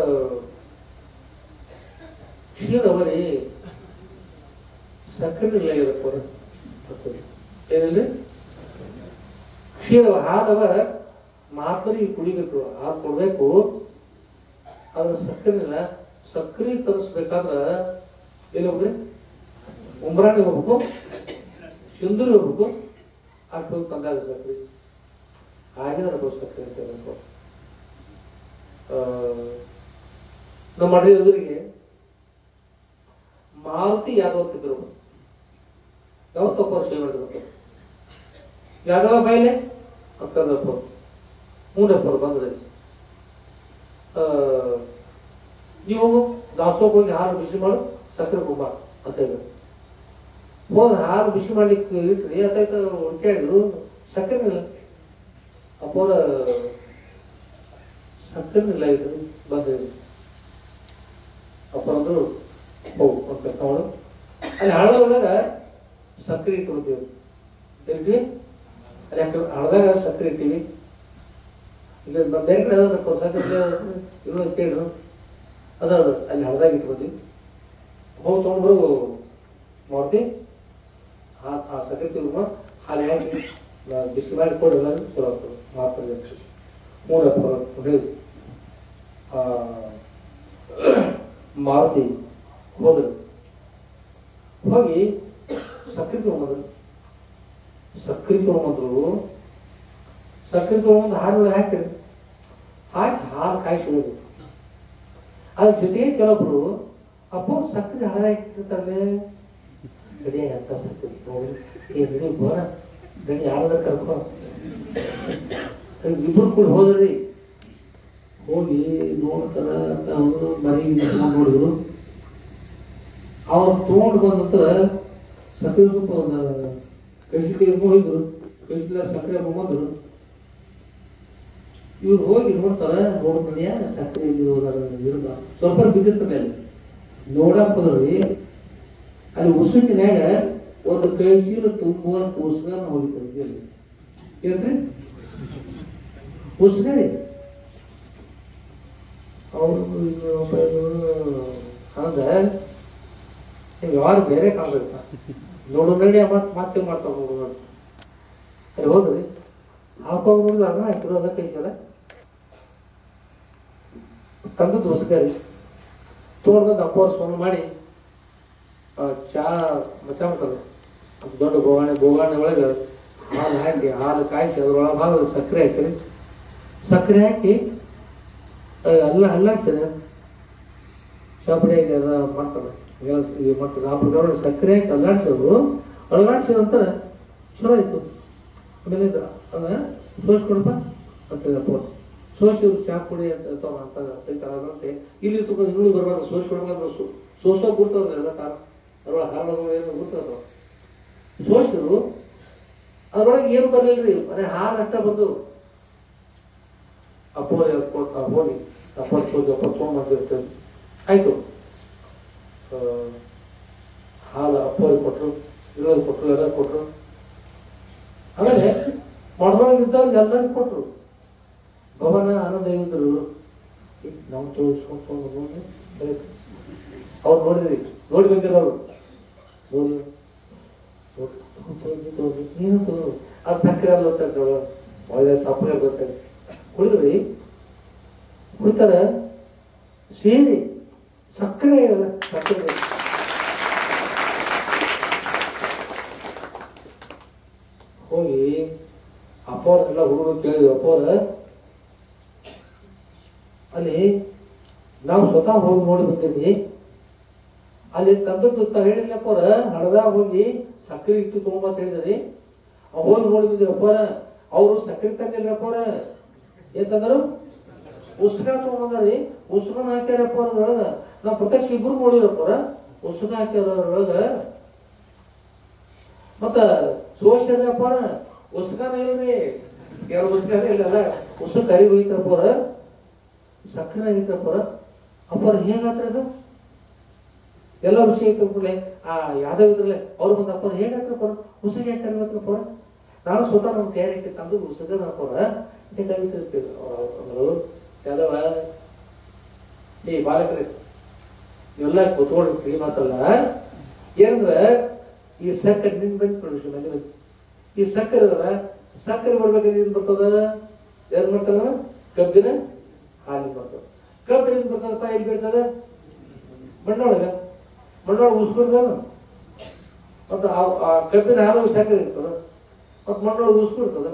ಕ್ಷೀರವರಿ ಸಕ್ಕರೆ ಇಲ್ಲ ಇರಪ್ಪ ಏನಿಲ್ಲ ಕ್ಷೀರ ಹಾಲವ ಮಾತರಿ ಕುಡಿಬೇಕು, ಹಾಲು ಕೊಡ್ಬೇಕು. ಅದ್ರ ಸಕ್ಕರೆ ಇಲ್ಲ. ಸಕ್ಕರೆ ತರಿಸ್ಬೇಕಾದ್ರ ಎಲ್ಲಿ ಹೋಗ್ರಿ, ಉಂಬ್ರಾಣಿ ಹೋಗ್ಬೇಕು, ಸಿಂಧೂರಿ ಹೋಗ್ಬೇಕು, ಅಷ್ಟು ತಂದಾಗ ಸಕ್ಕರೆ ಆಗಿದ್ರೆ ಸಕ್ಕರೆ ಅಂತ ಹೇಳ್ಬೇಕು. ನಮ್ಮ ಮಠದ ಎದುರಿಗೆ ಮಾರುತಿ ಯಾದವ್ ಇದ್ರು. ಯಾವತ್ತಪ್ಪ ಸೇವೆ ಮಾಡಿದ್ರು ಯಾದವ ಬಾಯಿಲೆ ಅಂತಂದ್ರಪ್ಪ. ಮೂಡಪ್ಪ ಬಂದ್ರೆ ನೀವು ದಾಸೋಗ ಹೋಗಿ ಹಾಲು ಬಿಸಿ ಮಾಡು, ಸಕ್ಕರೆ ಕುಂಬ ಅಂತ ಹೇಳಿ ಹೋದ ಹಾಲು ಬಿಸಿ ಮಾಡ್ಲಿಕ್ಕೆ ಇಟ್ರಿ. ಅತ್ತಾಯ್ತ ಕೇಳಿದ್ರು ಸಕ್ಕರೆ ಇಲ್ಲ. ಅಪ್ಪೋರ ಸಕ್ಕರೆ ಇಲ್ಲ ಇದು ಬಂದಿದೆ. ಅಪ್ಪ ಅಂದರು ಹೋಗು ಒಂದು ಕೆಲಸ ಮಾಡು, ಅಲ್ಲಿ ಹಳದಾಗ ಸಕ್ಕರೆ ಇಟ್ಕೊಳ್ತೀವಿ ಹೇಳ್ತೀವಿ, ಅಲ್ಲಿ ಯಾಕೆ ಹಳದಾಗ ಸಕ್ಕರೆ ಇಟ್ಟಿವಿ, ಇಲ್ಲ ಬೇರೆ ಕಡೆ ಅದ ಸಕ್ಕರೆ ಇರೋ ಕೇಳಿದ್ರು ಅದ ಅಲ್ಲಿ ಹಳದಾಗ ಇಟ್ಕೊತೀವಿ, ಹೋಗಿ ತೊಗೊಂಡ್ಬರು ಮಾಡ್ತಿ ಆ ಸಕ್ಕರೆ ತಿರುಗ ಹಾಲು ಹಾಕಿ ಬಿಸಿ ಮಾಡಿ ಕೊಡಲ್ಲ ಚಲೋ ಆಗ್ತದೆ. ಮಾತ್ರ ಮೂರು ಮಾರುತಿ ಹೋದ್ರು, ಹೋಗಿ ಸಕ್ಕರೆ ತೊಗೊಂಬಂದ್ರು. ಸಕ್ಕರೆ ತೊಗೊಂಬಂದ್ರು, ಸಕ್ಕರೆ ತೊಗೊಂಬಂದು ಹಾಲು ಹಾಕಿರಿ, ಹಾಕಿ ಹಾಲು ಕಾಯಿಸಿದ್ರು. ಅದ್ರ ಜೊತೆಗೆ ಕೆಲವೊಬ್ರು ಅಪ್ಪ ಸಕ್ಕರೆ ಹಾಳು ಹಾಕಿರ್ತಾರೆ ಗಡಿಯಾಗಿ ಅಂತ ಸಕ್ಕರೆ ನೋಡಿ ಗಡಿ ಬೋರ ಗಡಿ ಯಾರಾದ್ರೂ ಕರ್ಕೊ ಇಬ್ಬರು ಕೂಡ ಹೋದ್ರಿ. ಹೋಗಿ ನೋಡ್ತಾರ ಅಂತ ಅವರು ಮನೆ ನೋಡಿದ್ರು. ಅವ್ರು ತೊಗೊಂಡು ಬಂದ ಸಕ್ಕರೆ ತುಪ್ಪ ಒಂದು ಕೈಸಿಗೆ ಹೋಗಿದ್ರು, ಕೈಸಿಲ್ಲ ಸಕ್ಕರೆ ಬಂದ್ರು. ಇವ್ರು ಹೋಗಿ ನೋಡ್ತಾರ, ನೋಡ್ತಾನೆ ಸಕ್ಕರೆ ಇರೋದ ಸ್ವಲ್ಪ ಬಿದ್ದಿರ್ತದೆ. ಅಲ್ಲಿ ನೋಡಕ್ ಹೋದ್ರಿ, ಅಲ್ಲಿ ಉಸುಕಿನಾಗ ಒಂದು ಕೈಸೀಲು ತುಂಬುವಂತ ಉಸ್ಗ ಹೋಗಿತ್ತು. ಏನ್ರಿ ಉಸ್ಗರಿ ಅವರು ಹಂಗ ಯಾರು ಬೇರೆ ಕಾಣ್ಬೇಕ ನೋಡು ನೋಡಿ ಮತ್ತೆ ಮಾಡ್ತಾವ ನೋಡು. ಅಲ್ಲಿ ಹೋದ್ರಿ ಹಾಕೋದು ನೋಡಿದ್ರೆ ಅನ್ನ ಹಾಕಿರೋದ ಕೈಸಲ್ಲ ತಂದದ್ದು ಉಸ್ಗರಿ ತೊಗೊಂಡ್ಬಂದು ಅಪ್ಪವ್ರು ಫೋನ್ ಮಾಡಿ ಚಾ ಮಚ್ಚ ಮಾಡ್ತಾರೆ. ದೊಡ್ಡ ಬೋಗಾಣೆ ಒಳಗೆ ಹಾಲು ಹಾಕಿ ಹಾಲು ಕಾಯಿಸಿ ಅದ್ರೊಳಗೆ ಭಾಗ ಸಕ್ಕರೆ ಹಾಕಿರಿ, ಸಕ್ಕರೆ ಹಾಕಿ ಅಲ್ಲಾಡ್ಸಿದೆ ಚಾಪಡಿಯಾಗಿ ಅದ ಮಾಡ್ತಾರೆ ಮಾಡ್ತಾರೆ. ಆ ಪ್ರಕಾರ ಸಕ್ಕರೆ ಹಾಕಿ ಅಲ್ಲಾಡ್ಸೋದು, ಅಲ್ಲಾಡ್ಸಿದ ನಂತರ ಚಲೋ ಆಯಿತು. ಆಮೇಲೆ ಅದನ್ನ ಸೋಸ್ಕೊಡಪ್ಪ ಅಂತ ಸೋಸಿದ್ರು ಚಾ ಪುಡಿ ಅಂತ ಅಂತ ಇಲ್ಲಿ ತಗೊಂಡು ಇನ್ನೂ ಬರಬಾರ್ದು. ಸೋಸ್ಕೊಡ್ಬಾರ್ದು, ಸೋಸೋ ಗುರ್ತದ ಎಲ್ಲ ಕಾರ ಅದ್ರೊಳಗೆ ಹಾಲು ಏನು ಗುರ್ತದ. ಸೋಸಿದ್ರು ಅದ್ರೊಳಗೆ ಏನು ಬರಲಿಲ್ರಿ, ಮನೆ ಹಾಲು ಅಷ್ಟ ಬಂದು ಅಪ್ಪೋರಿ ಹೋಗಿ ತೊಗೊಂಡ್ಬಂದಿರ್ತದೆ. ಆಯ್ತು, ಹಾಲು ಅಪ್ಪೋರಿ ಕೊಟ್ಟರು, ಇರೋದು ಕೊಟ್ಟರು, ಎಲ್ಲ ಕೊಟ್ಟರು. ಆಮೇಲೆ ಮೊದಲೊಳಗೆ ಇದ್ದವ್ರಿಗೆ ಎಲ್ಲರಿಗೂ ಕೊಟ್ಟರು. ಭವನ ಆನಂದ ಇದ್ರು ನಾವು ತೋರಿಸ್ಕೊಂಡು ನೋಡ್ರಿ, ಅವ್ರು ನೋಡಿದ್ರಿ, ನೋಡಿ ಬಂದಿರೋರು ನೋಡಿ ನೀನು ಅದು ಸಕ್ಕರೆ ಅಲ್ಲ ಗೊತ್ತಾಗ್ತವ, ಒಳ್ಳೆ ಸಪ್ಪರೆ ಗೊತ್ತಾಗ ಕುಡಿದ್ರಿ. ಕುಡಿತಾರ ಸೇರಿ ಸಕ್ಕರೆ ಇರಲ್ಲ, ಸಕ್ಕರೆ ಹೋಗಿ ಅಪ್ಪವ್ರೆಲ್ಲ ಹುಡುಗರು ಕೇಳಿದ್ವಿ. ಅಪ್ಪವ್ರ ಅಲ್ಲಿ ನಾವು ಸ್ವತಃ ಹೋಗಿ ನೋಡಿ ಬಂದಿದ್ವಿ. ಅಲ್ಲಿ ತಂದದ್ದು ಹೇಳಿಲ್ಲಪ್ಪವ್ರ ಹಳದಾಗ ಹೋಗಿ ಸಕ್ಕರೆ ಇಟ್ಟು ತೊಗೊಂಬಂತ ಹೇಳಿದ್ರಿ. ಹೋಗಿ ನೋಡಿ ಬಂದಿವಿ ಅಪ್ಪವ್ರ. ಅವರು ಸಕ್ಕರೆ ತಂದಿಲ್ಲಪ್ಪವ್ರ, ಏನ್ ತಂದರು? ಉಸ್ಕ ತೊಗೊಂಬಂದ್ರಿ. ಉಸ್ಕನ ಹಾಕ್ಯಾರಪ್ಪ ಅದ್ರೊಳಗ. ನಾವು ಪ್ರತ್ಯಕ್ಷ ಇಬ್ರು ನೋಡಿರಪ್ಪವ್ರ, ಉಸ್ಕ ಹಾಕ್ಯಾರೊಳಗ ಮತ್ತ ಸೋಸ್ಯಾರಪ್ಪವ್ರ. ಉಸ್ಕನ ಇಲ್ರಿ, ಎರಡು ಉಸ್ಕನ ಇಲ್ಲಲ್ಲ, ಉಸ್ಕ ಕರಿ ಹೋಯ್ತಪ್ಪವ್ರ, ಸಕ್ಕರೆ ಆಗಿತ್ತಪ್ಪವ್ರ. ಅಪ್ಪವ್ರ ಹೇಗಾತ್ರ ಅದು ಎಲ್ಲ ರುಚಿ ಐತಪ್ಪಲೆ. ಆ ಯಾವ್ದಾವ್ ಇದ್ರಲ್ಲೇ ಅವ್ರು ಬಂದ ಅಪ್ಪವ್ರ ಹೇಗಾತ್ರಪ್ಪವ್ರ, ಉಸಿಗೆ ಯಾಕೆ ಕರಿವತ್ರಪ್ಪವ್ರ. ನಾನು ಸ್ವತಃ ನಮ್ಮ ತಯಾರಿ ತಂದು ಉಸಗದ ಅಪ್ಪವ್ರ ಹೇಗಾಗಿರ್ತೀವಿ ಅವರು ಯಾದವ. ಈ ಬಾಲಕರೇ ಎಲ್ಲ ಕೂತ್ಕೊಂಡು ತಿಳಿ ಮಾತಲ್ಲ ಏನಂದ್ರ ಈ ಸಕ್ಕರೆ ನಿನ್ ಬಂದು ಪ್ರೊಡ್ಯೂಷನ್ ಆಗಿದೆ. ಈ ಸಕ್ಕರೆ ಅದಲ್ಲ, ಸಕ್ಕರೆ ಬರ್ಬೇಕಾದ್ರೆ ಏನ್ ಬರ್ತದ? ಏನ್ ಮಾಡ್ತಾರ? ಕಬ್ಬಿನ ಹಾಲಿನ ಬರ್ತದ. ಕಬ್ಬಿನ ಬರ್ತದಪ್ಪ ಎಲ್ಲಿ ಬೀಳ್ತದ? ಮಣ್ಣೊಳಗ. ಮಣ್ಣೊಳಗೆ ಉಸ್ಕೊಡ್ದ ಮತ್ತು ಆ ಕಬ್ಬಿನ ಹಾಲು ಸಕ್ಕರೆ ಇರ್ತದ, ಮತ್ತು ಮಣ್ಣೊಳಗೆ ಉಸ್ಕೊಡ್ತದ.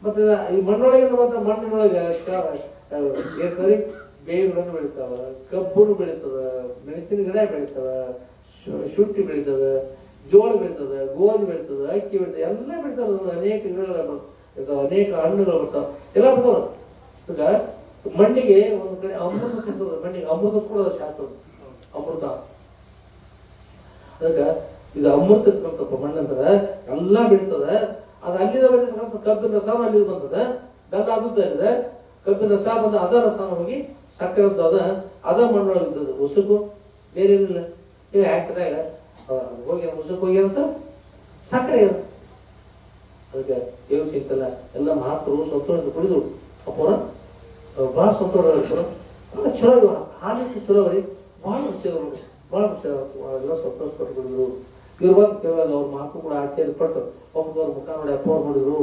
ಮತ್ತೆ ಈ ಮಣ್ಣೊಳಗೆ ಮತ್ತೆ ಮಣ್ಣಿನೊಳಗೆ ಏನ್ರಿ ಬೇವಿನ ಬೆಳಿತಾವ, ಕಬ್ಬುನು ಬೆಳಿತದ, ಮೆಣಸಿನ ಗಿಡ ಬೆಳಿತಾವ, ಶುಂಠಿ ಬೆಳಿತದ, ಜೋಳ ಬೆಳಿತದ, ಗೋಧಿ ಬೆಳಿತದ, ಅಕ್ಕಿ ಬೆಳಿತದ, ಎಲ್ಲ ಬೆಳಿತಾವ. ಅನೇಕ ಗಿಡಗಳು ಬರ್ತಾವ, ಅನೇಕ ಹಣ್ಣುಗಳು ಬರ್ತಾವ, ಎಲ್ಲ ಬರ್ತಾವ. ಈಗ ಮಣ್ಣಿಗೆ ಒಂದು ಕಡೆ ಅಮೃತ ಕೊಡ್ತದ, ಮಣ್ಣಿಗೆ ಅಮೃತ ಕೂಡ ಶಾಸ್ತ್ರ ಅಮೃತ. ಅದಕ್ಕೆ ಇದು ಅಮೃತಕ್ಕಂತ ಮಣ್ಣಂತರ ಎಲ್ಲ ಬೆಳಿತದ. ಅದು ಅಲ್ಲಿಂದ ಬಂದಿರ್ತಕ್ಕಂಥ ಕಬ್ಬಿನ ರಸ ಅಲ್ಲಿಂದ ಬಂದದ, ಬೆಲ್ಲ ಅದು ಇದೆ, ಕಬ್ಬಿನ ರಸ ಬಂದ ಅದ ರಸನ ಹೋಗಿ ಸಕ್ಕರೆ ಅದ ಮಣ್ಣೊಳಗಿದ್ದದು ಉಸುಕು ಬೇರೆ ಏನಿಲ್ಲ. ಈಗ ಹಾಕಿದಾಗ ಹೋಗಿ ಉಸುಕು ಹೋಗಿ ಅಂತ ಸಕ್ಕರೆ ಇರುತ್ತೆ. ಅದಕ್ಕೆ ಏನು ಸಿಗ್ತಲ್ಲ ಎಲ್ಲ ಮಹಾತ್ಮರು ಸಂತೋಷ ಕುಡಿದು ಅಪ್ಪರ ಭಾಳ ಸಂತೋಷ ಚಲೋ ಹಾಲಿಟ್ಟು ಚಲೋ ರೀ ಭಾಳ ಎಲ್ಲ ಸಂತೋಷ ಪಟ್ಟು ಕುಡಿದ್ರು. ಇವ್ರ ಬಂದು ಕೇಳಲ್ಲ ಅವ್ರ ಮಾತು ಕೂಡ ಆಚರಣೆ ಪಟ್ಟು ಒಬ್ಬದವ್ರ ಮುಖ ನೋಡಿ ಅಪ್ಪ ಅವ್ರು ನೋಡಿದ್ರು.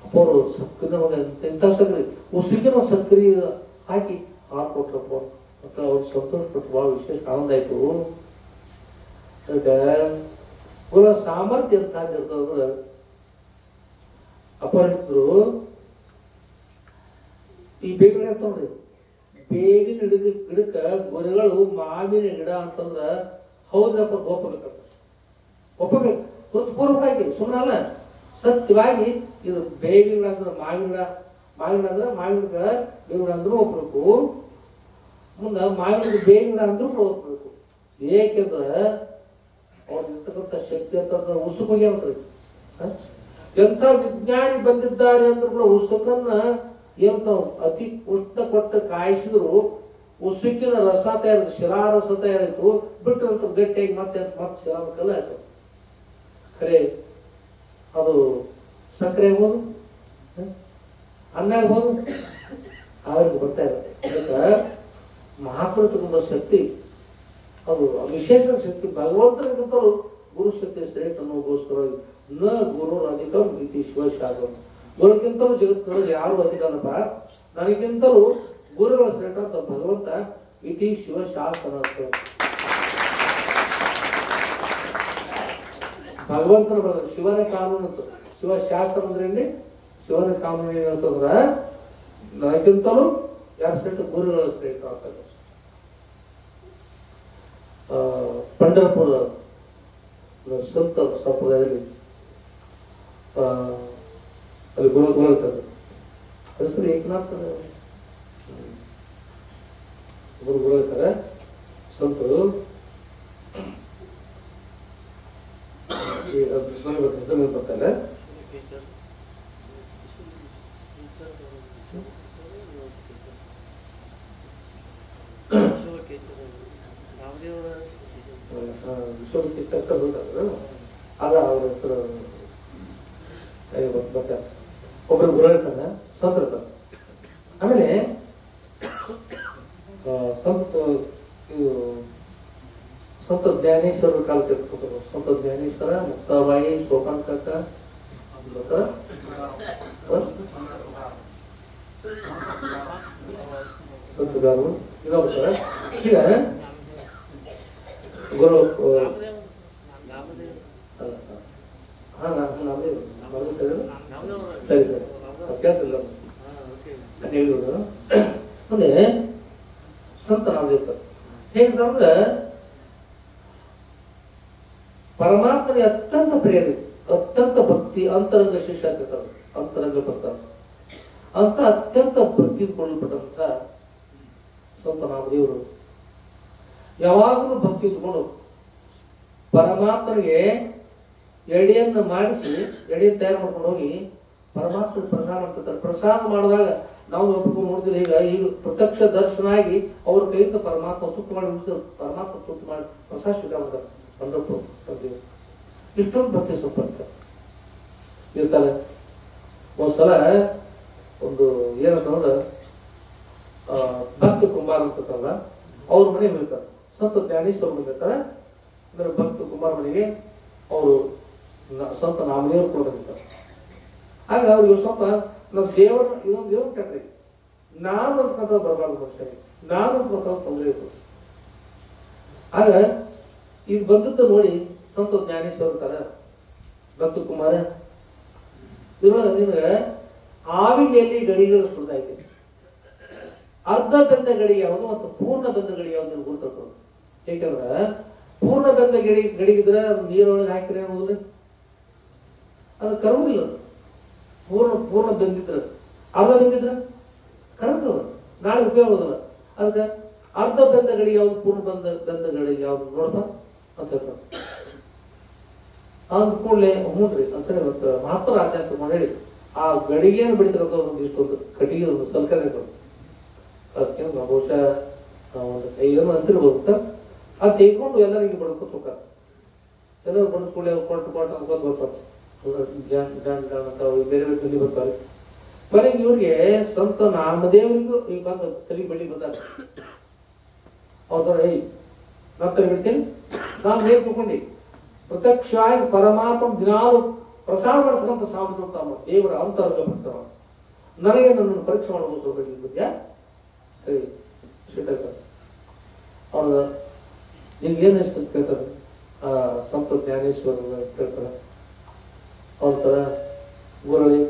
ಅಪ್ಪ ಅವರು ಸಕ್ಕರೆ ಎಂಥ ಸಕ್ಕರೆ ಉಸಿರಿನ ಸಕ್ಕರೆ ಹಾಕಿ ಹಾಲು ಕೊಟ್ರಪ್ಪ ಮತ್ತು ಅವ್ರು ಸಂತೋಷ ಪಟ್ಟು ಭಾಳ ವಿಶೇಷ ಆನಂದ ಆಯಿತು. ಅದಕ್ಕೆ ಗುಣ ಸಾಮರ್ಥ್ಯ ಅಂತ ಇರ್ತದಂದ್ರೆ ಅಪ್ಪ ಹೇಳಿದ್ರು ಈ ಬೇವಿನ ಇರ್ತಾವ್ರಿ ಬೇವಿನ ಗಿಡಕ್ಕೆ ಗೊರೆಗಳು ಮಾವಿನ ಗಿಡ ಅಂತಂದ್ರ ಹೌದಪ್ಪ ಒಪ್ಪಬೇಕು ಹೃತ್ಪೂರ್ವಕವಾಗಿ ಸುಮ್ಮನಲ್ಲ ಸತ್ಯವಾಗಿ ಇದು ಬೇವಿನ ಅಂದ್ರೆ ಮಾವಿನ ಅಂದ್ರೆ ಮಾವಿನ ಗಿಡ ಬೇವಿನ ಅಂದ್ರೂ ಒಪ್ಪಬೇಕು. ಮುಂದೆ ಮಾವಿನ ಬೇವಿನ ಅಂದ್ರೂ ಒಪ್ಪಬೇಕು. ಏಕೆಂದ್ರೆ ಅವ್ರಿರ್ತಕ್ಕಂಥ ಶಕ್ತಿ ಅಂತಂದ್ರೆ ಉಸುಕು ಹೋಗ್ಯಾವ್ರಿ. ಎಂಥ ವಿಜ್ಞಾನಿ ಬಂದಿದ್ದಾರೆ ಅಂದ್ರೂ ಕೂಡ ಉಸುಕನ್ನ ಏನು ಅತಿ ಉಷ್ಣ ಕೊಟ್ಟು ಕಾಯಿಸಿದ್ರು ಉಸುಕಿನ ರಸ ತಯಾರಿತು, ಶಿಲಾರಸ ತಯಾರಾಯ್ತು. ಬಿಟ್ಟರಂತ ಗಟ್ಟಿಯಾಗಿ ಮತ್ತೆ ಶಿಲಾಕಲ್ಲ ಆಯ್ತು. ಖರೆ ಅದು ಸಕ್ಕರೆ ಆಗ್ಬೋದು, ಅನ್ನ ಆಗ್ಬೋದು, ಅವ್ರಿಗೆ ಬರ್ತಾ ಇದೆ. ಅದಕ್ಕೆ ಮಹಾಪುರುಷ ಶಕ್ತಿ ಅದು ವಿಶೇಷ ಶಕ್ತಿ ಭಗವಂತನಿಗಿಂತಲೂ ಗುರು ಶಕ್ತಿ ಶ್ರೇಷ್ಠ ಅನ್ನೋಗೋಸ್ಕರ ನ ಗುರು ಅಧಿಕಂ ಇತಿ ಶಿವಶಾಸ್ತ್ರ. ಗುರುಗಿಂತಲೂ ಜಗತ್ತಿನೊಳಗೆ ಯಾರು ಅಧಿಕ ಅನ್ನಪ್ಪ, ನನಗಿಂತಲೂ ಗುರುಗಳ ಶ್ರೇಷ್ಠ ಅಂತ ಭಗವಂತ ಇತಿ ಶಿವಶಾಸ್ತ್ರ ಅಂತ ಭಗವಂತನ ಶಿವನ ಕಾನೂನು ಅಂತ. ಶಿವಶಾಸ್ತ್ರ ಅಂದ್ರೆ ಇಲ್ಲಿ ಶಿವನ ಕಾನೂನು ಏನಂತಂದ್ರ ನನಗಿಂತಲೂ ಯಾರು ಶ್ರೇಷ್ಠ ಗುರುಗಳ ಶ್ರೇಷ್ಠ ಅಂತ. ಪಂಢರಪುರ ಸಂತ ಸಂಪ್ರದಾಯದಲ್ಲಿ ಅಲ್ಲಿ ಗುರು ಇರ್ತದೆ. ಹೆಸರು ಏಕನಾಥ್ ಗುರು ಇರ್ತಾರೆ ಸಂತರು. ಹೆಸರು ಬರ್ತಾರೆ ಆಗ ಅವ್ರ ಹೆಸರು ಬರ್ತಾರೆ. ಒಬ್ಬರು ಗುರು ಇರ್ತಾನೆ, ಸಂತ ಇರ್ತಾರೆ. ಆಮೇಲೆ ಸಂತ ಜ್ಞಾನೇಶ್ವರ ಕಾಲಕ್ಕೆ ಇರ್ತಾರೆ. ಸಂತ ಜ್ಞಾನೇಶ್ವರ, ಮುಕ್ತಾಬಾಯಿ, ಶೋಕಾನ್ ಕಾಕ ಸಂತಗಾರರು ಇದಾವ ಬರ್ತಾರೆ. ಈಗ ಗುರು ಸರಿ ಸರಿ ಕೆಲಸ ಇಲ್ಲ ಹೇಳಿದ್ರು. ಮುಂದೆ ಸಂತ ನಾಮದೇವ್ತಾರೆ ಹೇಗಿದ್ರೆ ಪರಮಾತ್ಮನಿಗೆ ಅತ್ಯಂತ ಪ್ರೇರಣೆ, ಅತ್ಯಂತ ಭಕ್ತಿ, ಅಂತರಂಗ ಶಿಷ್ಯ ಆಗಿರ್ತಾರೆ, ಅಂತರಂಗ ಬರ್ತಾರೆ ಅಂತ ಅತ್ಯಂತ ಭಕ್ತಿ ಕೊಳ್ಳಲ್ಪಟ್ಟಂತ ಸಂತ ನಾಮದೇವರು ಯಾವಾಗಲೂ ಭಕ್ತಿ ಇಟ್ಕೊಂಡು ಪರಮಾತ್ಮನಿಗೆ ಎಡೆಯನ್ನು ಮಾಡಿಸಿ ಎಡೆಯನ್ನು ತಯಾರು ಮಾಡ್ಕೊಂಡು ಹೋಗಿ ಪರಮಾತ್ಮ ಪ್ರಸಾದ ಮಾಡ್ತಿರ್ತಾರೆ. ಪ್ರಸಾದ ಮಾಡಿದಾಗ ನಾವು ಒಪ್ಪಿಕೊಂಡು ನೋಡಿದ್ರೆ ಈಗ ಪ್ರತ್ಯಕ್ಷ ದರ್ಶನ ಆಗಿ ಅವ್ರ ಕೈಯಿಂದ ಪರಮಾತ್ಮ ತುತ್ತು ಮಾಡಿ ಪರಮಾತ್ಮ ತುತ್ತು ಮಾಡಿ ಪ್ರಸಾದ ಸ್ವೀಕಾರ ಮಾಡ್ತಾರೆ. ಪಂಢರಪುರ ಇಷ್ಟೊಂದು ಭಕ್ತಿ ಸಂಪರ್ಕ ಇರ್ತಾರೆ. ಒಂದ್ಸಲ ಒಂದು ಏನಂತಂದ್ರೆ ಭಕ್ತ ಕುಮಾರ್ ಅಂತಲ್ಲ ಅವ್ರ ಮನೆಗೆ ಹೋಗ್ತಾರೆ. ಸಂತ ಜ್ಞಾನೇಶ್ವರ ಮನೆಗೆ ಇರ್ತಾರೆ. ಅಂದ್ರೆ ಭಕ್ತ ಕುಮಾರ್ ಮನೆಗೆ ಅವರು ಸ್ವಂತ ನಾಮದೇವರು ಕೊಡ್ತಾರೆ. ಆಗ ಅವ್ರಿಗೆ ಸ್ವಲ್ಪ ನಾವು ದೇವರ ಇದೊಂದು ದೇವ್ರ ಕಟ್ರಿ ನಾನು ಅಂತಕ್ಕಂಥ ಬರಬಾರ್ದು ಮನುಷ್ಯ, ನಾನು ಅಂತಕ್ಕಂಥ ತೊಂದರೆ ಇರ್ತದೆ. ಆಗ ಈಗ ಬಂದದ್ದು ನೋಡಿ ಸಂತ ಜ್ಞಾನೇಶ್ವರ ಇರ್ತಾರೆ. ಭಕ್ತ ಕುಮಾರ ಇದ್ರೊಳಗೆ ನಿನಗೆ ಆವಿಗೆಯಲ್ಲಿ ಗಡಿಗಳು ಸುಳ್ದಾಯ್ತು. ಅರ್ಧ ಬೆಂದ ಗಡಿ ಯಾವುದು ಮತ್ತು ಪೂರ್ಣ ಬೆಂದ ಗಡಿ ಯಾವ್ದು ಗುರುತರ್ತದೆ. ಏಕೆಂದ್ರೆ ಪೂರ್ಣ ಬೆಂದ ಗಡಿಗಿದ್ರೆ ನೀರೊಳಗೆ ಹಾಕಿದ್ರೆ ಅನ್ನೋದ್ರಿ ಅದು ಕರಗುದಿಲ್ಲ. ಪೂರ್ಣ ಬೆಂದಿದ್ರೆ ಅರ್ಧ ಬೆಂದಿದ್ರೆ ಕರಗ್ತದ, ನಾಳೆ ಉಪಯೋಗ ಹೋದಲ್ಲ. ಅದಕ್ಕೆ ಅರ್ಧ ಬೆಂದ ಗಡಿ ಯಾವ್ದು, ಪೂರ್ಣ ಬೆಂದ ಗಡಿ ಯಾವ್ದು ನೋಡಪ್ಪ ಅಂತ ಹೇಳ್ತಾರೆ. ಅಂದ ಕೂಡಲೇ ಹ್ಞೂನ್ರಿ ಅಂತೇಳಿ ಮಹತ್ವದ ಆಧ್ಯಾತ್ಮ ಮಾಡಿ ಆ ಗಡಿಗೆಯನ್ನು ಬಿಡ್ತಕ್ಕಂಥ ಒಂದಿಷ್ಟೊಂದು ಕಟ್ಟಿಗೆ ಒಂದು ಸಲಕರಣೆ ಅದಕ್ಕೆ ಬಹುಶಃ ಒಂದು ಕೈಯನ್ನು ಅಂತಿರ್ಬೋದು. ಅದು ತೆಗೆದುಕೊಂಡು ಎಲ್ಲರಿಗೆ ಬಡ್ಕೊತ ಹೋಗ್ತಾರೆ. ಎಲ್ಲರೂ ಬಡ್ದು ಕೂಡಲೇ ಕೊಟ್ಟು ಅನ್ಕೊಂಡು ಬರ್ತಾರೆ. ಅಂತ ಬೇರೆ ಬೇರೆ ತಲೆ ಬರ್ತಾರೆ. ಕೊನೆಗೆ ಇವ್ರಿಗೆ ಸ್ವಂತ ನಾಮದೇವರಿಗೂ ಈಗ ಬಂದು ತಲೆ ಬಳಿ ಬಂದಾಗ ಹೌದಾ, ನಾನು ತಲೆ ಬಿಡ್ತೀನಿ, ನಾನು ನೇರ್ ತಗೊಂಡು ಪ್ರತ್ಯಕ್ಷವಾಗಿ ಪರಮಾತ್ಮ ದಿನಾಲು ಪ್ರಸಾರ ಮಾಡ್ತಕ್ಕಂಥ ಸಾಮರ್ಥ್ಯ ದೇವರ ಅಂತರ್ಗ ಬರ್ತಾವ. ನನಗೆ ನನ್ನನ್ನು ಪರೀಕ್ಷೆ ಮಾಡಬಹುದ್ಯಾ ಸರಿ ಅವ್ರ ನಿಮ್ಗೇನು ಎಷ್ಟು ಕೇಳ್ತಾರೆ. ಸಂತ ಜ್ಞಾನೇಶ್ವರ ಕೇಳ್ತಾರೆ. ಅವ್ರ ಥರ ಗುರುಳಿ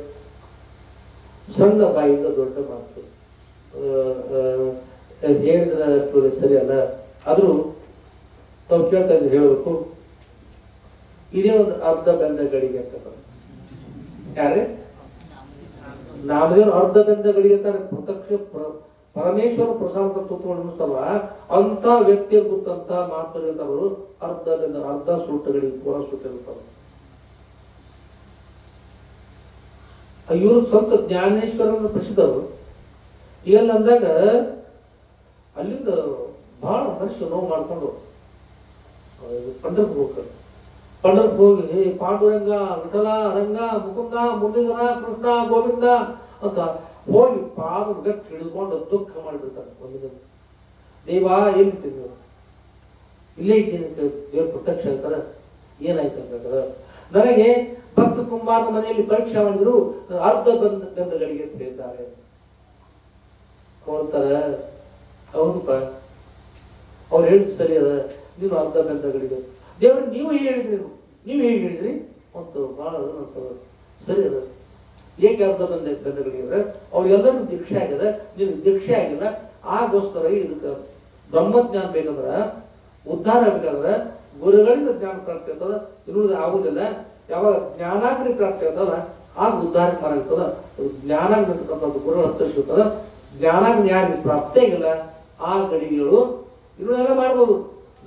ಸಣ್ಣ ಬಾಯಿಂದ ದೊಡ್ಡ ಮಾತು ಹೇಳಿದ್ರೆ ಸರಿ ಅಲ್ಲ, ಆದರೂ ತಾವು ಕೇಳ್ತಾ ಇದ್ರೆ ಹೇಳಬೇಕು. ಇದೇ ಒಂದು ಅರ್ಧ ಬೆಂದ ಗಡಿಗೆ ಅಂತ ಯಾರೇ ನಾಮದೇವರು ಅರ್ಧ ಬೆಂದ ಗಡಿಗೆ ಅಂತಾರೆ. ಪ್ರತ್ಯಕ್ಷ ಪರಮೇಶ್ವರ ಪ್ರಸಾದ ತತ್ವಗಳು ಅಂತ ವ್ಯಕ್ತಿಯ ಗೊತ್ತಂತ ಮಾತುಗಳು ಅರ್ಧ ಸುಟ್ಟಗಳಿಗೆ ಪೂರ ಸುಟ್ಟಿರ್ತಾರೆ. ಇವರು ಸ್ವಂತ ಜ್ಞಾನೇಶ್ವರನ ಪ್ರಸಿದ್ಧರು. ಈಗೆಲ್ಲ ಅಂದಾಗ ಅಲ್ಲಿಂದ ಬಹಳ ಮನುಷ್ಯ ನೋವು ಮಾಡ್ಕೊಂಡು ಪಂಢರಪುರ ಹೋಗ್ತಾರೆ. ಪಂಢರಪುರ ಹೋಗಿ ಪಾಂಡುರಂಗ, ವಿಠಲ, ರಂಗ, ಮುಕುಂದ, ಮುರಳೀಧರ, ಕೃಷ್ಣ, ಗೋವಿಂದ ಅಂತ ಹೋಗಿ ಪಾದ ಗಟ್ಟಿ ಹಿಡಿದುಕೊಂಡು ದುಃಖ ಮಾಡಿಬಿಡ್ತಾರೆ. ಒಂದು ದಿನ ದೇವ ಏನಿರ್ತೀವಿ ಇಲ್ಲೇ ಇದ್ದೀನಿ, ದೇವ್ರ ಪ್ರತ್ಯಕ್ಷ ಹೇಳ್ತಾರೆ. ಏನಾಯ್ತು ಅಂತ ಹೇಳ್ತಾರೆ, ನನಗೆ ಭಕ್ತ ಕುಂಬಾರನ ಮನೆಯಲ್ಲಿ ಪರೀಕ್ಷೆ ಮಾಡಿದ್ರು, ಅರ್ಧ ಗಂಧಗಳಿಗೆ ಅಂತ ಹೇಳ್ತಾರೆ. ಕೊಡ್ತಾರೆ. ಹೌದಪ್ಪ, ಅವ್ರು ಹೇಳಿದ್ ಸರಿ ಅದ, ನೀನು ಅರ್ಧ ಗಂಧಗಳಿಗೆ ದೇವ್ರ ನೀವು ಹೇಳಿದ್ರಿ, ನೀವು ಹೇಗೆ ಹೇಳಿದ್ರಿ ಒಂದು ಬಹಳ ಸರಿ ಅದ. ಏಕೆ ಅರ್ಧ ಗಂಧಗಳಿಗೆ ಅವ್ರಿಗೆಲ್ಲರೂ ದೀಕ್ಷೆ ಆಗ್ಯದ, ನೀವು ದೀಕ್ಷೆ ಆಗಿಲ್ಲ. ಆಗೋಸ್ಕರ ಇದಕ್ಕೆ ಬ್ರಹ್ಮಜ್ಞಾನ ಬೇಕಂದ್ರ, ಉದ್ಧಾರ ಆಗ್ಬೇಕಂದ್ರ ಗುರುಗಳಿಂದ ಜ್ಞಾನ ಪ್ರಾಪ್ತಿ ಆಗ್ತದ. ಇರುವುದು ಆಗುದಿಲ್ಲ. ಯಾವಾಗ ಜ್ಞಾನಾಗ್ನಿ ಪ್ರಾಪ್ತಿ ಆಗ್ತದ ಆಗ ಉದ್ಧಾರ ಆಗ್ತದ. ಜ್ಞಾನಾಗ್ನಿರ್ತಕ್ಕಂಥದ್ದು ಗುರುಗಳು ಹತ್ತಿರ್ತದ. ಜ್ಞಾನಾಗ್ನಿ ಯಾರಿಗೆ ಪ್ರಾಪ್ತಿ ಆಗಿಲ್ಲ ಆ ಗಡಿಗಳು ಇರುವುದೆಲ್ಲ ಮಾಡ್ಬೋದು,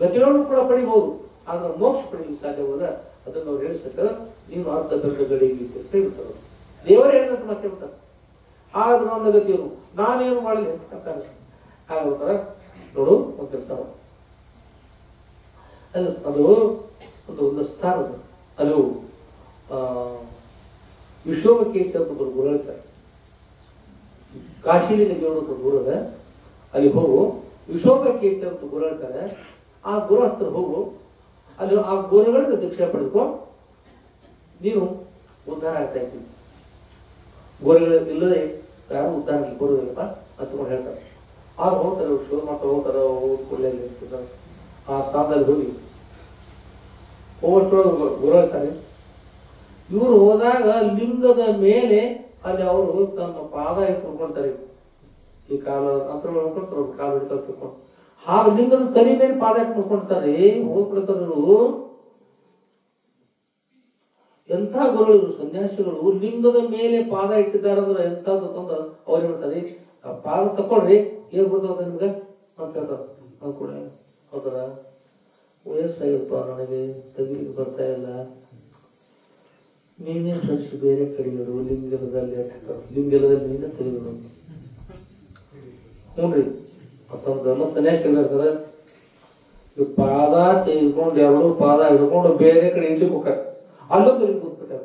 ಗತಿಗಳನ್ನು ಕೂಡ ಪಡಿಬಹುದು. ಆದ್ರೆ ಮೋಕ್ಷ ಪಡೆಯಲಿಕ್ಕೆ ಸಾಧ್ಯವಾದ ಅದನ್ನು ಅವ್ರು ಹೇಳಿಸ್ತಾರೆ. ನೀವು ಅರ್ಧ ಗಡಿಗೆ ಹೇಳ್ತಾರೆ. ದೇವರೇ ಹೇಳಿದಂತ ಮತ್ತೆ ಬಿಡ್ತಾರೆ. ಆದ್ರೆ ನನ್ನ ಗತಿಯವರು ನಾನೇನು ಮಾಡಲಿ ಅಂತ ಅಂತಾರೆ. ಹಾಗಾಗ್ತಾರೆ. ನೋಡು ಒಂದು ಕೆಲಸ ಅದು ಒಂದು ಸ್ಥಾನದ ಅದು ವಿಶ್ವಕೇಶ ಅಂತ ಒಬ್ಬರು ಗುರು ಹೇಳ್ತಾರೆ. ಕಾಶಿಲಿಂಗ ದೇವರು ಗುರು ಅದ, ಅಲ್ಲಿ ಹೋಗು. ವಿಶ್ವಕೇಶ ಅಂತ ಗುರು ಹೇಳ್ತಾರೆ. ಆ ಗುರು ಹತ್ರ ಹೋಗು, ಅಲ್ಲಿ ಆ ಗುರುಗಳಿಂದ ದೀಕ್ಷೆ ಪಡೆದುಕೋ, ನೀನು ಉದ್ಧಾರ ಆಗ್ತಾ ಇದ್ದೀವಿ. ಗುರುಗಳು ಇಲ್ಲದೆ ಯಾರು ಉದ್ಧಾರ ಬರುವುದಿಲ್ಲಪ್ಪ ಅಂತಕೊಂಡು ಹೇಳ್ತಾರೆ. ಆಗ ಹೋಗ್ತಾರೆ, ಶೋಧ ಮಾಡ್ತಾ ಹೋಗ್ತಾರೆ. ಕೂಡಲೇ ಆ ಸ್ಥಾನದಲ್ಲಿ ಹೋಗಿ ಹೋಗ್ಬಿಟ್ಟು ಗುರು ಹೇಳ್ತಾರೆ. ಇವರು ಹೋದಾಗ ಲಿಂಗದ ಮೇಲೆ ಅಲ್ಲಿ ಅವರು ತಮ್ಮ ಪಾದ ಇಟ್ಕೊಳ್ತಾರೆ. ಈ ಕಾಲ ಅಂತರ್ಗಳು ನೋಡ್ಕೊಳ್ತಾರೆ, ಕಾಲು ಹಿಡ್ಕೊಂಡು ಆ ಲಿಂಗದ ತಲೆ ಮೇಲೆ ಪಾದ ಇಟ್ಕೊಳ್ತಾರೆ. ಹೋಗ್ಬಿಡ್ತಾರು. ಎಂಥ ಗುರುಗಳು ಸನ್ಯಾಸಿಗಳು ಲಿಂಗದ ಮೇಲೆ ಪಾದ ಇಟ್ಟಿದ್ದಾರೆ ಅಂದ್ರೆ ಎಂಥದ್ದು ತಂದು ಅವ್ರು ಹೇಳ್ತಾರೆ, ಪಾದ ತಕೊಳ್ರಿ, ಏನ್ ಬರ್ತದ ನಿಮ್ಗೆ ಅಂತ ಹೇಳ್ತಾರೆ. ಅದು ಕೂಡ ಹೌದರ ವಯಸ್ಸಾಗಿಲ್ಪ, ನನಗೆ ತೆಗಿಲಿಕ್ಕೆ ಬರ್ತಾ ಇಲ್ಲ, ನೀನೇ ಸರಿಸಿ ಬೇರೆ ಕಡೆಗಳು ಲಿಂಗಲದಲ್ಲಿ ಲಿಂಗಲದಲ್ಲಿ ನೀನೇ ತೆಗೆದು. ನೋಡ್ರಿ ಮತ್ತೊಂದು ಧರ್ಮ ಸನ್ಯಾಸಿ ಹೇಳ್ತಾರೆ, ಈ ಪಾದ ತೆಗೆದುಕೊಂಡು ಎರಡು ಪಾದ ಹಿಡ್ಕೊಂಡು ಬೇರೆ ಕಡೆ ಇಡ್ಲಿಕ್ಕೆ ಹೋಗ್ತಾರೆ. ಅಲ್ಲೊಂದು ಲಿಂಗ ಹೋಗ್ತಾರೆ.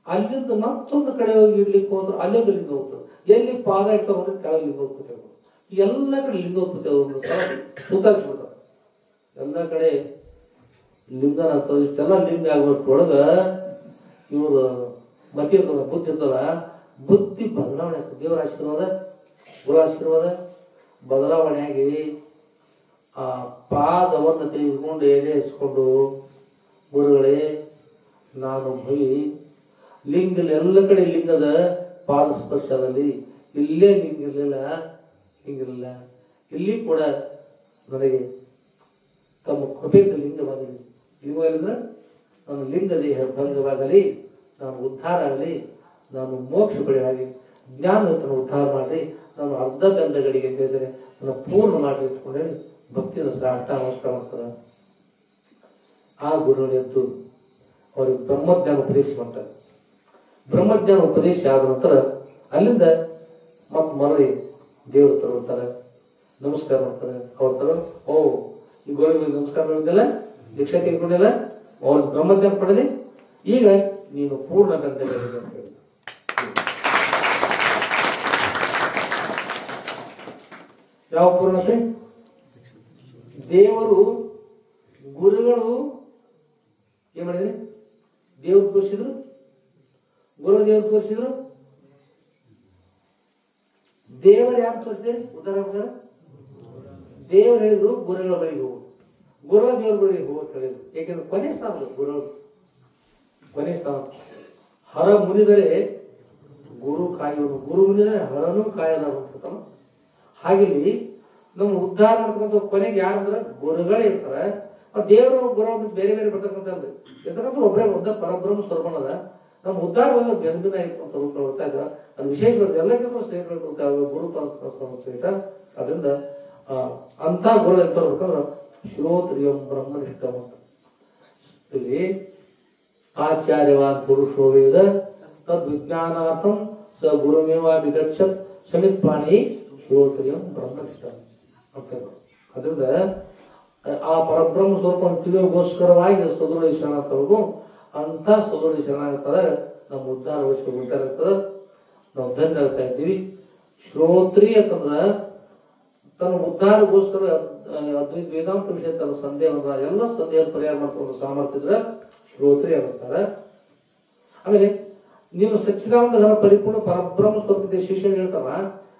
ಅಲ್ಲಿಂದ ಮತ್ತೊಂದು ಕಡೆ ಹೋಗಿ ಇಡ್ಲಿಕ್ಕೆ ಹೋದ್ರೆ ಅಲ್ಲೊಂದು ಲಿಂಗ ಹೋಗ್ತದೆ. ಎಲ್ಲಿ ಪಾದ ಇಟ್ಕೊಂಡು ಕೆಳಗೆ ಲಿಂಗ ಹೋಗ್ತದೆ. ಎಲ್ಲ ಕಡೆ ಲಿಂಗ ಹೋಗ್ತದೆ. ಒಂದು ಸುತ್ತಾರಿಸ್ಬಿಡ್ತಾರೆ. ಎಲ್ಲ ಕಡೆ ಲಿಂಗನ ಆಗ್ತದೆ. ಇಷ್ಟೆಲ್ಲ ಲಿಂಗ ಆಗ್ಬಿಟ್ಟೊಳಗ ಇವರು ಮತಿ ಇರ್ತದ, ಬುದ್ಧಿ ಇರ್ತದ. ಬುದ್ಧಿ ಬದಲಾವಣೆ ಆಗ್ತದೆ. ದೇವರ ಆಶೀರ್ವಾದ, ಗುರು ಆಶೀರ್ವಾದ ಬದಲಾವಣೆ ಆಗಿ ಆ ಪಾದವನ್ನು ತೆಗೆದುಕೊಂಡು ಎಳೆಸ್ಕೊಂಡು, ಗುರುಗಳೇ ನಾನು ಭೈ ಲಿಂಗ ಎಲ್ಲ ಕಡೆ ಲಿಂಗದ ಪಾದ ಸ್ಪರ್ಶದಲ್ಲಿ ಇಲ್ಲೇ ಲಿಂಗಿರಲಿಲ್ಲ, ಹಿಂಗಿರಲಿಲ್ಲ, ಇಲ್ಲಿ ಕೂಡ ನನಗೆ ತಮ್ಮ ಕೃಪೆಯಿಂದ ಲಿಂಗವಾಗಲಿ. ಲಿಂಗವಾಗಿದ್ರೆ ನಾನು ಲಿಂಗ ದೇಹ ಭಂಗವಾಗಲಿ, ನಾನು ಉದ್ಧಾರ ಆಗಲಿ, ನಾನು ಮೋಕ್ಷ ಪಡೆಯಾಗಿ ಜ್ಞಾನವನ್ನು ಉದ್ಧಾರ ಮಾಡಿ, ನಾನು ಅರ್ಧ ಗಂಧಗಳಿಗೆ ಅಂತ ಹೇಳಿದರೆ ನಾನು ಪೂರ್ಣ ಮಾಡಿ ಇಟ್ಕೊಂಡೆ ಭಕ್ತಿಯಿಂದ ಅಷ್ಟ ನಮಸ್ಕಾರ ಮಾಡ್ತಾರೆ. ಆ ಗುರುಗಳು ಎದ್ದು ಅವ್ರಿಗೆ ಬ್ರಹ್ಮಜ್ಞಾನ ಉಪದೇಶ ಮಾಡ್ತಾರೆ. ಬ್ರಹ್ಮಜ್ಞಾನ ಉಪದೇಶ ಆದ ನಂತರ ಅಲ್ಲಿಂದ ಮತ್ತೆ ಮರಳಿ ದೇವ್ರ ಹತ್ರ ಬರ್ತಾರೆ, ನಮಸ್ಕಾರ ಮಾಡ್ತಾರೆ. ಅವ್ರ ತರ ಈ ಗೋವಿಗೆ ನಮಸ್ಕಾರ ಮಾಡಿದ್ದೆಲ್ಲ, ದೀಕ್ಷಾ ತೆಗೆದುಕೊಂಡಿಲ್ಲ, ಅವ್ರ ಬ್ರಹ್ಮಜ್ಞಾನ ಪಡೆದಿ, ಈಗ ನೀನು ಪೂರ್ಣ ಗಂಟೆ ಅಂತ ಹೇಳಿ. ಯಾವ ಪೂರ್ಣತೆ? ದೇವರು ಗುರುಗಳು ಏನ್ ಮಾಡಿದ್ರಿ? ದೇವ್ರು ತೋರಿಸಿದ್ರು, ಗುರು ದೇವ್ರು ತೋರಿಸಿದ್ರು. ದೇವರು ಯಾರು ತೋರಿಸಿದ್ರೆ ಉದಾಹರಣೆ? ದೇವರು ಹೇಳಿದ್ರು ಗುರುಗಳ ಬಳಿಗೆ ಹೋಗು, ಗುರು ದೇವ್ರ ಬಳಿಗೆ ಹೋಗೋದು ಹೇಳಿದ್ರು. ಏಕೆಂದ್ರೆ ಕೊನೆ ಸ್ಥಾನ ಗುರು, ಕೊನೆ ಸ್ಥಾನ. ಹರ ಮುನಿದರೆ ಗುರು ಕಾಯೋನು, ಗುರು ಮುನಿದರೆ ಹರನು ಕಾಯದ ಅಂತ. ಹಾಗೆ ನಮ್ಮ ಉದ್ಧಾರ ಮಾಡ್ತಕ್ಕಂಥ ಕೊನೆಗೆ ಯಾರಂದ್ರೆ ಗುರುಗಳೇ ಇರ್ತಾರೆ. ದೇವರು ಗುರು ಬೇರೆ ಬೇರೆ ಬರ್ತಕ್ಕಂಥದ್ದು ಇರ್ತಕ್ಕಂಥ ಒಬ್ಬರೇ ಒದ್ದ ಪರಬ್ರಹ್ಮ ಸ್ವರೂಪನದ. ನಮ್ಮ ಉದ್ಧಾರ ಬೆಂದಿನ ಆಯ್ತು ಅಂತ ಹೋಗ್ತಾ ಇದ್ರ ಅದು ವಿಶೇಷ ಬರುತ್ತೆ. ಎಲ್ಲಕ್ಕಿಂತ ಸ್ನೇಹಿತರು ಗುರು ಶ್ರೇಷ್ಠ. ಅದರಿಂದ ಅಂತ ಗುರು ಎಂತ ಬರ್ಬೇಕಂದ್ರೆ ಶ್ರೋತ್ರಿಯಂ ಬ್ರಹ್ಮನಿಷ್ಠ ಅಂತ. ಇಲ್ಲಿ ಆಚಾರ್ಯವಾನ್ ಪುರುಷೋ ವೇದ ತದ್ ವಿಜ್ಞಾನಾರ್ಥಂ ಸ ಗುರುಮೇವ ವಿಗಚ್ಚತ್ ಸಮಿತ್ಪಾಣಿ ಶ್ರೋತ್ರಿಯಂ ಬ್ರಹ್ಮನಿಷ್ಠ ಅಂತ. ಅದರಿಂದ ಆ ಪರಬ್ರಹ್ಮ ಸ್ವರೂಪ ತಿಳಿಯೋಗೋಸ್ಕರವಾಗಿ ಸದೃಢ ಶರಣಾರ್ಥವರೆಗೂ ಅಂತ ಸದೃಢ ಶರಣಾಗ್ತಾರೆ. ನಮ್ಮ ಉದ್ಧಾರ ಉಂಟಾಗ್ತದೆ. ನಾವು ಧನ್ಯ ಆಗ್ತಾ ಇದ್ದೀವಿ. ಶ್ರೋತ್ರಿ ಅಂತಂದ್ರೆ ತನ್ನ ಉದ್ಧಾರಗೋಸ್ಕರ ಅದ್ವೈತ ವೇದಾಂತ ವಿಷಯ ತನ್ನ ಸಂದೇಹದ ಎಲ್ಲ ಸಂದೇಹ ಪರಿಹಾರ ಮಾಡ್ಕೊಂಡು ಸಾಮರ್ಥ್ಯ ಇದ್ರೆ ಶ್ರೋತ್ರಿ ಆಗುತ್ತಾರೆ. ಆಮೇಲೆ ನೀವು ಸಚ್ಚಿದಾನಂದ ಘನ ಪರಿಪೂರ್ಣ ಪರಬ್ರಹ್ಮ ಸ್ವರೂಪದ ಶಿಷ್ಯ ಹೇಳ್ತಾರ,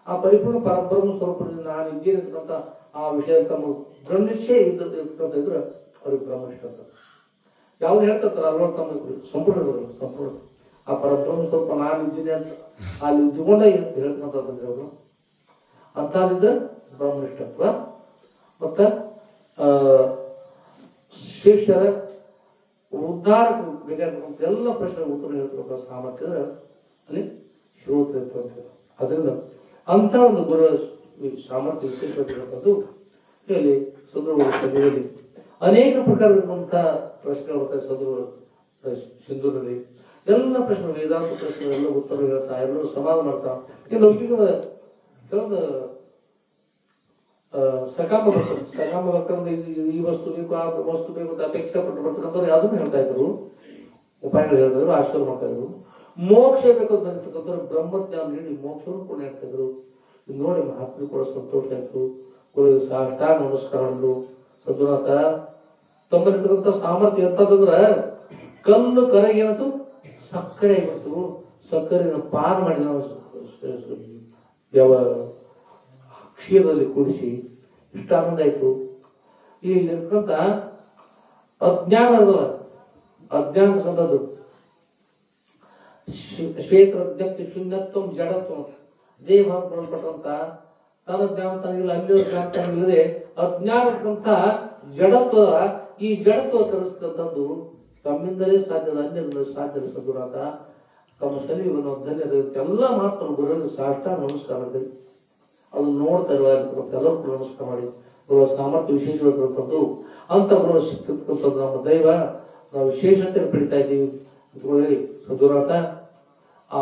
ಆ ಪರಿಪೂರ್ಣ ಪರಬ್ರಹ್ಮ ಸ್ವರೂಪದಿಂದ ನಾನು ಇದ್ದೇನೆ ಅಂತಕ್ಕಂಥ ಆ ವಿಷಯ ತಮ್ಮ ಬ್ರಹ್ಮನಿಷ್ಠೆ ಇದ್ರೆ ಅವ್ರಿಗೆ ಬ್ರಹ್ಮನಿಷ್ಠ ಅಂತ. ಯಾವ್ದು ಹೇಳ್ತಾರೆ ಅಲ್ವ ತಮ್ಮ ಸಂಪೂರ್ಣ ಸಂಪೂರ್ಣ ಆ ಪರಬ್ರಹ್ಮ ಸ್ವರೂಪ ನಾನು ಇದ್ದೀನಿ ಅಂತ ಅಲ್ಲಿ ಇದ್ದುಕೊಂಡ ಹೇಳ್ತಕ್ಕಂಥದ್ದು ಅವರು ಅಂಥದ್ದಿದ್ದ ಬ್ರಹ್ಮನಿಷ್ಠತ್ವ. ಮತ್ತ ಶಿಷ್ಯರ ಉದ್ಧಾರಕ್ಕೆ ಬೇಕಾಗಿರ್ತಕ್ಕಂಥ ಎಲ್ಲ ಪ್ರಶ್ನೆಗೆ ಉತ್ತರ ಹೇಳ್ತಿರೋ ಸಾಮರ್ಥ್ಯ ಅಲ್ಲಿ ಶ್ರೋತ್ರ ಅಂತ. ಅದರಿಂದ ಅಂತ ಒಂದು ಗುರು ಸಾಮರ್ಥ್ಯ ವಿಶೇಷವಾಗಿರ್ತಕ್ಕಂಥದ್ದು ಇಲ್ಲಿ ಸದೃಢ ಅನೇಕ ಪ್ರಕಾರದಂಥ ಪ್ರಶ್ನೆಗಳು ಬರ್ತಾರೆ. ಸದೃಢ ಸಿಂಧೂರಲ್ಲಿ ಎಲ್ಲ ಪ್ರಶ್ನೆ ವೇದಾಂತ ಪ್ರಶ್ನೆಗಳೆಲ್ಲ ಉತ್ತರ ಹೇಳ್ತಾ, ಎಲ್ಲರೂ ಸಮಾಧಾನ ಮಾಡ್ತಾ. ಲೌಕಿಕ ಕೆಲವೊಂದು ಸಕಾಮ ಬರ್ತದೆ. ಸಕಾಮ ಬರ್ತಂದ್ರೆ ಈ ವಸ್ತು ಬೇಕು, ಆ ವಸ್ತು ಬೇಕು ಅಂತ ಅಪೇಕ್ಷೆ ಪಟ್ಟು ಬರ್ತಕ್ಕಂಥವ್ರು ಅದನ್ನು ಹೇಳ್ತಾ ಇದ್ರು, ಉಪಾಯಗಳು ಹೇಳ್ತಿದ್ರು, ಆಶೀರ್ವಾದ ಮಾಡ್ತಾ ಇದ್ರು. ಮೋಕ್ಷ ಬೇಕು ಬರ್ತಕ್ಕಂಥವ್ರು ಬ್ರಹ್ಮಜ್ಞಾನ ನೀಡಿ ಮೋಕ್ಷವನ್ನು ಕೂಡ ಹೇಳ್ತಾ ಇದ್ರು. ನೋಡಿ ಮಹಾತ್ಮ ಕೂಡ ಸಂತೋಷ ಆಯ್ತು. ಗುರುವಿಗೆ ಸಾಷ್ಟಾಂಗ ನಮಸ್ಕಾರ ಮಾಡಿದ್ರು. ಸದ್ಗುಣಾಥ ತಮ್ಮಲ್ಲಿರ್ತಕ್ಕಂಥ ಸಾಮರ್ಥ್ಯ ಎಂತಂದ್ರೆ ಕಲ್ಲು ಕರಗೇನಂತೂ ಸಕ್ಕರೆ ಆಗಿಬಿಡ್ತು. ಸಕ್ಕರೆನ ಪಾನ್ ಮಾಡಿ ನಾವು ಯಾವ ಕ್ಷೀರದಲ್ಲಿ ಕೂಡಿಸಿ ಇಷ್ಟು ಆನಂದ ಆಯ್ತು. ಇಲ್ಲಿರ್ತಕ್ಕಂಥ ಅಜ್ಞಾನ ಅದಲ್ಲ, ಅಜ್ಞಾನ ಸಂದದ್ದು ಶ್ವೇತ ಜ್ಞಪ್ತಿ ಶೂನ್ಯತ್ವ ಜಡತ್ವ ದೇಹ ಕೊಡಲ್ಪಟ್ಟಂತ ತನ್ನ ಜ್ಞಾನ ತನಗಿಲ್ಲ, ಅಲ್ಲಿ ಜ್ಞಾನ ತನಗಿಲ್ಲದೆ ಅಜ್ಞಾನಕ್ಕಂತ ಜಡತ್ವ. ಈ ಜಡತ್ವ ತರಿಸ್ತಕ್ಕಂಥದ್ದು ತಮ್ಮಿಂದಲೇ ಸಾಧ್ಯದ, ಅನ್ಯರಿಂದ ಸಾಧ್ಯದ ಸದ್ಗುಣಾಥ. ತಮ್ಮ ಶರೀರವನ್ನು ಧನ್ಯದ ಎಲ್ಲ ಮಾತ್ರ ಗುರುವಿಗೆ ಸಾಷ್ಟಾಂಗ ನಮಸ್ಕಾರ ಮಾಡಿದೆ. ಅದು ನೋಡ್ತಾ ಇರುವಾಗ ಎಲ್ಲರೂ ಕೂಡ ನಮಸ್ಕಾರ ಮಾಡಿ ಗುರುವ ಸಾಮರ್ಥ್ಯ ವಿಶೇಷವಾಗಿರ್ತಕ್ಕಂಥದ್ದು ಅಂತ ಗುರು ಸಿಕ್ಕಿರ್ತಕ್ಕಂಥದ್ದು ನಮ್ಮ ದೈವ. ನಾವು ವಿಶೇಷತೆ ಪಡಿತಾ ಇದ್ದೀವಿ ಅಂತೇಳಿ ಸದ್ಗುಣಾಥ ಆ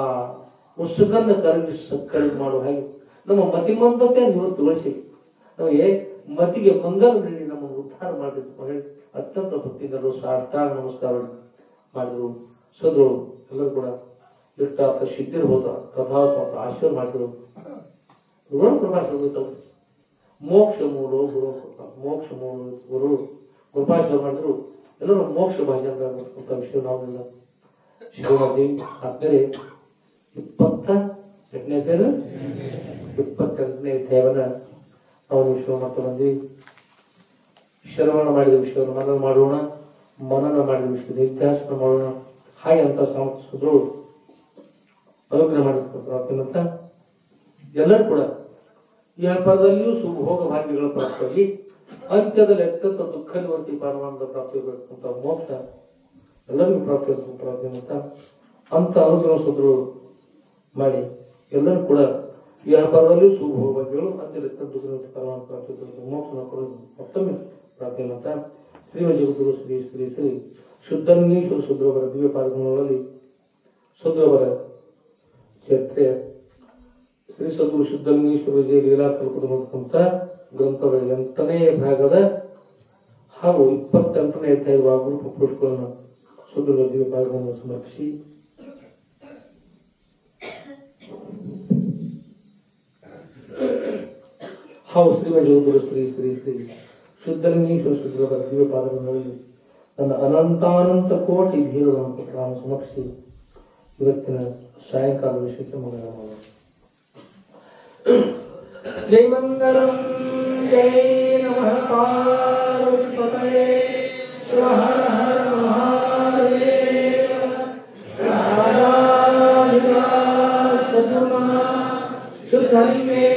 ಉತ್ಸುಕನ್ನ ಕರಗಿ ಮಾಡುವ ಹಾಗೆ ನಮ್ಮ ಮತಿಮಂದತೆ ನಿವೃತ್ತಿಗೊಳಿಸಿ ನಮಗೆ ಮತಿಗೆ ಮಂಗಲ ನೀಡಿ ನಮ್ಮನ್ನು ಉದ್ಧಾರ ಮಾಡಿದ್ದು ಹೇಳಿ ಅತ್ಯಂತ ಭಕ್ತಿಗಳು ಸಾಷ್ಟಾಂಗ ನಮಸ್ಕಾರ ಮಾಡಿದ್ರು. ಸದ್ರು ಎಲ್ಲರೂ ಕೂಡ ಇಷ್ಟಾರ್ಥ ಸಿದ್ಧಿರ್ಬೋದು ಕಥಾತ್ಮಕ ಆಶೀರ್ವಾದ ಮಾಡಿದ್ರು. ಗುರು ಕೃಪಾಶೀರ್ವಾದ ಮೋಕ್ಷ ಮೂರು ಗುರು ಮೋಕ್ಷ ಮೂರು ಗುರು ಕೃಪಾಶೀರ್ವಾದ ಮಾಡಿದ್ರು. ಎಲ್ಲರೂ ಮೋಕ್ಷ ಭಾಷೆ ಅಂತ ವಿಷಯ ನಾವಿಲ್ಲ. ಶಿವನದಿ ಆದ್ಮೇಲೆ 28ನೇ ಅಧ್ಯಾಯವನ್ನ ನಾವು ವಿಷಯ ಮಾಡ್ತಾ ಬಂದ್ವಿ. ಶ್ರವಣ ಮಾಡಿದ ವಿಷಯವನ್ನು ಮನನ ಮಾಡೋಣ, ಮನನ ಮಾಡಿದ ವಿಷಯ ನಿತ್ಯಾಸನ ಮಾಡೋಣ. ಹಾಗೆ ಅಂತ ಸಂಸ್ಥರು ಅನುಗ್ರಹ ಮಾಡಿರ್ತಕ್ಕಂಥ ಎಲ್ಲರೂ ಕೂಡ ಈ ಹಬ್ಬದಲ್ಲಿಯೂ ಸುಭೋಗ ಭಾಗ್ಯಗಳ ಪ್ರಾಪ್ತಿಯಾಗಿ ಅಂತ್ಯದಲ್ಲಿ ಅತ್ಯಂತ ದುಃಖ ನಿವೃತ್ತಿ ಪರಮಾನಂದ ಪ್ರಾಪ್ತಿಯಾಗಿರ್ತಕ್ಕಂಥ ಮೋಕ್ಷ ಎಲ್ಲರಿಗೂ ಪ್ರಾಪ್ತಿಯಾಗಿರ್ತಕ್ಕಂಥ ಅಂತ ಅನುಗ್ರಹ ಸುದ್ರು ಮಾಡಿ ಎಲ್ಲರೂ ಕೂಡ ಈ ಹಬ್ಬದಲ್ಲಿಯೂ ಸುಭೋಗ ಭಾಗ್ಯಗಳು ಅಂತ್ಯದಲ್ಲಿ ಅತ್ಯಂತ ದುಃಖ ನಿವೃತ್ತಿ ಪರಮಾನಂದ ಪ್ರಾಪ್ತಿಯಾಗಿರ್ತಕ್ಕಂಥ ಮೋಕ್ಷ ಮತ್ತೊಮ್ಮೆ ಪ್ರಾಪ್ತಿಯಾಗಿರುವಂತ ಶ್ರೀ ಜಗದ್ಗುರು ಶ್ರೀ ಶ್ರೀ ಶ್ರೀ ಶುದ್ಧನ್ನೇಶ್ವರ ಶುದ್ರವರ ದಿವ್ಯ ಪಾದಗಳಲ್ಲಿ ಸುಂದರವರ ಚರಿತ್ರೆ ಶ್ರೀ ಸದ್ಗುರು ಸಿದ್ಧಲಿಂಗೇಶ್ವರ ವಿಜಯ ಲೀಲಾ ಕಲ್ಪದ ಗ್ರಂಥದ 8ನೇ ಭಾಗದ ಹಾಗೂ 28ನೇ ಅಧ್ಯಾಯದ ಗುರು ಪುಷ್ಪಗಳನ್ನು ಸುಂದರ ಭಾಗವನ್ನು ಸಮರ್ಪಿಸಿ ಹಾಗೂ ಶ್ರೀಮಂತ ಶ್ರೀ ಶ್ರೀ ಶ್ರೀ ಸಿದ್ಧಲಿಂಗೇಶ್ವರ ಶ್ರೀಗಳ ದಿವ್ಯ ಪಾದಗಳಲ್ಲಿ ನನ್ನ ಅನಂತಾನಂತ ಕೋಟಿ ಭೀರಗಳನ್ನು ನಾನು ಸಮರ್ಪಿಸಿ ಇವತ್ತಿನ ಸಾಯಂಕಾಲ ವಿಷಯಕ್ಕೆ ಮಗನ ಮಾಡೋಣ. ಜೈ ಮಂಗಳಂ ಜೈ ನಮಃ ಪಾರ್ವತೀಪತಯೇ ಹರ ಹರ ಮಹಾದೇವ ರಾಜಾಧಿರಾಜ ಸದ್ಗುಣ ಸಿದ್ಧಲಿಂಗೇಶ್ವರ